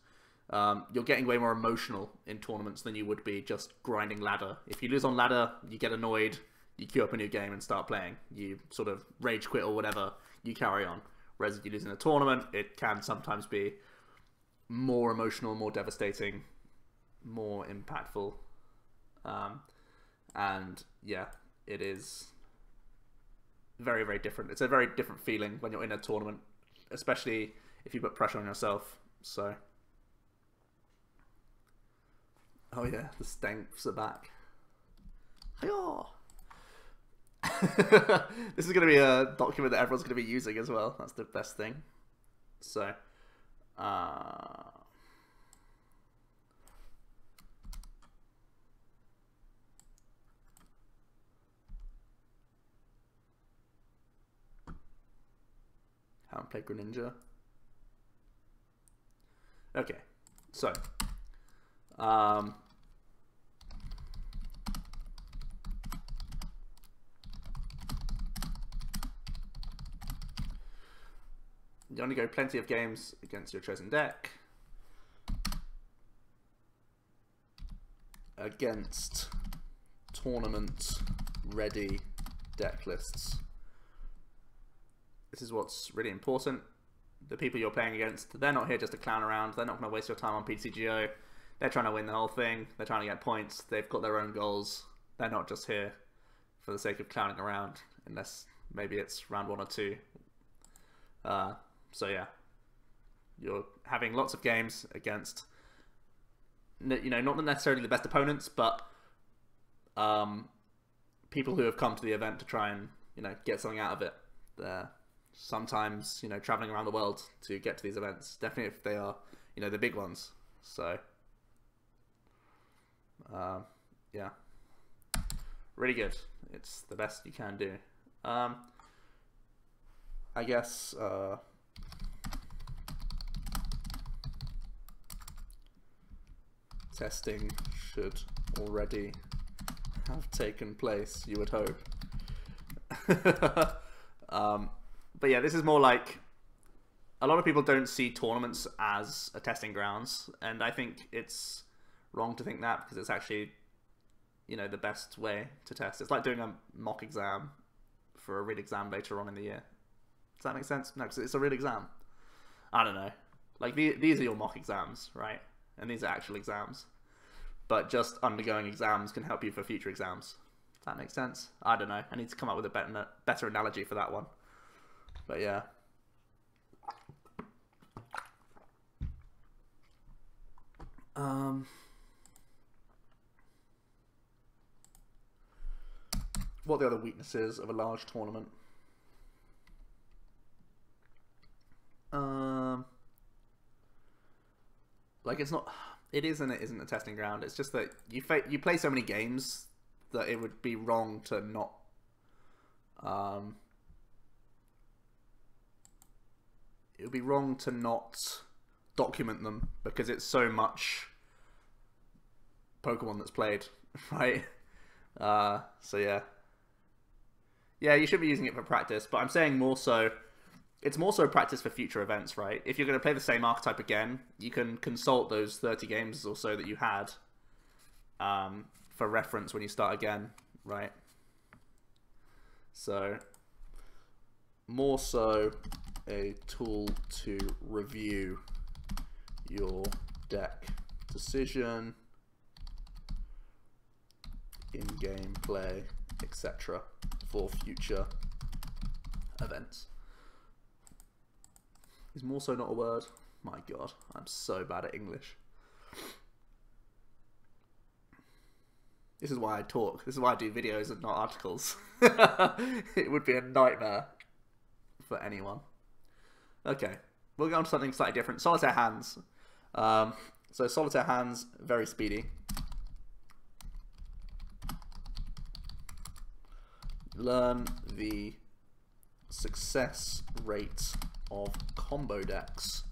Speaker 1: You're getting way more emotional in tournaments than you would be just grinding ladder. If you lose on ladder, you get annoyed, you queue up a new game and start playing. You sort of rage quit or whatever, you carry on. Whereas if you lose in a tournament, it can sometimes be more emotional, more devastating, more impactful. And yeah, it is very, very different. It's a very different feeling when you're in a tournament, especially if you put pressure on yourself. So, oh yeah, the stanks are back. Hi-yaw! This is going to be a document that everyone's going to be using as well. That's the best thing. So, haven't played Greninja. Okay, so you only go plenty of games against your chosen deck. Against tournament ready deck lists. This is what's really important. The people you're playing against, they're not here just to clown around. They're not going to waste your time on PTGO. They're trying to win the whole thing. They're trying to get points. They've got their own goals. They're not just here for the sake of clowning around, unless maybe it's round 1 or 2. So yeah, you're having lots of games against, you know, not necessarily the best opponents, but people who have come to the event to try and, you know, get something out of it. They're sometimes, you know, traveling around the world to get to these events. Definitely if they are, you know, the big ones. So yeah, really good. It's the best you can do. I guess testing should already have taken place, you would hope. But yeah, this is more like, a lot of people don't see tournaments as a testing grounds, and I think it's wrong to think that, because it's actually, you know, the best way to test. It's like doing a mock exam for a real exam later on in the year. Does that make sense? No, because it's a real exam. I don't know. Like, these are your mock exams, right? And these are actual exams. But just undergoing exams can help you for future exams. Does that make sense? I don't know. I need to come up with a better analogy for that one. But yeah. What are the other weaknesses of a large tournament? Like, it's not, it is and it isn't a testing ground. It's just that you play so many games that it would be wrong to not it would be wrong to not document them, because it's so much Pokemon that's played, right? So yeah, Yeah, you should be using it for practice, but I'm saying more so, it's more so practice for future events, right? If you're going to play the same archetype again, you can consult those 30 games or so that you had for reference when you start again, right? So, more so a tool to review your deck decision, in-game play, etc. for future events. Is more so not a word? My god, I'm so bad at English. This is why I talk. This is why I do videos and not articles. It would be a nightmare for anyone. Okay, we'll go on to something slightly different. Solitaire hands. So Solitaire hands, very speedy. Learn the success rate of combo decks.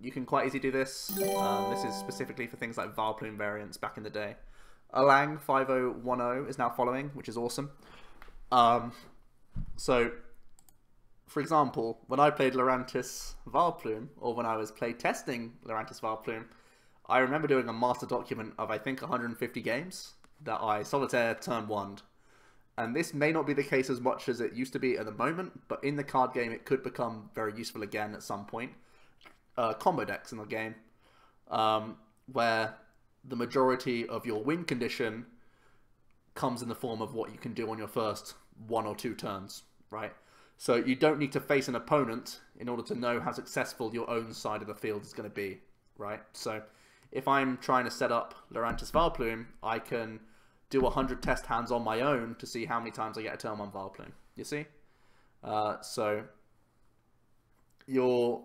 Speaker 1: You can quite easily do this. This is specifically for things like Valplume variants back in the day. Alang 5010 is now following, which is awesome. So, for example, when I played Lurantis Valplume, or when I was play testing Lurantis Valplume, I remember doing a master document of, I think, 150 games that I Solitaire turn 1'd. And this may not be the case as much as it used to be at the moment, but in the card game it could become very useful again at some point. Combo decks in the game, where the majority of your win condition comes in the form of what you can do on your first 1 or 2 turns, right? So you don't need to face an opponent in order to know how successful your own side of the field is going to be, right? So if I'm trying to set up Lurantis Valplume, I can do 100 test hands on my own to see how many times I get a turn 1 Valplume. You see? So you're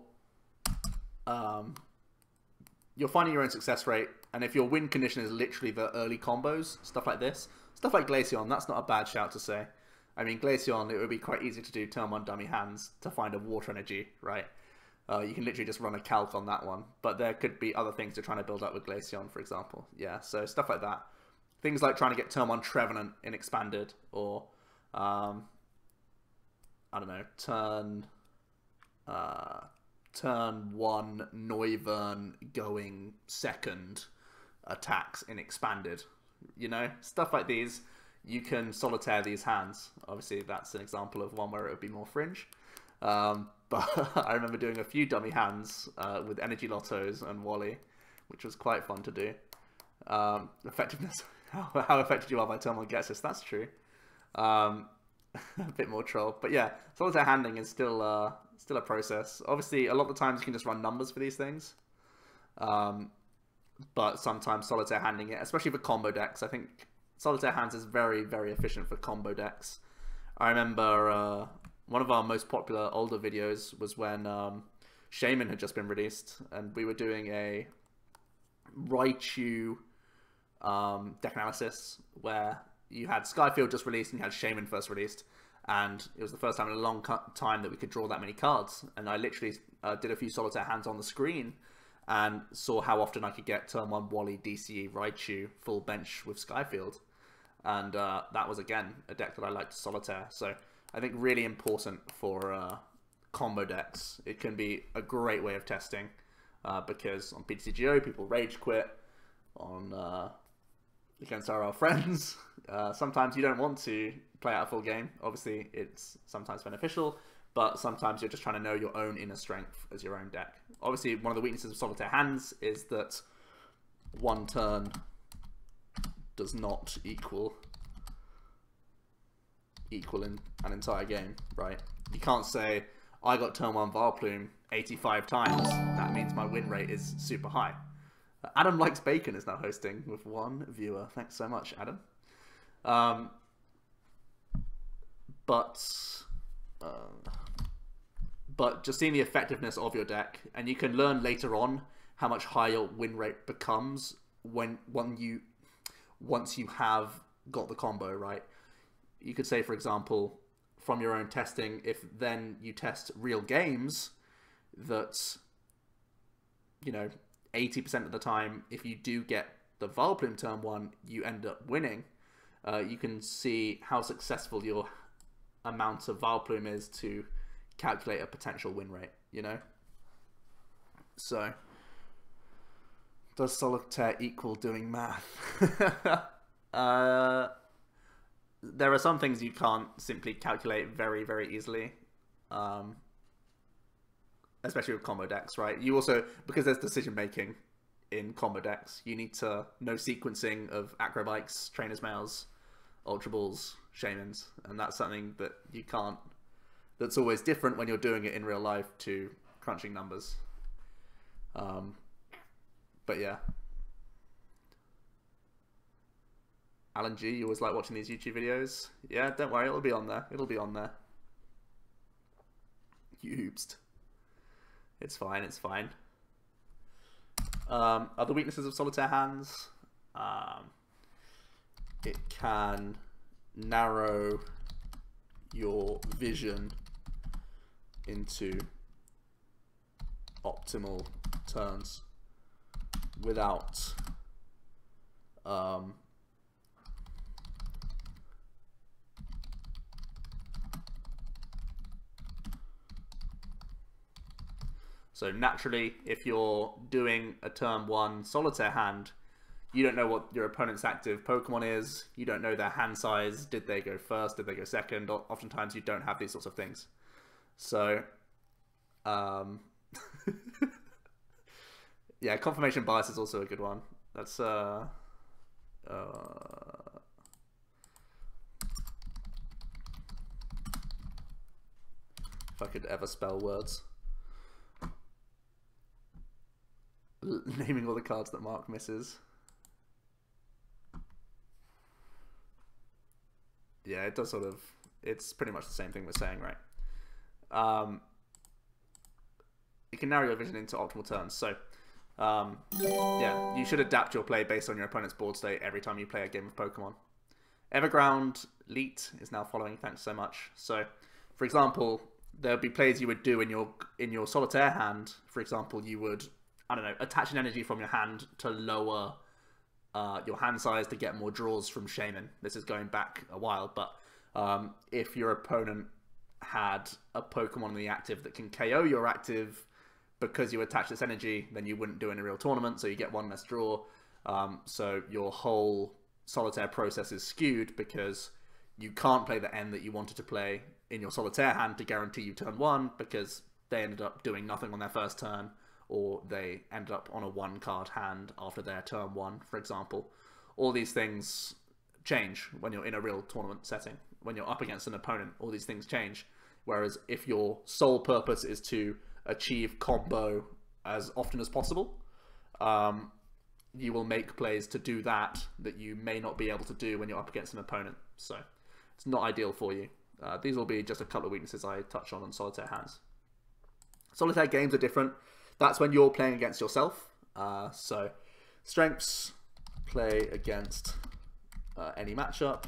Speaker 1: finding your own success rate, and if your win condition is literally the early combos, stuff like this, stuff like Glaceon, that's not a bad shout to say. I mean, Glaceon, it would be quite easy to do turn 1 dummy hands to find a water energy, right? You can literally just run a calc on that one, but there could be other things you're trying to build up with Glaceon, for example. Yeah, so stuff like that. Things like trying to get turn 1 Trevenant in Expanded, or, I don't know, turn 1 Noivern going second attacks in Expanded. You know, stuff like these, you can Solitaire these hands. Obviously, that's an example of one where it would be more fringe. But I remember doing a few dummy hands with Energy Lottos and Wally, which was quite fun to do. Effectiveness. How effective you are by turn 1 gets us, that's true. A bit more troll. But yeah, Solitaire handling is still a process. Obviously, a lot of the times you can just run numbers for these things. But sometimes Solitaire handling it, especially for combo decks, I think Solitaire hands is very, very efficient for combo decks. I remember one of our most popular older videos was when Shaman had just been released, and we were doing a Raichu deck analysis where you had Skyfield just released and you had Shaman first released, and it was the first time in a long time that we could draw that many cards, and I literally did a few Solitaire hands on the screen and saw how often I could get turn 1 Wally, DCE, Raichu, full bench with Skyfield, and that was again a deck that I liked to Solitaire. So I think really important for combo decks. It can be a great way of testing because on PTCGO people rage quit on against our friends. Sometimes you don't want to play out a full game. Obviously, it's sometimes beneficial, but sometimes you're just trying to know your own inner strength as your own deck. Obviously, one of the weaknesses of Solitaire hands is that 1 turn does not equal in an entire game, right? You can't say, I got turn 1 Valplume 85 times. That means my win rate is super high. Adam Likes Bacon is now hosting with 1 viewer. Thanks so much, Adam. But just seeing the effectiveness of your deck, and you can learn later on how much higher your win rate becomes once you have got the combo, right? You could say, for example, from your own testing, if then you test real games, that, you know, 80% of the time, if you do get the Valplume turn 1, you end up winning. you can see how successful your amount of Vileplume is to calculate a potential win rate, you know? So, does Solitaire equal doing math? There are some things you can't simply calculate very, very easily. Especially with combo decks, right? You also, because there's decision making in combo decks, you need to know sequencing of Acrobikes, Trainers Mails, Ultra Balls, Shamans, and that's something that you can't, that's always different when you're doing it in real life to crunching numbers. But yeah. Alan G, you always like watching these YouTube videos? Yeah, don't worry, it'll be on there. It'll be on there. Yoobst. It's fine, it's fine. Other weaknesses of Solitaire hands. It can narrow your vision into optimal turns without so naturally, if you're doing a turn 1 Solitaire hand, you don't know what your opponent's active Pokemon is, you don't know their hand size, did they go first, did they go second, oftentimes you don't have these sorts of things. So, yeah, confirmation bias is also a good one. That's, if I could ever spell words. Naming all the cards that Mark misses. Yeah, it does sort of, it's pretty much the same thing we're saying, right? It can narrow your vision into optimal turns. So, yeah, you should adapt your play based on your opponent's board state every time you play a game of Pokemon. Everground Leet is now following, thanks so much. So, for example, there'll be plays you would do in your Solitaire hand. For example, you would, I don't know, attach an energy from your hand to lower your hand size to get more draws from Shaman. This is going back a while, but if your opponent had a Pokemon in the active that can KO your active because you attach this energy, then you wouldn't do in a real tournament, so you get one less draw. So your whole Solitaire process is skewed because you can't play the end that you wanted to play in your Solitaire hand to guarantee you turn 1 because they ended up doing nothing on their first turn, or they ended up on a 1-card hand after their turn 1, for example. All these things change when you're in a real tournament setting. When you're up against an opponent, all these things change. Whereas if your sole purpose is to achieve combo as often as possible, you will make plays to do that you may not be able to do when you're up against an opponent. So it's not ideal for you. These will be just a couple of weaknesses I touch on Solitaire hands. Solitaire games are different. That's when you're playing against yourself. So strengths, play against any matchup.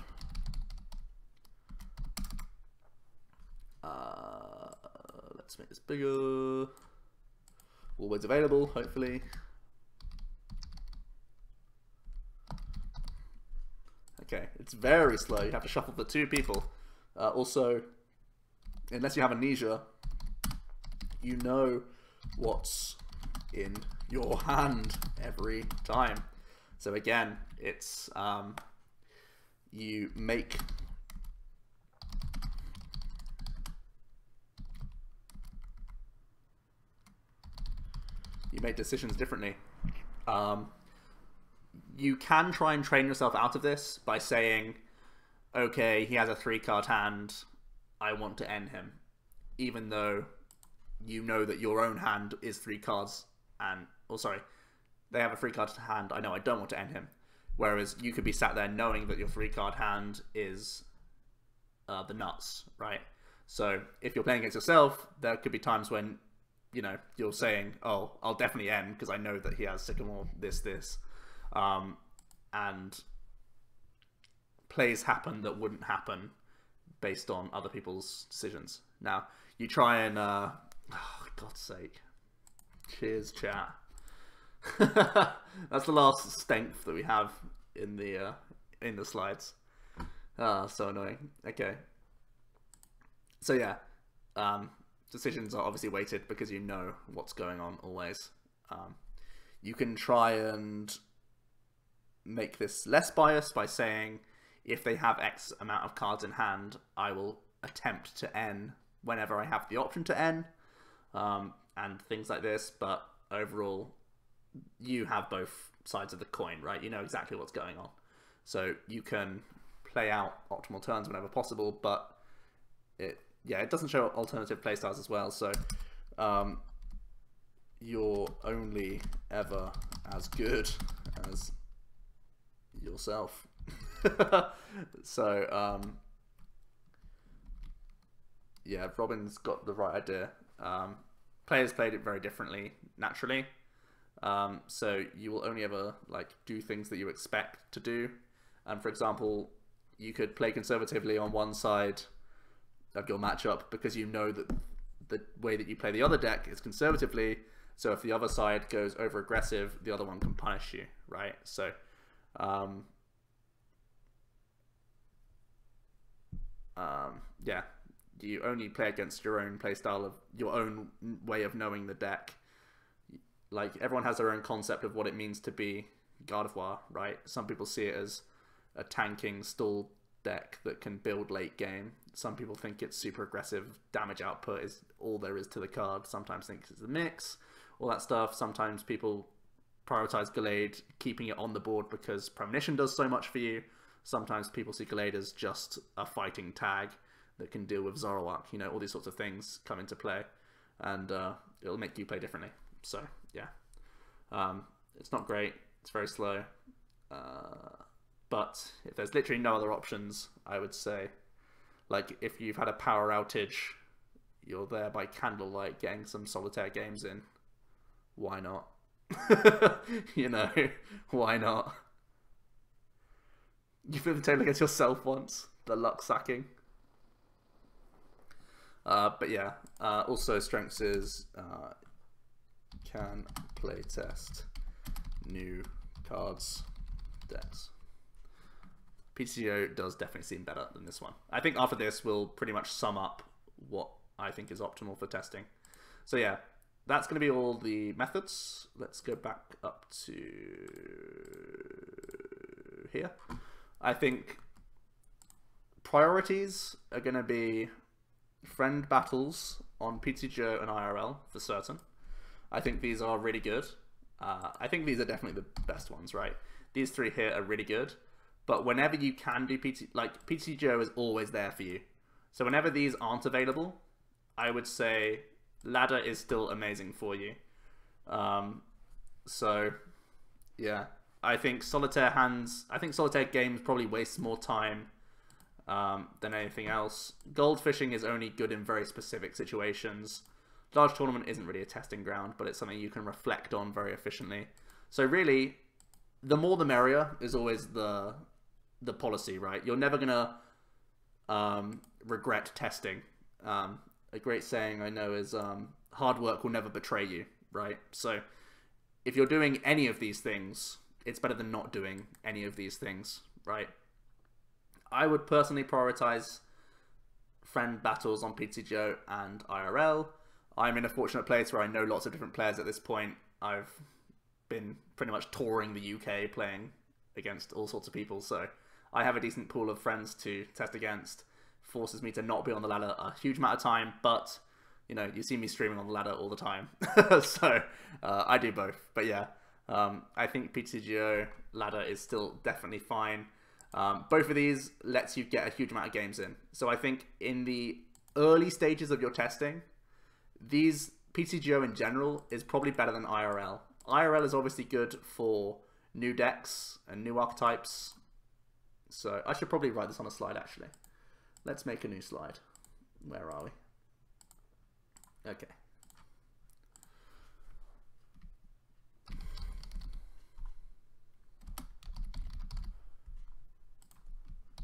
Speaker 1: Let's make this bigger. Always available, hopefully. Okay, it's very slow. You have to shuffle the 2 people. Also, unless you have amnesia, you know what's in your hand every time. So again, it's you make decisions differently. You can try and train yourself out of this by saying, okay, he has a 3-card hand, I want to end him, even though you know that your own hand is 3 cards, and, oh sorry, they have a 3-card hand, I know I don't want to end him. Whereas you could be sat there knowing that your 3-card hand is the nuts, right? So if you're playing against yourself, there could be times when, you know, you're saying, oh, I'll definitely end because I know that he has Sycamore, this. And plays happen that wouldn't happen based on other people's decisions. Now, you try and, oh, God's sake. Cheers, chat. That's the last stank that we have in the slides. Ah, so annoying. Okay. So yeah, decisions are obviously weighted because you know what's going on always. You can try and make this less biased by saying, if they have X amount of cards in hand, I will attempt to N whenever I have the option to N, and things like this. But overall, you have both sides of the coin, right? You know exactly what's going on. So you can play out optimal turns whenever possible, but it doesn't show alternative playstyles as well. So you're only ever as good as yourself. So yeah, Robin's got the right idea. Players played it very differently naturally. So you will only ever like do things that you expect to do. And for example, you could play conservatively on one side of your matchup because you know that the way that you play the other deck is conservatively. So if the other side goes over aggressive, the other one can punish you, right? So yeah, you only play against your own playstyle of your own way of knowing the deck. Like, everyone has their own concept of what it means to be Gardevoir, right? Some people see it as a tanking stall deck that can build late game. Some people think it's super aggressive, damage output is all there is to the card. Sometimes think it's a mix, all that stuff. Sometimes people prioritize Gallade, keeping it on the board because Premonition does so much for you. Sometimes people see Gallade as just a fighting tag that can deal with Zoroark. You know, all these sorts of things come into play, and it'll make you play differently. So yeah, it's not great, it's very slow, but if there's literally no other options, I would say, like, if you've had a power outage, you're there by candlelight getting some Solitaire games in, why not? You know, why not? You've been tailing against yourself once, the luck sacking. But yeah, also strengths is can playtest new cards decks. PTGO does definitely seem better than this one. I think after this we'll pretty much sum up what I think is optimal for testing. So yeah, that's going to be all the methods. Let's go back up to here. I think priorities are going to be friend battles on PTGO and IRL for certain. I think these are really good. I think these are definitely the best ones, right? These three here are really good. But whenever you can do PTGO is always there for you. So whenever these aren't available, I would say ladder is still amazing for you. So yeah, I think Solitaire games probably waste more time than anything else. Goldfishing is only good in very specific situations. Large tournament isn't really a testing ground, but it's something you can reflect on very efficiently. So really, the more the merrier is always the policy, right? You're never gonna regret testing. A great saying I know is hard work will never betray you, right? So if you're doing any of these things, it's better than not doing any of these things, right? I would personally prioritize friend battles on PTGO and IRL. I'm in a fortunate place where I know lots of different players at this point. I've been pretty much touring the UK playing against all sorts of people, so I have a decent pool of friends to test against. Forces me to not be on the ladder a huge amount of time, but you know, you see me streaming on the ladder all the time. So I do both. But yeah, I think PTGO ladder is still definitely fine. Both of these lets you get a huge amount of games in. So I think in the early stages of your testing, these PTGO in general is probably better than IRL. IRL is obviously good for new decks and new archetypes. So I should probably write this on a slide actually. Let's make a new slide. Where are we? Okay.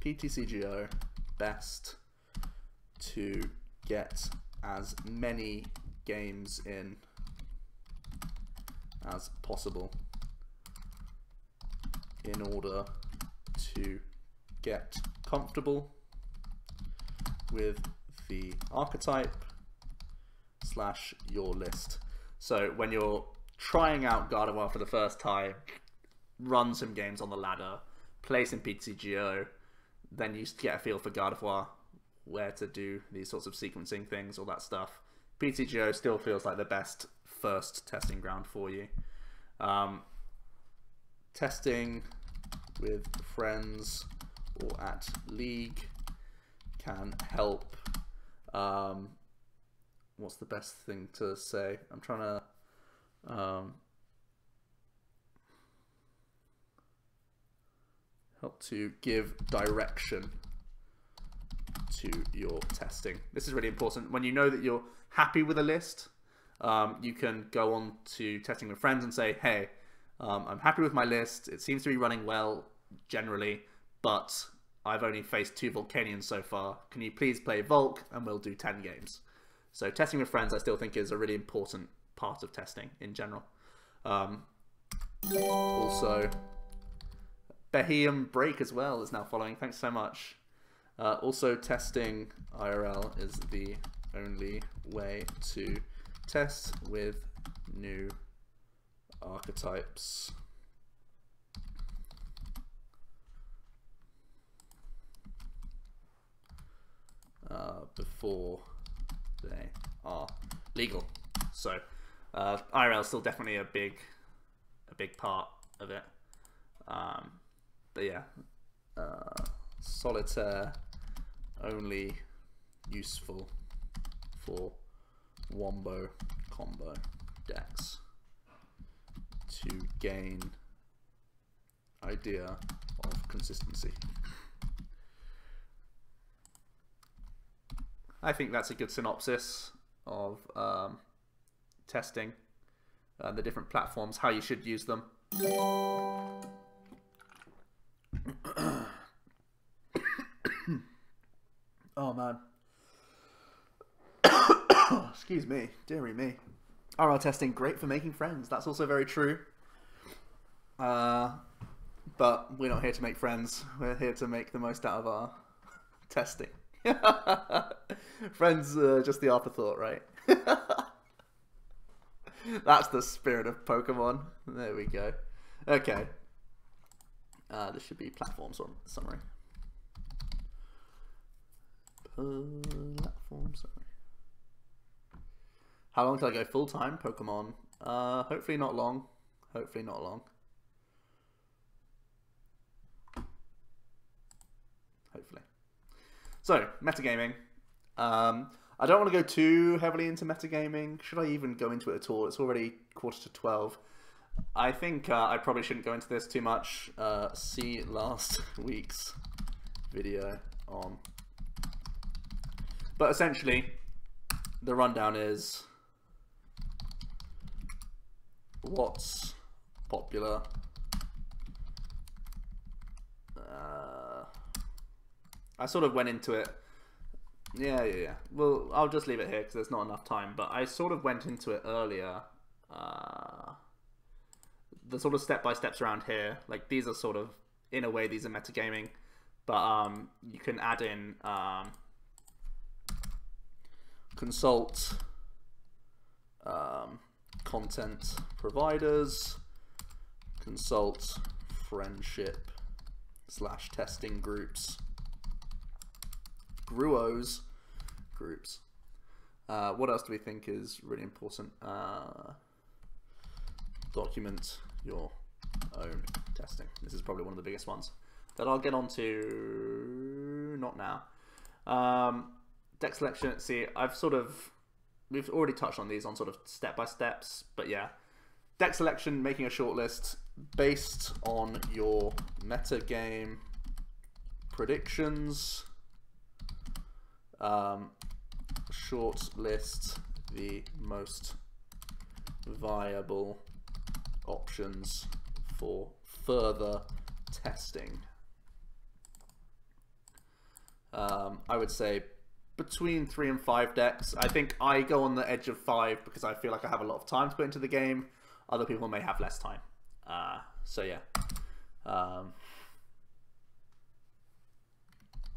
Speaker 1: PTCGO best to get as many games in as possible in order to get comfortable with the archetype / your list. So when you're trying out Gardevoir for the first time, run some games on the ladder, play some PTGO, then you get a feel for Gardevoir, where to do these sorts of sequencing things, all that stuff. PTGO still feels like the best first testing ground for you. Testing with friends or at league can help. What's the best thing to say? I'm trying to help to give direction to your testing. This is really important. When you know that you're happy with a list, you can go on to testing with friends and say, hey, I'm happy with my list. It seems to be running well generally, but I've only faced 2 Volcanions so far. Can you please play Volk and we'll do 10 games? So testing with friends I still think is a really important part of testing in general. Also, Beheum Break as well is now following. Thanks so much. Also, testing IRL is the only way to test with new archetypes. Before they are legal. So IRL is still definitely a big part of it. But yeah, Solitaire only useful for wombo combo decks to gain idea of consistency. I think that's a good synopsis of testing the different platforms, how you should use them. Oh man. Excuse me, dearie me. RL testing, great for making friends. That's also very true. But we're not here to make friends. We're here to make the most out of our testing. Friends are just the afterthought, right? That's the spirit of Pokemon. There we go. Okay. This should be platform summary. Platform summary. How long till I go full time Pokemon? Hopefully not long. Hopefully not long. Hopefully. So, metagaming. I don't want to go too heavily into metagaming. Should I even go into it at all? It's already 11:45. I think I probably shouldn't go into this too much. See last week's video on. But essentially, the rundown is what's popular. I sort of went into it. Yeah. Well, I'll just leave it here because there's not enough time. But I sort of went into it earlier. The sort of step-by-steps around here, like these are sort of, in a way, these are metagaming. But you can add in consult content providers, consult friendship / testing groups, Gruos groups. What else do we think is really important? Document your own testing. This is probably one of the biggest ones that I'll get onto. Not now. Deck selection. See, we've already touched on these on sort of step-by-steps, but yeah. Deck selection, making a shortlist based on your metagame predictions. Shortlist the most viable options for further testing. I would say between 3 and 5 decks. I think I go on the edge of 5 because I feel like I have a lot of time to put into the game. Other people may have less time. So yeah.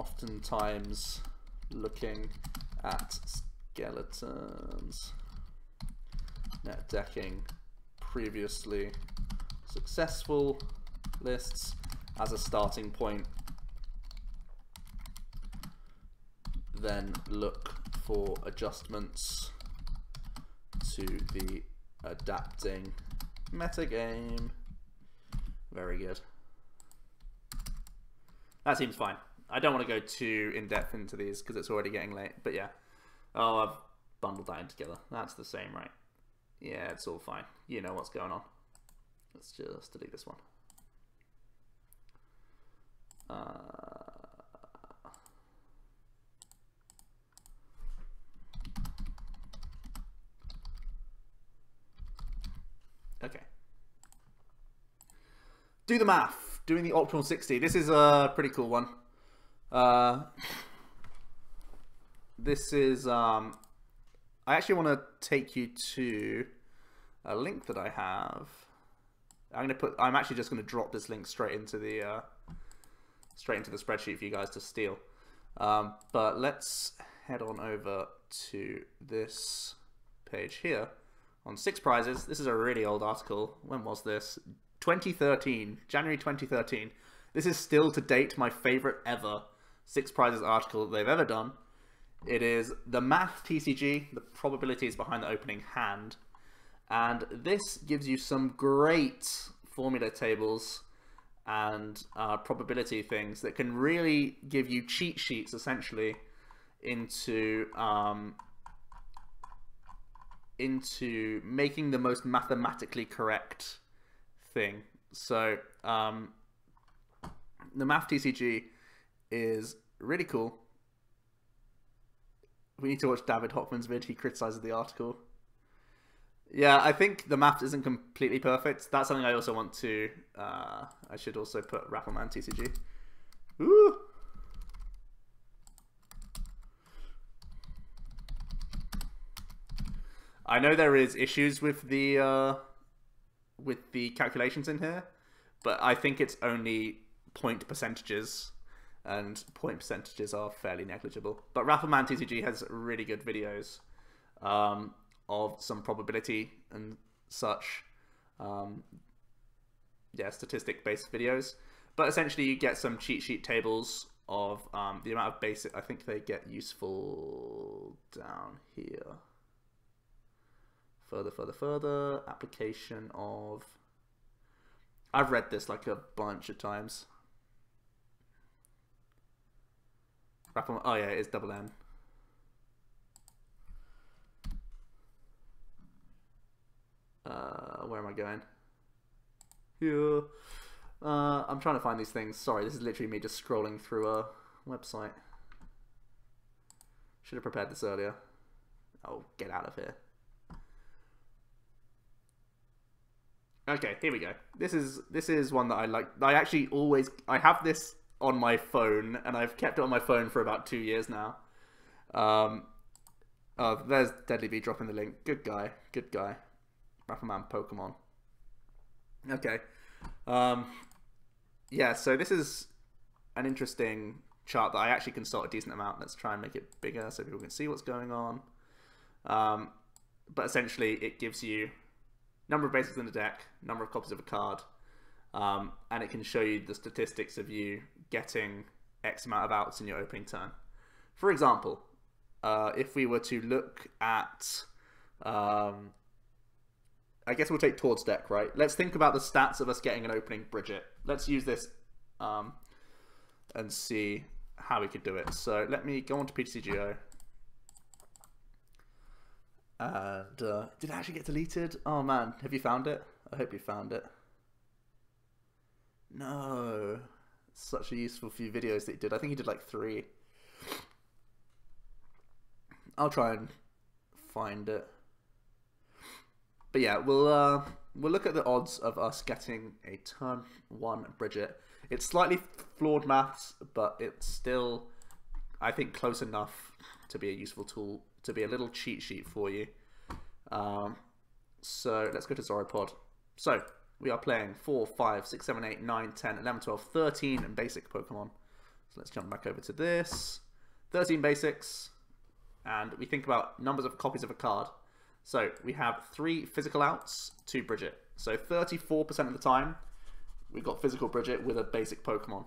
Speaker 1: oftentimes looking at skeletons, net decking previously successful lists as a starting point, then look for adjustments to the adapting metagame. Very good. That seems fine. I don't want to go too in-depth into these because it's already getting late, but yeah. Oh, I've bundled that in together. That's the same, right? Yeah, it's all fine. You know what's going on. Let's just delete this one. Okay. Do the math. Doing the optimal 60. This is a pretty cool one. This is I actually want to take you to a link that I have. I'm actually just going to drop this link straight into the spreadsheet for you guys to steal. But let's head on over to this page here on 6 prizes. This is a really old article. When was this? 2013, January 2013. This is still to date my favorite ever 6 prizes article that they've ever done. It is the math TCG, the probabilities behind the opening hand. And this gives you some great formula tables and probability things that can really give you cheat sheets essentially into making the most mathematically correct thing. So the math TCG is really cool. We need to watch David Hockman's vid. He criticizes the article. Yeah, I think the math isn't completely perfect. That's something I also want to... I should also put Raffleman TCG. Ooh! I know there is issues with the calculations in here, but I think it's only point percentages, and point percentages are fairly negligible. But Raffleman TCG has really good videos of some probability and such. Yeah, statistic-based videos. But essentially you get some cheat sheet tables of the amount of basic... I think they get useful down here. Further. Application of... I've read this like a bunch of times. Oh yeah, it is double N. Where am I going? Here. I'm trying to find these things. Sorry, this is literally me just scrolling through a website. Should have prepared this earlier. Oh, get out of here. Okay, here we go. This is one that I like. I have this on my phone, and I've kept it on my phone for about 2 years now. Oh, there's Deadly V dropping the link. Good guy. Raffleman Pokemon. Okay. Yeah, so this is an interesting chart that I actually can sort a decent amount. Let's try and make it bigger so people can see what's going on. But essentially, it gives you number of basics in the deck, number of copies of a card, and it can show you the statistics of you getting X amount of outs in your opening turn. For example, if we were to look at... I guess we'll take Tord's deck, right? Let's think about the stats of us getting an opening Bridget. Let's use this and see how we could do it. So let me go on to PTCGO. And did it actually get deleted? Oh man, have you found it? I hope you found it. No. Such a useful few videos that he did. I think he did like 3. I'll try and find it. But yeah, we'll look at the odds of us getting a turn 1 Bridget. It's slightly flawed maths, but it's still, I think, close enough to be a useful tool, to be a little cheat sheet for you. So let's go to Zoropod. So we are playing 4, 5, 6, 7, 8, 9, 10, 11, 12, 13 and basic Pokemon. So let's jump back over to this. 13 basics. And we think about numbers of copies of a card. So we have 3 physical outs, 2 Bridget. So 34% of the time, we've got physical Bridget with a basic Pokemon.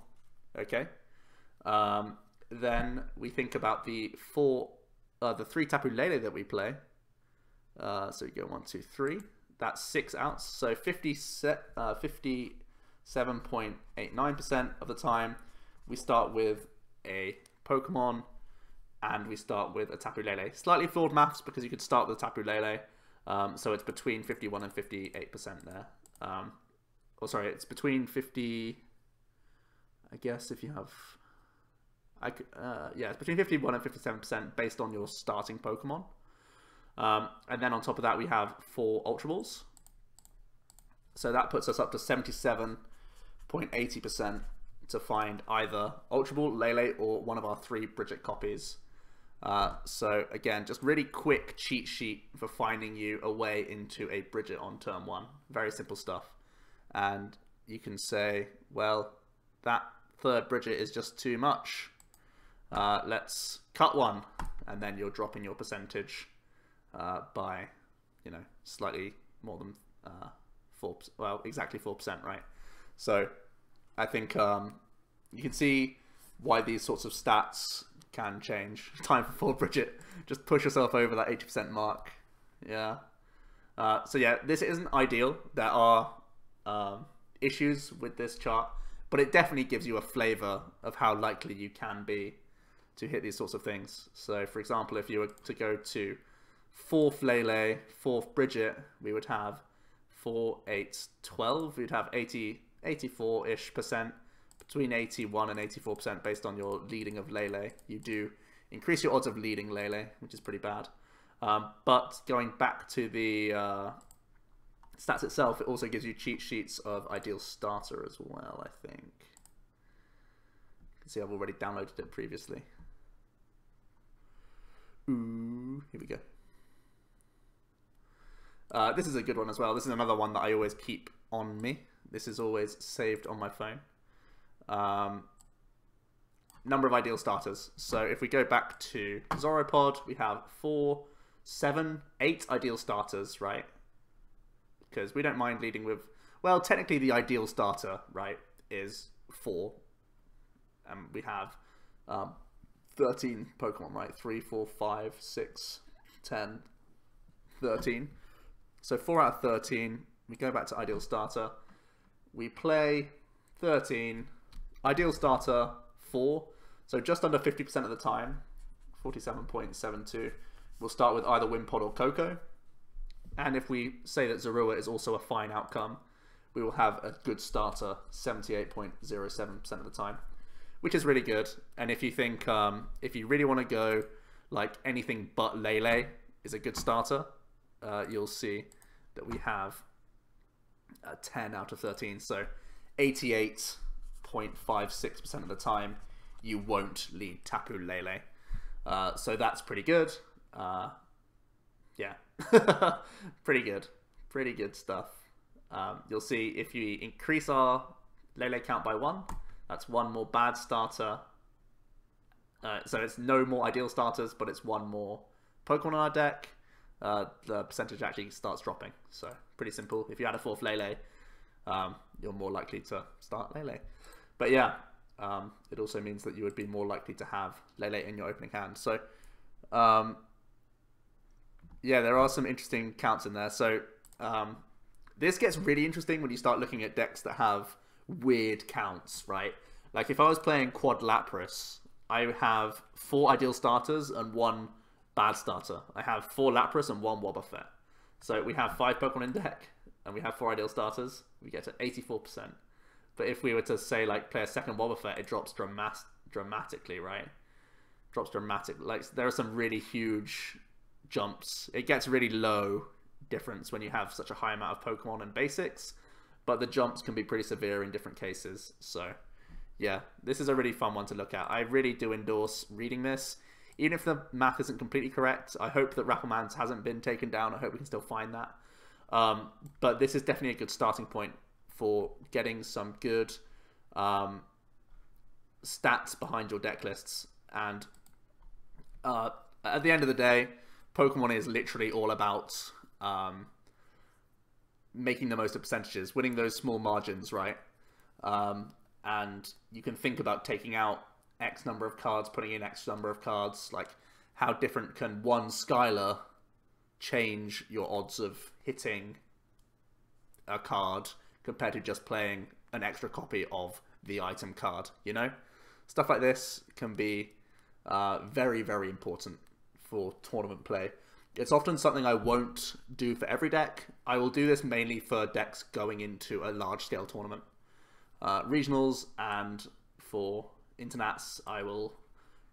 Speaker 1: Okay. Then we think about the 3 Tapu Lele that we play. So we go 1, 2, 3. That's 6 outs. So 57.89% of the time, we start with a Pokemon and we start with a Tapu Lele. Slightly flawed maths because you could start with a Tapu Lele. So it's between 51 and 58% there. Or sorry, it's between 50. I guess if you have, yeah, it's between 51 and 57% based on your starting Pokemon. And then on top of that, we have 4 Ultra Balls. So that puts us up to 77.80% to find either Ultra Ball, Lele, or one of our 3 Bridget copies. So again, just really quick cheat sheet for finding you a way into a Bridget on turn 1. Very simple stuff. And you can say, well, that 3rd Bridget is just too much. Let's cut one, and then you're dropping your percentage by, you know, slightly more than 4%. Well, exactly 4%, right? So I think you can see why these sorts of stats can change. Time for 4 Bridget. Just push yourself over that 80% mark. Yeah. So yeah, this isn't ideal. There are issues with this chart, but it definitely gives you a flavor of how likely you can be to hit these sorts of things. So for example, if you were to go to 4th Lele, 4th Bridget, we would have 4, 8, 12. We'd have 84-ish%, between 81 and 84% based on your leading of Lele. You do increase your odds of leading Lele, which is pretty bad. But going back to the stats itself, it also gives you cheat sheets of ideal starter as well, I think. You can see I've already downloaded it previously. Ooh, here we go. This is a good one as well. This is another one that I always keep on me. This is always saved on my phone. Number of ideal starters. So if we go back to Zoropod, we have 4, 7, 8 ideal starters, right? Because we don't mind leading with, well, technically the ideal starter, right, is 4. And we have 13 Pokemon, right? 3, 4, 5, 6, 10, 13. So 4 out of 13. We go back to ideal starter. We play 13. Ideal starter 4. So just under 50% of the time, 47.72. We'll start with either Wimpod or Coco. And if we say that Zorua is also a fine outcome, we will have a good starter 78.07% of the time, which is really good. And if you think, if you really want to go like anything but Lele is a good starter, you'll see that we have 10 out of 13. So 88.56% of the time, you won't lead Tapu Lele. So that's pretty good. Yeah, pretty good. Pretty good stuff. You'll see if you increase our Lele count by 1, that's 1 more bad starter. So it's no more ideal starters, but it's 1 more Pokemon on our deck. The percentage actually starts dropping. So pretty simple. If you add a 4th Lele, you're more likely to start Lele. But yeah, it also means that you would be more likely to have Lele in your opening hand. So yeah, there are some interesting counts in there. So this gets really interesting when you start looking at decks that have weird counts, right? Like if I was playing Quad Lapras, I have 4 ideal starters and 1 bad starter. I have 4 Lapras and 1 Wobbuffet. So we have 5 Pokemon in deck and we have 4 ideal starters. We get to 84%. But if we were to say like play a second Wobbuffet, it drops dramatically, right? Drops dramatically. Like there are some really huge jumps. It gets really low difference when you have such a high amount of Pokemon and basics, but the jumps can be pretty severe in different cases. So yeah, this is a really fun one to look at. I really do endorse reading this. Even if the math isn't completely correct, I hope that Rappelman's hasn't been taken down. I hope we can still find that. But this is definitely a good starting point for getting some good stats behind your deck lists. And at the end of the day, Pokemon is literally all about making the most of percentages, winning those small margins, right? And you can think about taking out X number of cards, putting in X number of cards. Like, how different can one Skylar change your odds of hitting a card compared to just playing an extra copy of the item card, you know? Stuff like this can be very, very important for tournament play. It's often something I won't do for every deck. I will do this mainly for decks going into a large-scale tournament. Regionals and for internats, I will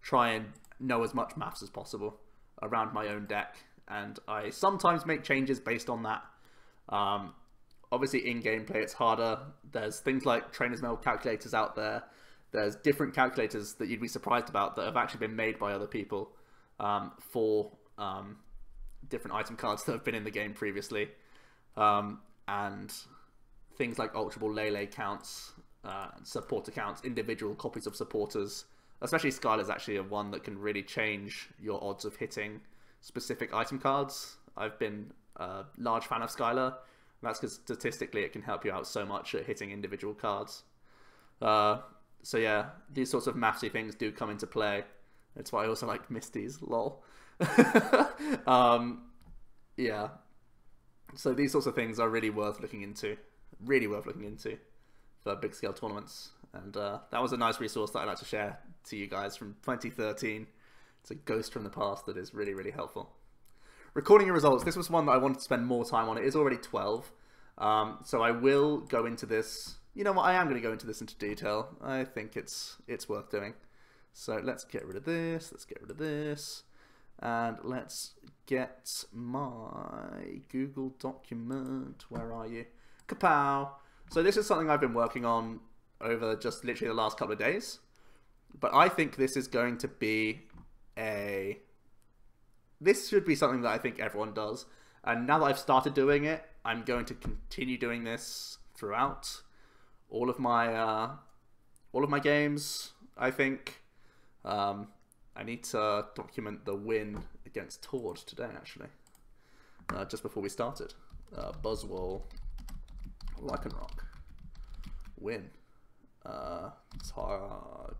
Speaker 1: try and know as much maths as possible around my own deck, and I sometimes make changes based on that. Obviously, in gameplay, it's harder. There's things like Trainer's Mail calculators out there. There's different calculators that you'd be surprised about that have actually been made by other people for different item cards that have been in the game previously. And things like Ultra Ball Lele counts, supporter counts, individual copies of supporters. Especially Skylar's actually a one that can really change your odds of hitting specific item cards. I've been a large fan of Skylar. That's because statistically it can help you out so much at hitting individual cards. So yeah, these sorts of mathsy things do come into play. That's why I also like Misty's, lol. Yeah. So these sorts of things are really worth looking into. Really worth looking into for big scale tournaments. And that was a nice resource that I'd like to share to you guys from 2013. It's a ghost from the past that is really, really helpful. Recording your results. This was one that I wanted to spend more time on. It is already 12. So I will go into this. You know what? I am going to go into this into detail. I think it's worth doing. So let's get rid of this. Let's get rid of this. And let's get my Google document. Where are you? Kapow! So this is something I've been working on over just literally the last couple of days. But I think this is going to be this should be something that I think everyone does. And now that I've started doing it, I'm going to continue doing this throughout all of my games, I think. I need to document the win against Tord today, actually. Just before we started. Buzzwole, Lycanroc, win. Targeted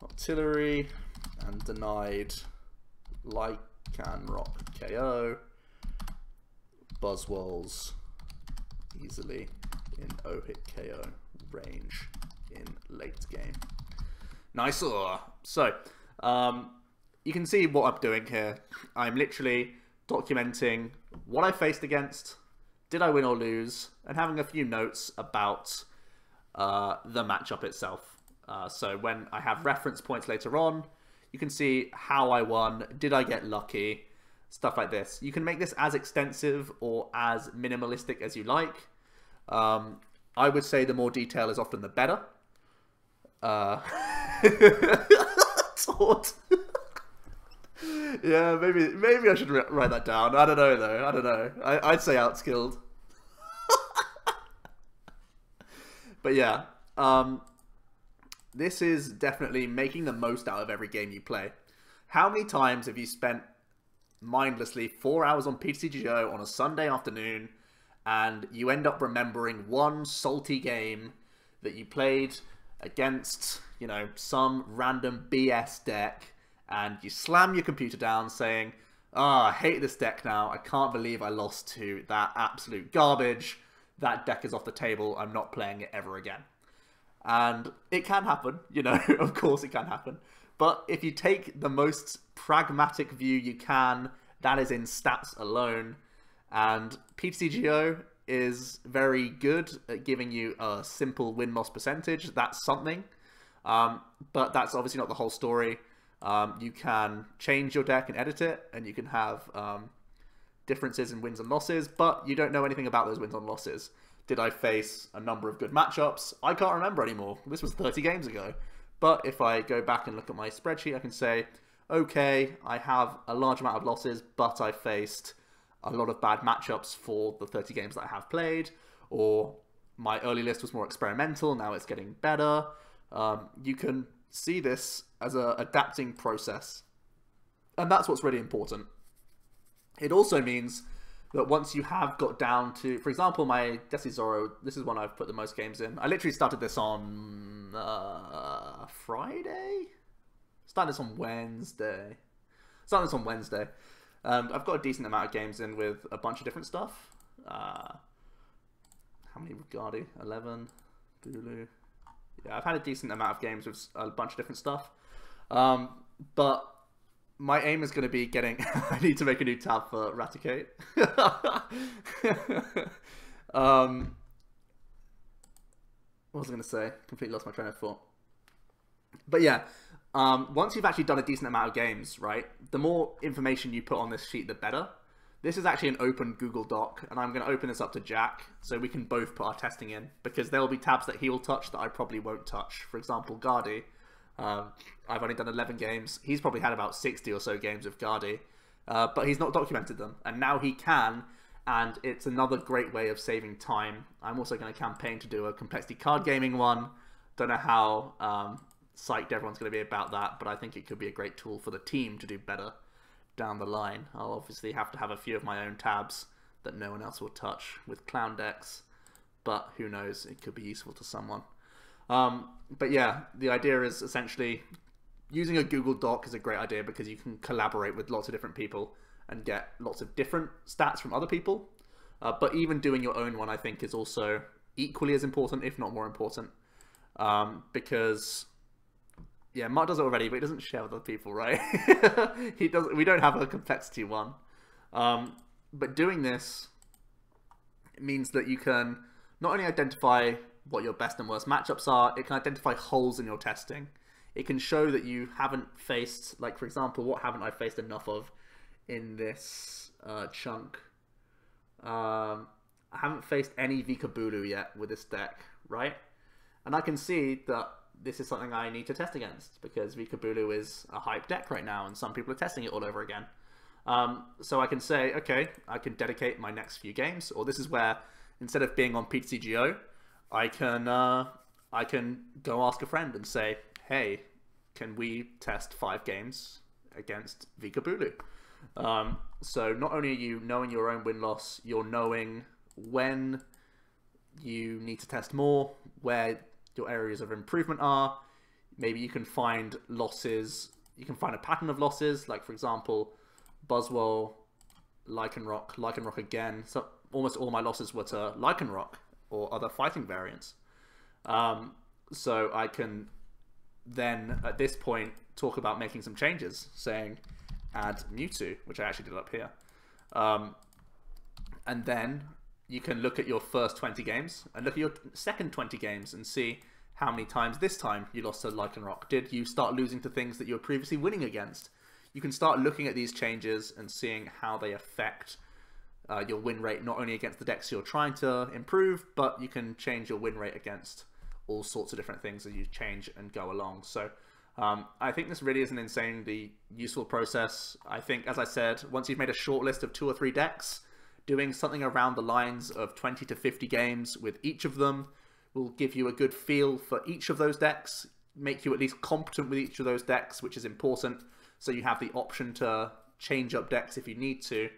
Speaker 1: artillery and denied Lycanroc KO. Buzzwoles easily in O-hit KO range in late game. Nice. So, you can see what I'm doing here. I'm literally documenting what I faced against, did I win or lose, and having a few notes about the matchup itself. So when I have reference points later on, you can see how I won, did I get lucky, stuff like this. You can make this as extensive or as minimalistic as you like. I would say the more detail is often the better. Taught. Yeah, maybe I should write that down. I don't know though. I don't know. I'd say outskilled. But yeah, this is definitely making the most out of every game you play. How many times have you spent mindlessly 4 hours on PTCGO on a Sunday afternoon and you end up remembering one salty game that you played against, you know, some random BS deck, and you slam your computer down saying, "Ah, I hate this deck now. I can't believe I lost to that absolute garbage. That deck is off the table. I'm not playing it ever again." And it can happen, you know, of course it can happen. But if you take the most pragmatic view you can, that is in stats alone. And PTCGO is very good at giving you a simple win-loss percentage. That's something. But that's obviously not the whole story. You can change your deck and edit it, and you can have differences in wins and losses, but you don't know anything about those wins and losses. Did I face a number of good matchups? I can't remember anymore. This was 30 games ago. But if I go back and look at my spreadsheet, I can say, okay, I have a large amount of losses, but I faced a lot of bad matchups for the 30 games that I have played, or my early list was more experimental, now it's getting better. You can see this as an adapting process. And that's what's really important. It also means that once you have got down to, for example, my Desi Zoro, this is one I've put the most games in. I literally started this on Friday? Started this on Wednesday. I've got a decent amount of games in with a bunch of different stuff. How many Gardi? 11. Bulu. Yeah, I've had a decent amount of games with a bunch of different stuff. But my aim is going to be getting... I need to make a new tab for Raticate. What was I going to say? Completely lost my train of thought. But yeah, once you've actually done a decent amount of games, right, the more information you put on this sheet, the better. This is actually an open Google Doc, and I'm going to open this up to Jack so we can both put our testing in, because there will be tabs that he will touch that I probably won't touch. For example, Gardi. I've only done 11 games. He's probably had about 60 or so games of Gardi, but he's not documented them, and now he can, and it's another great way of saving time. I'm also going to campaign to do a complexity card gaming one. Don't know how psyched everyone's going to be about that, but I think it could be a great tool for the team to do better down the line. I'll obviously have to have a few of my own tabs that no one else will touch with clown decks, but who knows, it could be useful to someone. But yeah, the idea is essentially using a Google Doc is a great idea because you can collaborate with lots of different people and get lots of different stats from other people. But even doing your own one, I think, is also equally as important, if not more important. Because, yeah, Mark does it already, but he doesn't share with other people, right? He doesn't. We don't have a complexity one. But doing this means that you can not only identify what your best and worst matchups are, it can identify holes in your testing. It can show that you haven't faced, like, for example, what haven't I faced enough of in this chunk? I haven't faced any Vikabulu yet with this deck, right? And I can see that this is something I need to test against, because Vikabulu is a hype deck right now, and some people are testing it all over again. So I can say, okay, I can dedicate my next few games, or this is where, instead of being on PTCGO, I can go ask a friend and say, hey, can we test 5 games against Vikabulu? So not only are you knowing your own win-loss, you're knowing when you need to test more, where your areas of improvement are. Maybe you can find losses, you can find a pattern of losses, like for example, Buzzwole, Lycanroc again. So almost all my losses were to Lycanroc or other fighting variants. So I can then, at this point, talk about making some changes, saying add Mewtwo, which I actually did up here. And then you can look at your first 20 games and look at your second 20 games and see how many times this time you lost to Lycanroc. Did you start losing to things that you were previously winning against? You can start looking at these changes and seeing how they affect your win rate, not only against the decks you're trying to improve, but you can change your win rate against all sorts of different things as you change and go along. So I think this really is an insanely useful process. I think, as I said, once you've made a short list of 2 or 3 decks, doing something around the lines of 20 to 50 games with each of them will give you a good feel for each of those decks, make you at least competent with each of those decks, which is important, so you have the option to change up decks if you need to.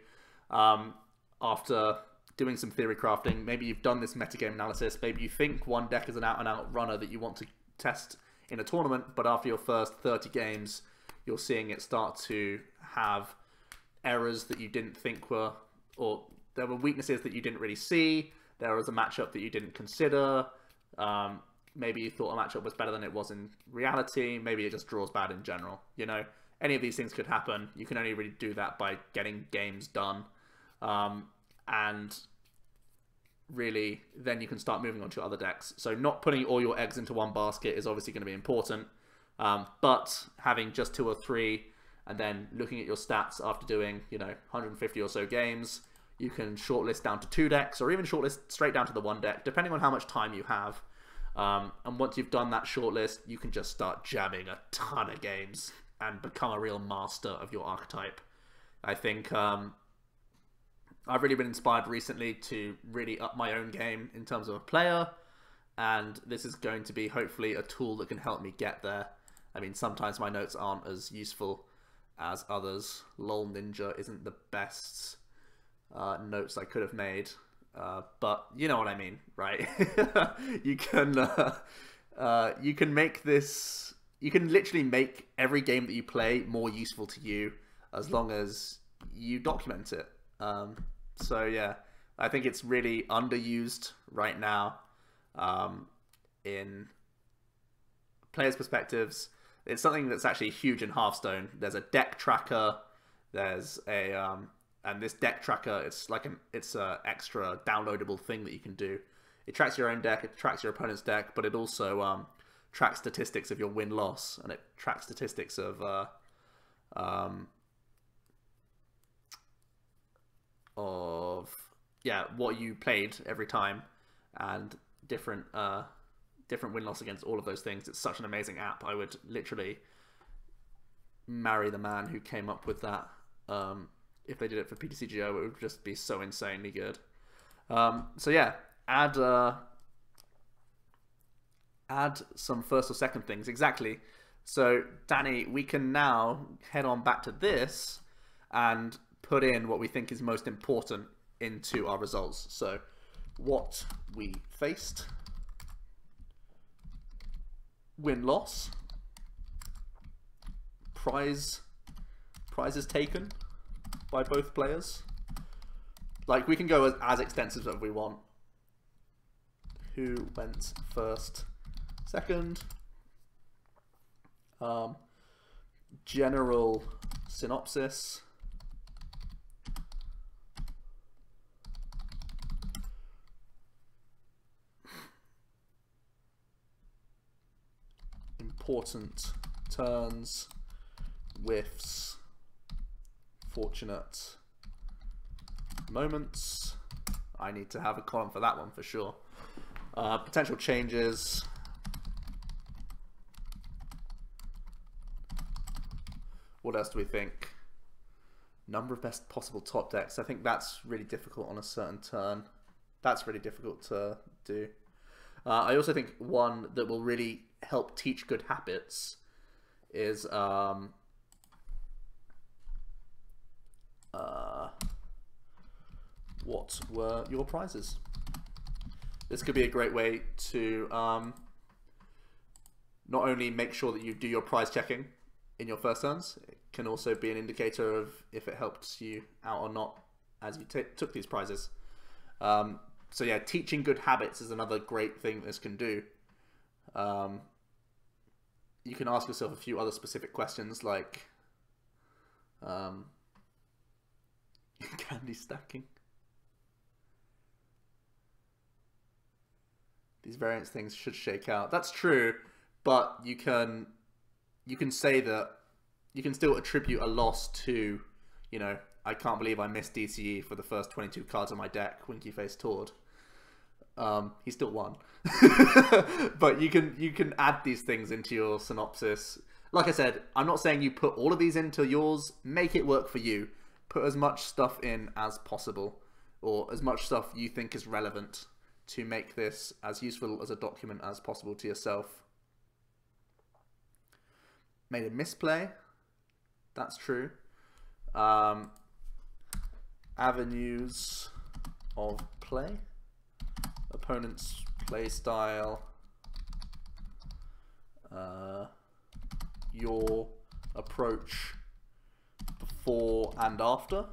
Speaker 1: After doing some theory crafting, maybe you've done this metagame analysis, maybe you think one deck is an out-and-out runner that you want to test in a tournament, but after your first 30 games, you're seeing it start to have errors that you didn't think were, or there were weaknesses that you didn't really see, there was a matchup that you didn't consider, maybe you thought a matchup was better than it was in reality, maybe it just draws bad in general, you know? Any of these things could happen. You can only really do that by getting games done. And really, then you can start moving on to other decks. So not putting all your eggs into one basket is obviously going to be important, but having just 2 or 3 and then looking at your stats after doing, you know, 150 or so games, you can shortlist down to 2 decks or even shortlist straight down to the 1 deck, depending on how much time you have. And once you've done that shortlist, you can just start jamming a ton of games and become a real master of your archetype. I think I've really been inspired recently to really up my own game in terms of a player, and this is going to be hopefully a tool that can help me get there. I mean, sometimes my notes aren't as useful as others. Lol Ninja isn't the best notes I could have made, but you know what I mean, right? You can make this. You can literally make every game that you play more useful to you as long as you document it. So yeah, I think it's really underused right now in players' perspectives. It's something that's actually huge in Hearthstone. There's a deck tracker. There's a and this deck tracker, it's like it's a extra downloadable thing that you can do. It tracks your own deck. It tracks your opponent's deck, but it also tracks statistics of your win-loss, and it tracks statistics of what you played every time, and different win-loss against all of those things. It's such an amazing app. I would literally marry the man who came up with that. If they did it for PTCGO, it would just be so insanely good. So yeah, add some first or second things. Exactly. So Danny, we can now head on back to this and put in what we think is most important into our results. So what we faced, win-loss, prizes taken by both players. Like, we can go as extensive as we want. Who went first, second, general synopsis, important turns, whiffs, fortunate moments. I need to have a column for that one for sure. Potential changes. What else do we think? Number of best possible top decks. I think that's really difficult on a certain turn. That's really difficult to do. I also think one that will really help teach good habits is what were your prizes? This could be a great way to not only make sure that you do your prize checking in your first turns, it can also be an indicator of if it helps you out or not as you took these prizes. So yeah, teaching good habits is another great thing this can do. You can ask yourself a few other specific questions like candy stacking. These variance things should shake out. That's true, but you can say that you can still attribute a loss to, you know, I can't believe I missed DCE for the first 22 cards on my deck, Winky Face Tord. He still won. But you can add these things into your synopsis. Like I said, I'm not saying you put all of these into yours. Make it work for you. Put as much stuff in as possible, or as much stuff you think is relevant to make this as useful as a document as possible to yourself. Made a misplay. That's true. Avenues of play. Opponent's play style. Your approach before and after.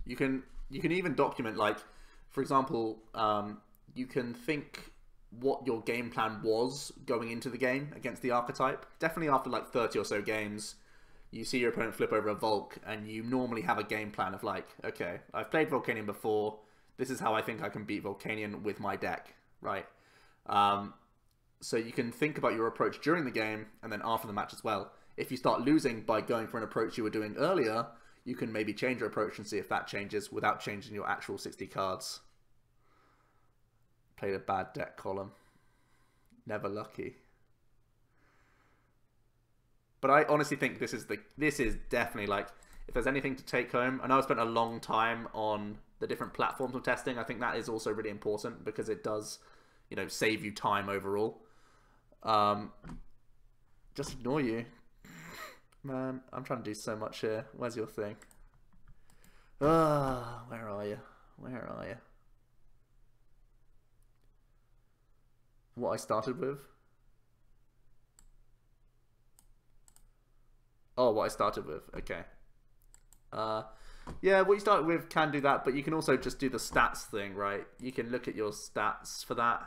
Speaker 1: You can even document, like, for example, you can think what your game plan was going into the game against the archetype. Definitely after like 30 or so games, you see your opponent flip over a Volk, and you normally have a game plan of like, okay, I've played Volcanion before. This is how I think I can beat Volcanion with my deck, right? So you can think about your approach during the game and then after the match as well. If you start losing by going for an approach you were doing earlier, you can maybe change your approach and see if that changes without changing your actual 60 cards. Played a bad deck column. Never lucky. But I honestly think this is definitely like, if there's anything to take home. I know I've spent a long time on the different platforms of testing. I think that is also really important because it does, you know, save you time overall. Just ignore you. Man, I'm trying to do so much here. Where's your thing? Ah, where are you? Where are you? What I started with? Oh, what I started with. Okay. Yeah, what you started with can do that, but you can also just do the stats thing, right? You can look at your stats for that.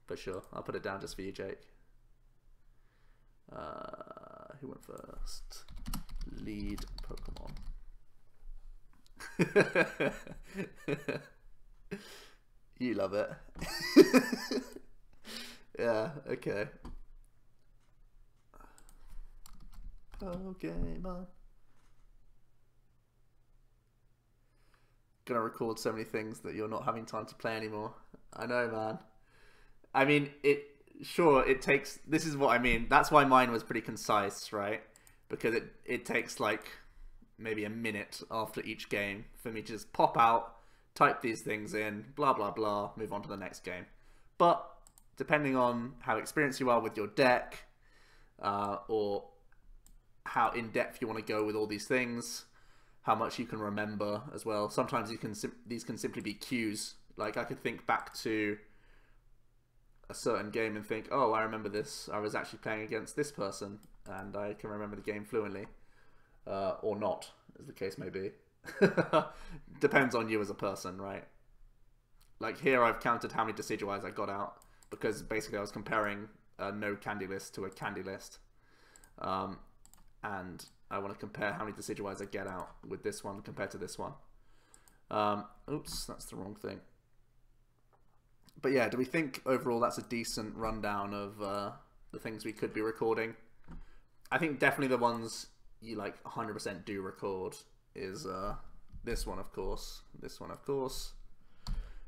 Speaker 1: For sure. I'll put it down just for you, Jake. Who went first? Lead Pokemon. You love it. Yeah, okay. Pokemon. Gonna record so many things that you're not having time to play anymore. I know, man. I mean, it takes, this is what I mean. That's why mine was pretty concise, right? Because it takes like maybe a minute after each game for me to just pop out, type these things in, blah, blah, blah, move on to the next game. But depending on how experienced you are with your deck, or how in-depth you want to go with all these things, how much you can remember as well. Sometimes these can simply be cues. Like I could think back to a certain game and think, oh, I remember this. I was actually playing against this person and I can remember the game fluently. Or not, as the case may be. Depends on you as a person, right? Like here I've counted how many Decidueyes I got out because basically I was comparing a no candy list to a candy list. And I want to compare how many Decidueyes I get out with this one compared to this one. Oops, that's the wrong thing. But yeah, do we think overall that's a decent rundown of the things we could be recording? I think definitely the ones you like 100% do record is this one, of course. This one, of course.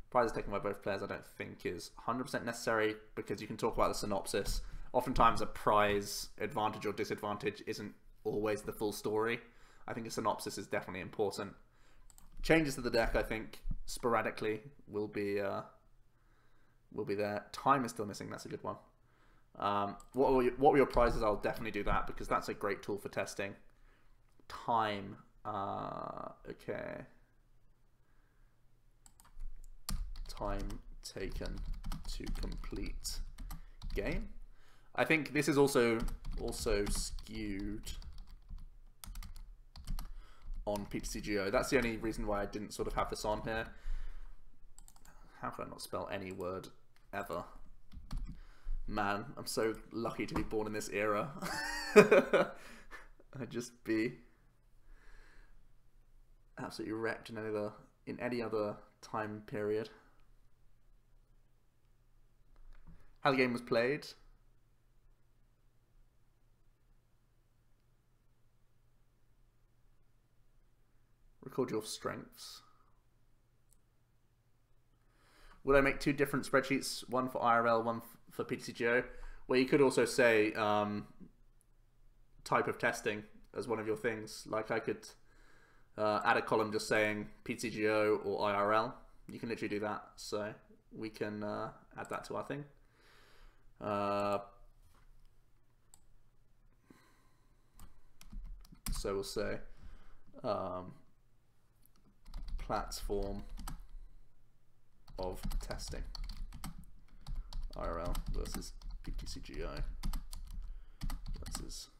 Speaker 1: Prizes taken by both players I don't think is 100% necessary because you can talk about the synopsis. Oftentimes a prize advantage or disadvantage isn't always the full story. I think a synopsis is definitely important. Changes to the deck, I think, sporadically will be there. Time is still missing. That's a good one. What were your prizes? I'll definitely do that because that's a great tool for testing. Time. Okay. Time taken to complete game. I think this is also skewed on PTCGO. That's the only reason why I didn't sort of have this on here. How can I not spell any word ever? Man, I'm so lucky to be born in this era. I'd just be absolutely wrecked in any other time period. How the game was played. Record your strengths. Would I make two different spreadsheets, one for IRL, one for PTCGO? Well, you could also say type of testing as one of your things. Like I could add a column just saying PTCGO or IRL. You can literally do that. So we can add that to our thing. So we'll say platform of testing, IRL versus PTCGO versus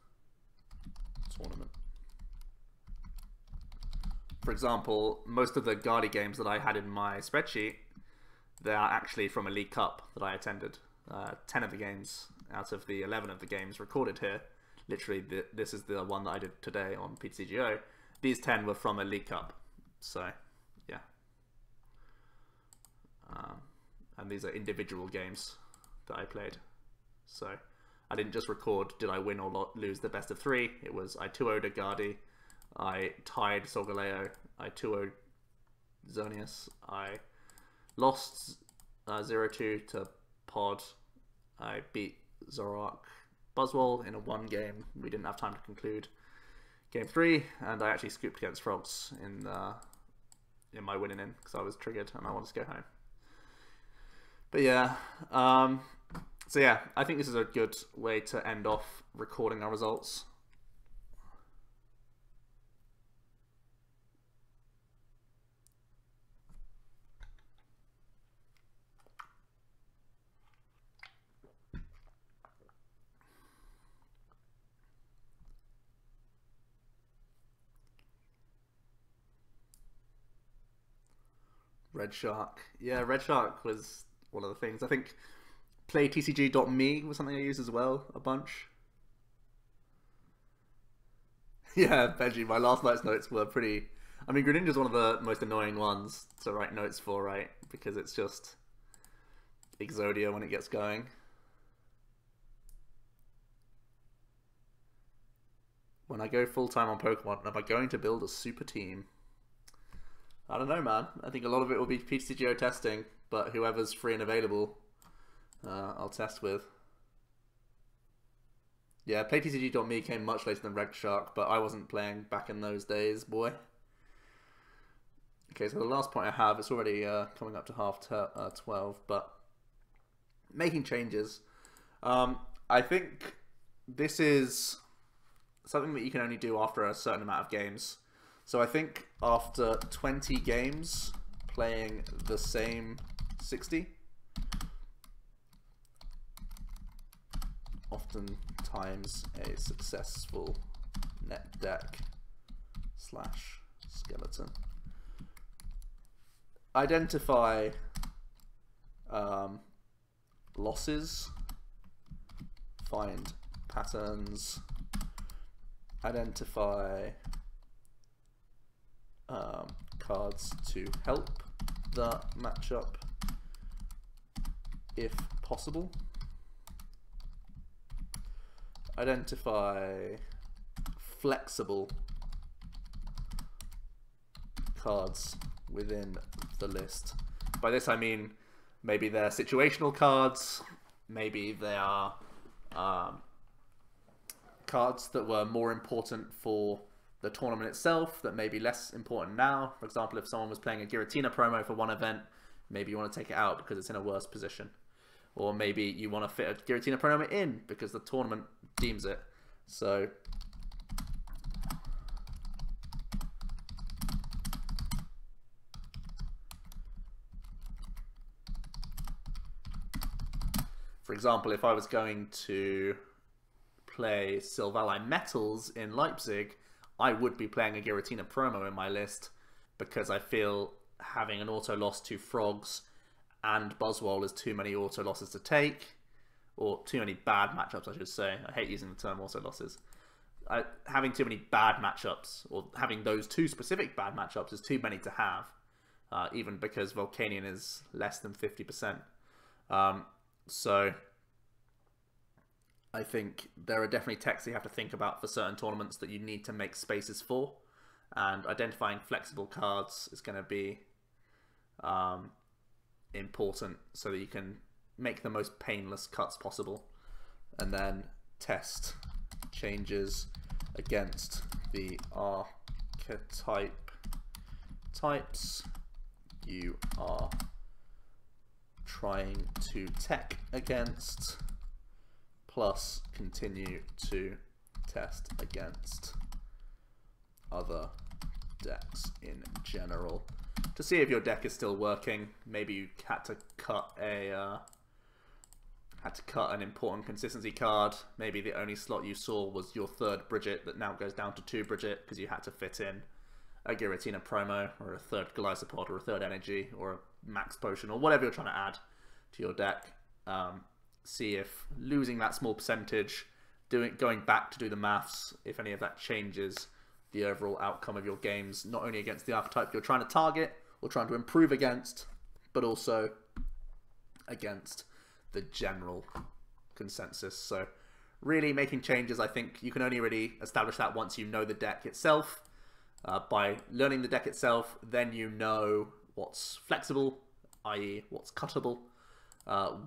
Speaker 1: tournament. For example, most of the Guardi games that I had in my spreadsheet, they are actually from a League Cup that I attended. 10 of the games out of the 11 of the games recorded here. Literally, this is the one that I did today on PTCGO. These 10 were from a League Cup. So, yeah. And these are individual games that I played. So, I didn't just record, did I win or lose the best of 3? It was, I 2-0'd a Guardi, I tied Solgaleo, I 2-0'd Xerneas, I lost 0-2 to Pod, I beat Zoroark, Buzzwole in a 1 game. We didn't have time to conclude game 3, and I actually scooped against Frogs in my winning in because I was triggered and I wanted to go home. But yeah, so yeah, I think this is a good way to end off recording our results. Red Shark. Yeah, Red Shark was one of the things. I think playtcg.me was something I used as well, a bunch. Yeah, Benji, my last night's notes were pretty... I mean, Greninja's one of the most annoying ones to write notes for, right? Because it's just Exodia when it gets going. When I go full-time on Pokemon, am I going to build a super team? I don't know, man. I think a lot of it will be PTCGO testing, but whoever's free and available, I'll test with. Yeah, playtcg.me came much later than Red Shark, but I wasn't playing back in those days, boy. Okay, so the last point I have, it's already coming up to half 12, but making changes. I think this is something that you can only do after a certain amount of games. So I think after 20 games playing the same 60, oftentimes a successful net deck / skeleton. Identify losses, find patterns, identify cards to help the matchup if possible. Identify flexible cards within the list. By this I mean maybe they're situational cards, maybe they are cards that were more important for the tournament itself that may be less important now. For example, if someone was playing a Giratina promo for one event, maybe you want to take it out because it's in a worse position. Or maybe you want to fit a Giratina promo in because the tournament deems it. So for example, if I was going to play Silvally Metals in Leipzig, I would be playing a Giratina promo in my list because I feel having an auto loss to Frogs and Buzzwole is too many auto losses to take, or too many bad matchups, I should say. I hate using the term auto losses. Having too many bad matchups, or having those 2 specific bad matchups, is too many to have, even because Volcanion is less than 50%. So I think there are definitely techs you have to think about for certain tournaments that you need to make spaces for, and identifying flexible cards is going to be important so that you can make the most painless cuts possible, and then test changes against the archetype types you are trying to tech against, plus continue to test against other decks in general to see if your deck is still working. Maybe you had to cut an important consistency card. Maybe the only slot you saw was your 3rd Bridget that now goes down to 2 Bridget because you had to fit in a Giratina promo or a 3rd Glycopod or a 3rd Energy or a Max Potion or whatever you're trying to add to your deck. See if losing that small percentage, going back to do the maths, if any of that changes the overall outcome of your games, not only against the archetype you're trying to target or trying to improve against, but also against the general consensus. So really making changes, I think you can only really establish that once you know the deck itself. By learning the deck itself, then you know what's flexible, i.e. what's cuttable,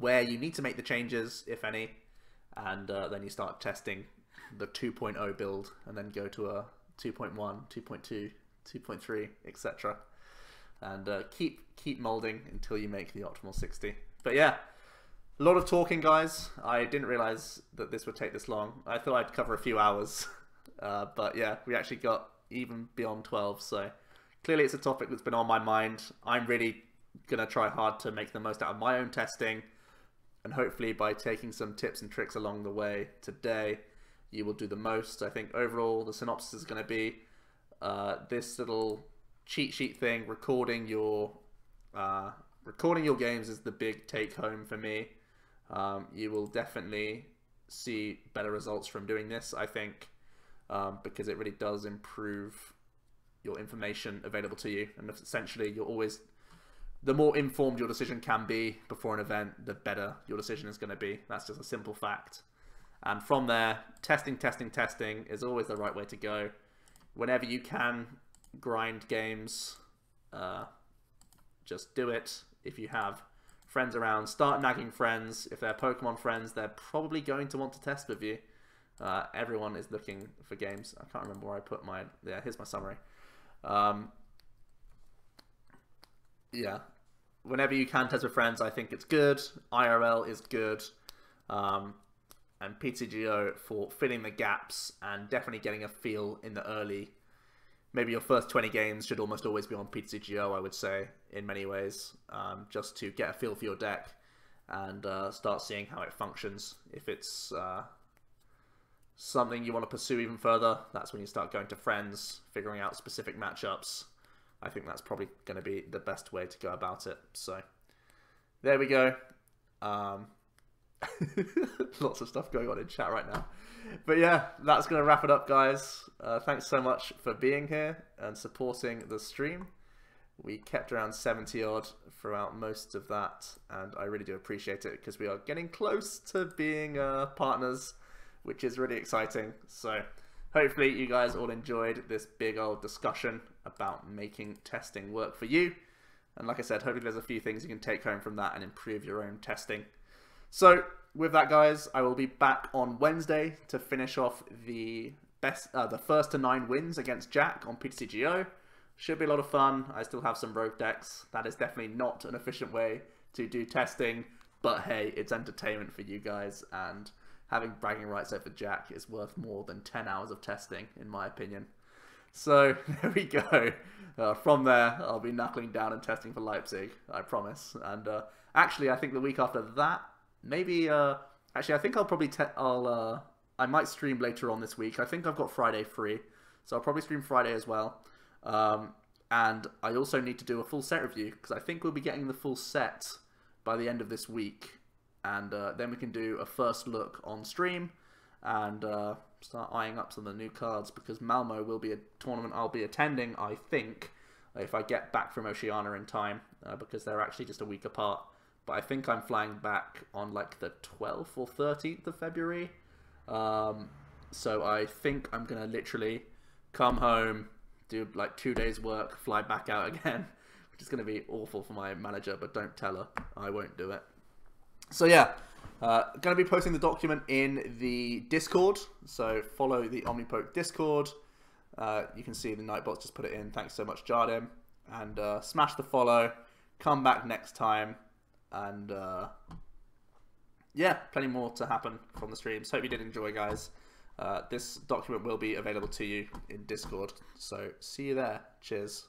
Speaker 1: where you need to make the changes, if any, and then you start testing the 2.0 build, and then go to a 2.1, 2.2, 2.3, etc. And keep molding until you make the optimal 60. But yeah, a lot of talking, guys. I didn't realize that this would take this long. I thought I'd cover a few hours, but yeah, we actually got even beyond 12. So clearly it's a topic that's been on my mind. I'm really gonna try hard to make the most out of my own testing, and hopefully by taking some tips and tricks along the way today, you will do the most. I think overall the synopsis is going to be this little cheat sheet thing. Recording your games is the big take home for me. You will definitely see better results from doing this, I think, because it really does improve your information available to you, and essentially you're always, the more informed your decision can be before an event, the better your decision is going to be. That's just a simple fact. And from there, testing is always the right way to go. Whenever you can grind games, just do it. If you have friends around, start nagging friends. If they're Pokemon friends, they're probably going to want to test with you. Everyone is looking for games. I can't remember where I put mine. Yeah, here's my summary. Yeah, whenever you can test with friends, I think it's good. IRL is good. And PTGO for filling the gaps and definitely getting a feel in the early, maybe your first 20 games should almost always be on PTGO, I would say, in many ways, just to get a feel for your deck and start seeing how it functions. If it's something you want to pursue even further, that's when you start going to friends, figuring out specific matchups. I think that's probably going to be the best way to go about it. So there we go. Lots of stuff going on in chat right now, but yeah, that's gonna wrap it up, guys. Thanks so much for being here and supporting the stream. We kept around 70 odd throughout most of that, and I really do appreciate it because we are getting close to being partners, which is really exciting. So hopefully you guys all enjoyed this big old discussion about making testing work for you, and like I said, hopefully there's a few things you can take home from that and improve your own testing. So with that, guys, I will be back on Wednesday to finish off the first to 9 wins against Jack on PTCGO. Should be a lot of fun. I still have some rogue decks. That is definitely not an efficient way to do testing, but hey, it's entertainment for you guys, and having bragging rights over Jack is worth more than 10 hours of testing, in my opinion. So there we go. From there, I'll be knuckling down and testing for Leipzig, I promise. And actually, I think the week after that, maybe, actually, I think I'll probably, I might stream later on this week. I think I've got Friday free, so I'll probably stream Friday as well. And I also need to do a full set review, because I think we'll be getting the full set by the end of this week. And then we can do a first look on stream, and start eyeing up some of the new cards, because Malmo will be a tournament I'll be attending, I think, if I get back from Oceania in time, because they're actually just a week apart. But I think I'm flying back on like the 12th or 13th of February. So I think I'm going to literally come home, do like 2 days work, fly back out again, which is going to be awful for my manager, but don't tell her. I won't do it. So yeah, going to be posting the document in the Discord. So follow the OmniPoke Discord. You can see the Nightbots just put it in. Thanks so much, Jardim. And smash the follow. Come back next time. And yeah, plenty more to happen from the streams. Hope you did enjoy, guys. This document will be available to you in Discord, so see you there. Cheers.